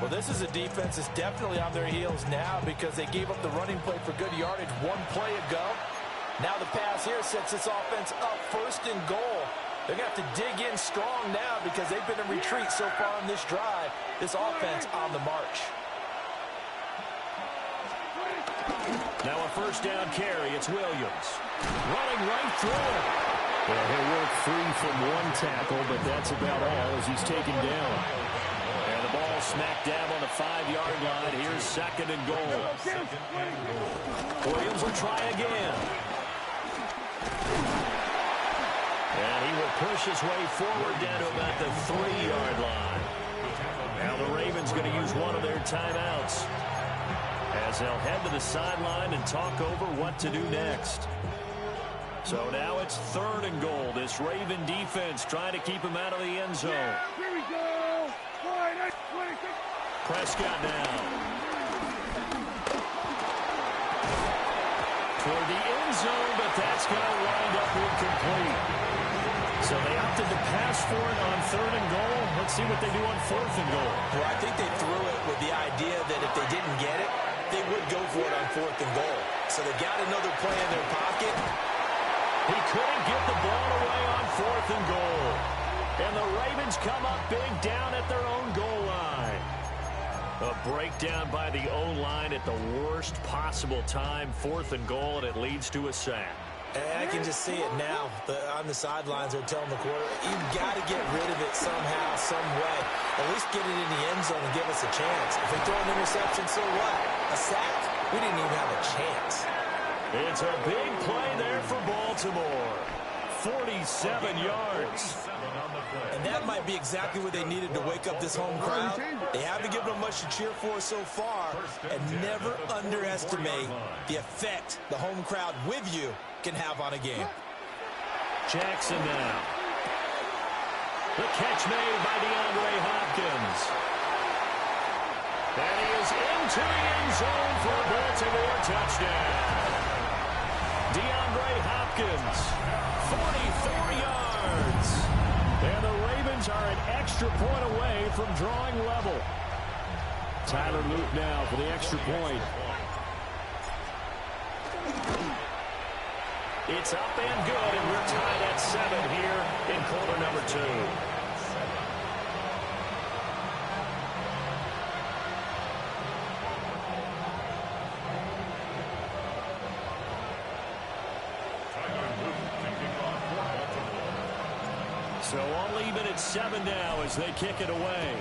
Well, this is a defense that's definitely on their heels now because they gave up the running play for good yardage one play ago. Now the pass here sets this offense up 1st and goal. They're going to have to dig in strong now because they've been in retreat so far on this drive. This offense on the march.
Now a first down carry. It's Williams. Running right through it. Well, he'll work free from one tackle, but that's about all as he's taken down. And the ball smack dab on the 5-yard line. Here's 2nd and goal. Williams will try again. And he will push his way forward down to about the 3-yard line. Now the Ravens going to use one of their timeouts as they'll head to the sideline and talk over what to do next. So now it's 3rd and goal. This Raven defense trying to keep him out of the end zone.
Here we go.
Prescott now. Toward the end zone, but that's going to wind up incomplete. So they opted to pass for it on 3rd and goal. Let's see what they do on 4th and goal.
Well, I think they threw it with the idea that if they didn't get it, they would go for it on 4th and goal. So they got another play in their pocket.
He couldn't get the ball away on 4th and goal. And the Ravens come up big down at their own goal line. A breakdown by the O-line at the worst possible time. 4th and goal, and it leads to a sack.
And I can just see it now. On the sidelines, they're telling the quarterback, you've got to get rid of it somehow, some way. At least get it in the end zone and give us a chance. If they throw an interception, so what? A sack? We didn't even have a chance.
It's a big play there for Baltimore. 47 yards.
And that might be exactly what they needed to wake up this home crowd. They haven't given them much to cheer for so far. And never underestimate the effect the home crowd with you can have on a game.
Jackson now. The catch made by DeAndre Hopkins. And he is into the end zone for a Baltimore touchdown. DeAndre Hopkins, 44 yards. And the Ravens are an extra point away from drawing level. Tyler Luke now for the extra point. It's up and good, and we're tied at 7 here in quarter number 2. So all even at 7 now as they kick it away.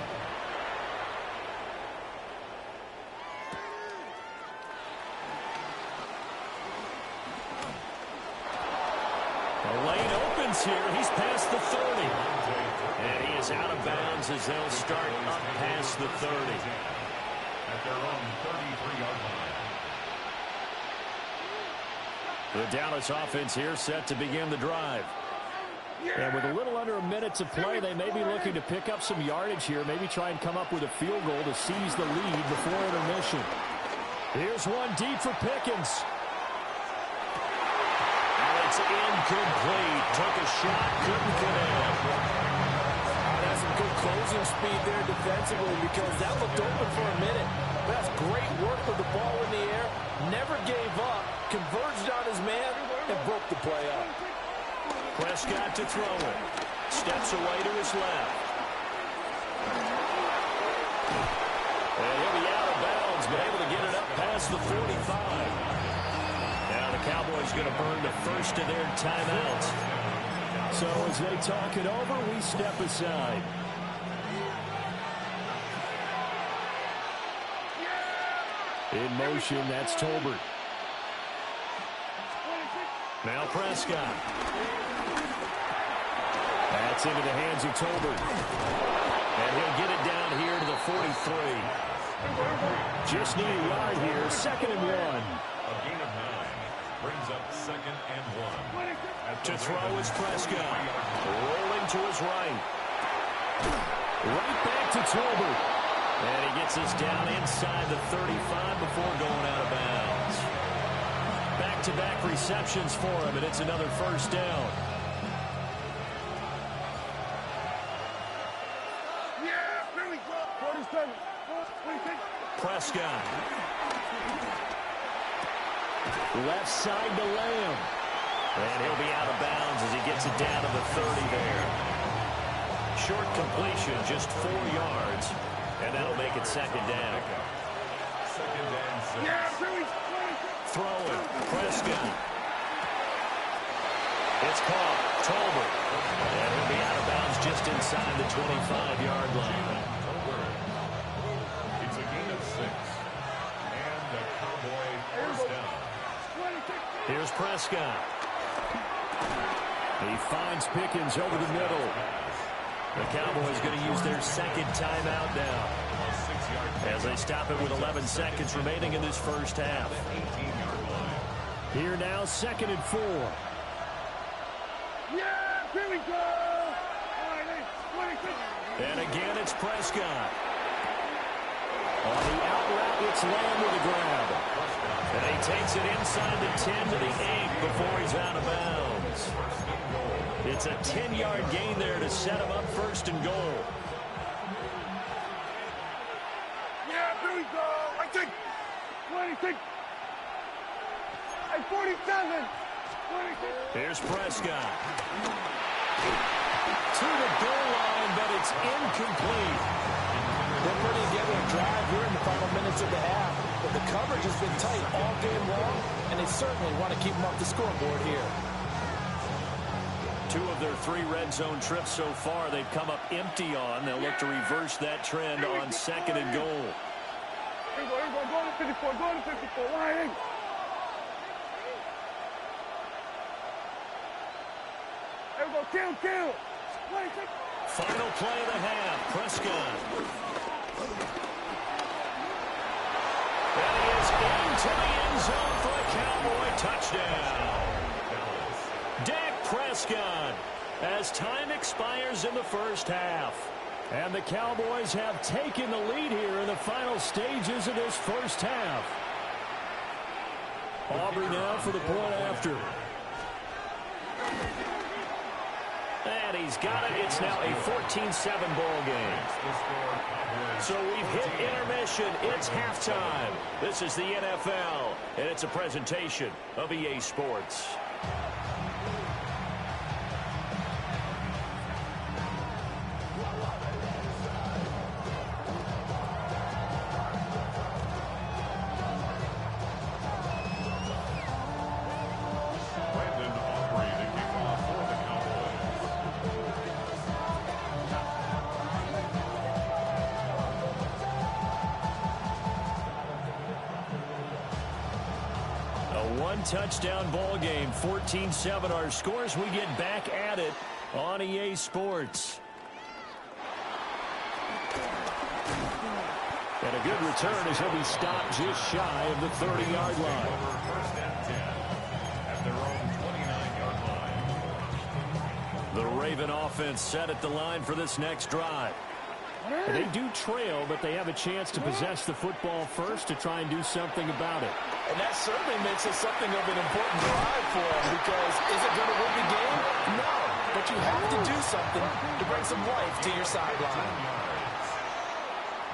The lane opens here. He's past the 30. And he is out of bounds as they'll start up past the 30.
At their own 33-yard line.
The Dallas offense here set to begin the drive. And with a little under a minute to play, they may be looking to pick up some yardage here, maybe try and come up with a field goal to seize the lead before intermission. Here's one deep for Pickens. And it's incomplete. Took a shot, couldn't connect.
That's some good closing speed there defensively because that looked open for a minute. That's great work with the ball in the air. Never gave up, converged on his man, and broke the play up.
Prescott to throw it. Steps away to his left. And he'll be out of bounds, but able to get it up past the 45. Now the Cowboys going to burn the first of their timeouts. So as they talk it over, we step aside. In motion, that's Tolbert. Now Prescott. That's into the hands of Tolbert. And he'll get it down here to the 43. Just need a yard here, 2nd and 1.
A gain of 9 brings up 2nd and 1.
To throw is Prescott. Rolling to his right. Right back to Tolbert. And he gets us down inside the 35 before going out of bounds. Back-to-back receptions for him, and it's another first down.
Yeah, here we go. 47.
Prescott. Left side to Lamb. And he'll be out of bounds as he gets it down to the 30 there. Short completion, just 4 yards. And that'll make it 2nd down.
2nd and 6.
Yeah, here we go.
Throwing. Prescott. It's caught. Tolbert. And he'll be out of bounds just inside the 25-yard line.
It's a gain of 6. And the Cowboy first down.
Here's Prescott. He finds Pickens over the middle. The Cowboys going to use their 2nd timeout now as they stop it with 11 seconds remaining in this first half. Here now, 2nd and 4.
Yeah, here we go.
And again, it's Prescott. On the out route, it's Lamb with a grab. And he takes it inside the 10 to the 8 before he's out of bounds. It's a 10-yard gain there to set him up 1st and goal.
Yeah, here we go. I think 26. And 47. 26.
Here's Prescott. To the goal line, but it's incomplete.
They're putting together a drive here in the final minutes of the half. But the coverage has been tight all game long, and they certainly want to keep them off the scoreboard here.
2 of their 3 red zone trips so far they've come up empty on. They'll look to reverse that trend on 2nd and goal.
Here we go. Go to 54. Go to 54. Lying. Here we go. Kill. 26.
Final play of the half. Prescott. And he is into the end zone for a Cowboy touchdown. Dak Prescott as time expires in the first half. And the Cowboys have taken the lead here in the final stages of this first half. Aubrey now for the point after. And he's got it. It's now a 14-7 ball game. So we've hit intermission. It's halftime. This is the NFL, and it's a presentation of EA Sports. Touchdown ball game, 14-7 our scores. We get back at it on EA Sports. And a good return as he'll be stopped just shy of the 30-yard line.
First and 10 at their own 29-yard line.
The Raven offense set at the line for this next drive. And they do trail, but they have a chance to possess the football first to try and do something about it.
And that certainly makes it something of an important drive for them, because is it going to win the game? No, but you have to do something to bring some life to your sideline.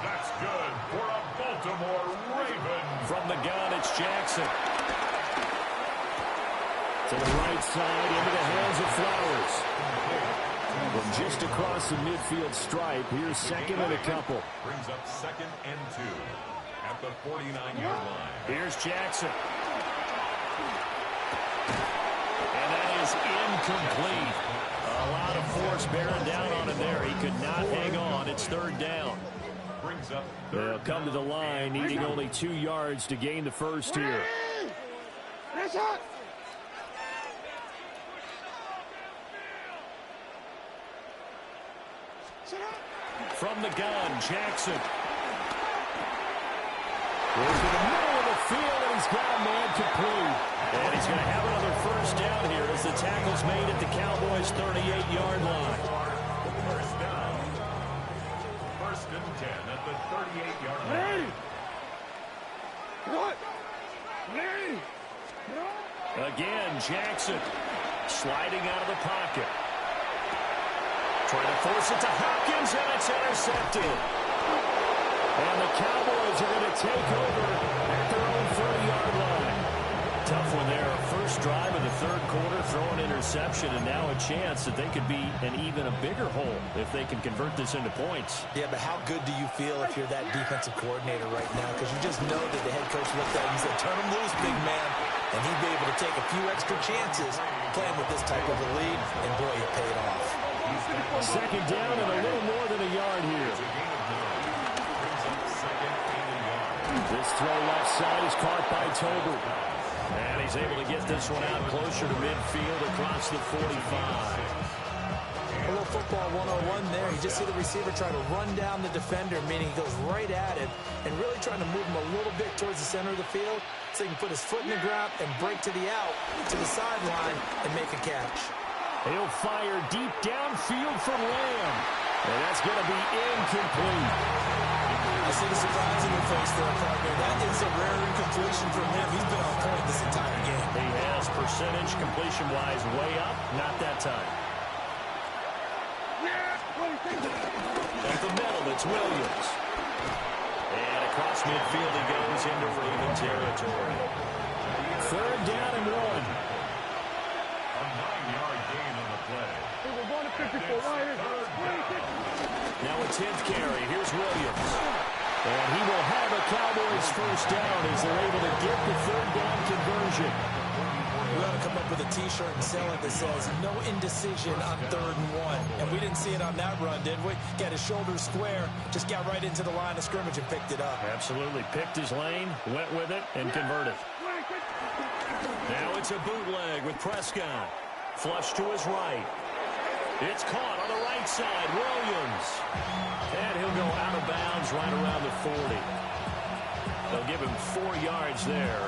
That's good for a Baltimore Raven.
From the gun, it's Jackson. To the right side, into the hands of Flowers. From just across the midfield stripe, here's second and a couple.
Brings up 2nd and 2 at the 49-yard line.
Here's Jackson. And that is incomplete. A lot of force bearing down on him there. He could not hang on. It's 3rd down.
Brings up
They'll come to the line, needing only 2 yards to gain the first here. From the gun, Jackson. Goes to the middle of the field, and he's got a man complete. And he's going to have another first down here as the tackle's made at the Cowboys' 38-yard line.
First down. 1st and 10 at the 38-yard line.
Again, Jackson sliding out of the pocket. Trying to force it to Hopkins, and it's intercepted. And the Cowboys are going to take over at their own 30-yard line. Tough one there. First drive of the 3rd quarter, throw an interception, and now a chance that they could be an even a bigger hole if they can convert this into points.
Yeah, but how good do you feel if you're that defensive coordinator right now? Because you just know that the head coach looked at him and said, turn him loose, big man. And he'd be able to take a few extra chances playing with this type of a lead, and boy, it paid off.
2nd down and a little more than a yard here. This throw left side is caught by Tober. And he's able to get this one out closer to midfield across the 45.
A little football 101 there. You just see the receiver try to run down the defender, meaning he goes right at it, and really trying to move him a little bit towards the center of the field so he can put his foot in the ground and break to the out, to the sideline, and make a catch.
He'll fire deep downfield from Lamb. And that's going to be incomplete.
I see the surprise in your face there, partner. That is a rare incompletion from him. He's been on point this entire game.
He has percentage completion-wise way up. Not that time. At the middle, it's Williams. And across midfield he goes into Raven territory. 3rd down and 1.
A 9-yard gain on the play.
Now a 10th carry. Here's Williams. And he will have a Cowboys first down as they're able to get the 3rd down conversion.
We ought to come up with a T-shirt and sell it that says, no indecision on 3rd and 1. And we didn't see it on that run, did we? Got his shoulders square, just got right into the line of scrimmage and picked it up.
Absolutely. Picked his lane, went with it, and converted. Now it's a bootleg with Prescott. Flush to his right. It's caught on the right side. Williams. And he'll go out of bounds right around the 40. They'll give him 4 yards there,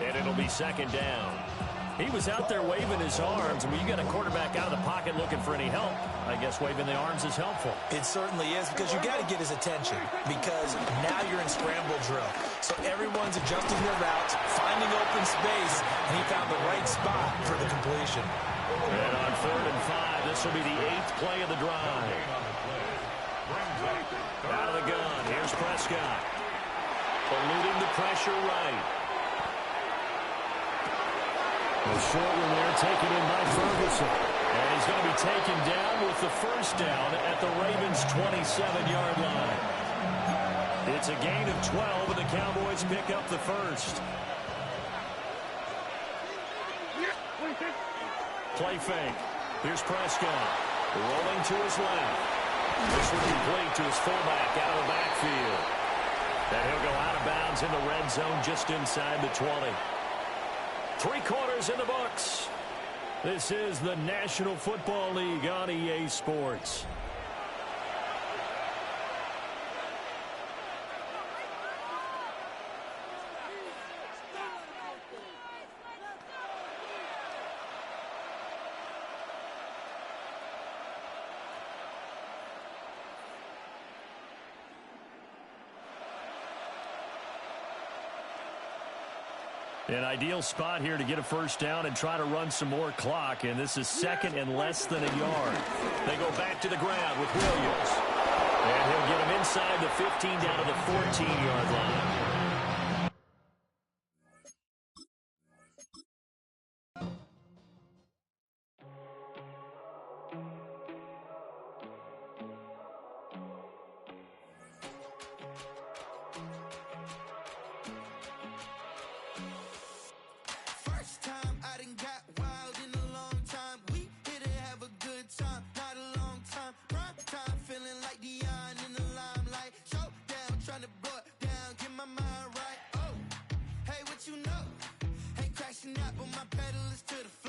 and it'll be 2nd down. He was out there waving his arms. When you got a quarterback out of the pocket looking for any help, I guess waving the arms is helpful.
It certainly is, because you got to get his attention, because now you're in scramble drill. So everyone's adjusting their routes, finding open space, and he found the right spot for the completion.
And on 3rd and 5, this will be the 8th play of the drive. Out of the gun, here's Prescott. Eluding the pressure right. The short one there taken in by Ferguson. And he's going to be taken down with the first down at the Ravens' 27-yard line. It's a gain of 12, and the Cowboys pick up the first. Play fake. Here's Prescott. Rolling to his left. This one complete to his fullback out of the backfield. And he'll go out of bounds in the red zone just inside the 20. 3 quarters in the books. This is the National Football League on EA Sports. An ideal spot here to get a first down and try to run some more clock, and this is 2nd and less than a yard. They go back to the ground with Williams. And he'll get him inside the 15 down to the 14-yard line.
chasing that, but my pedal is to the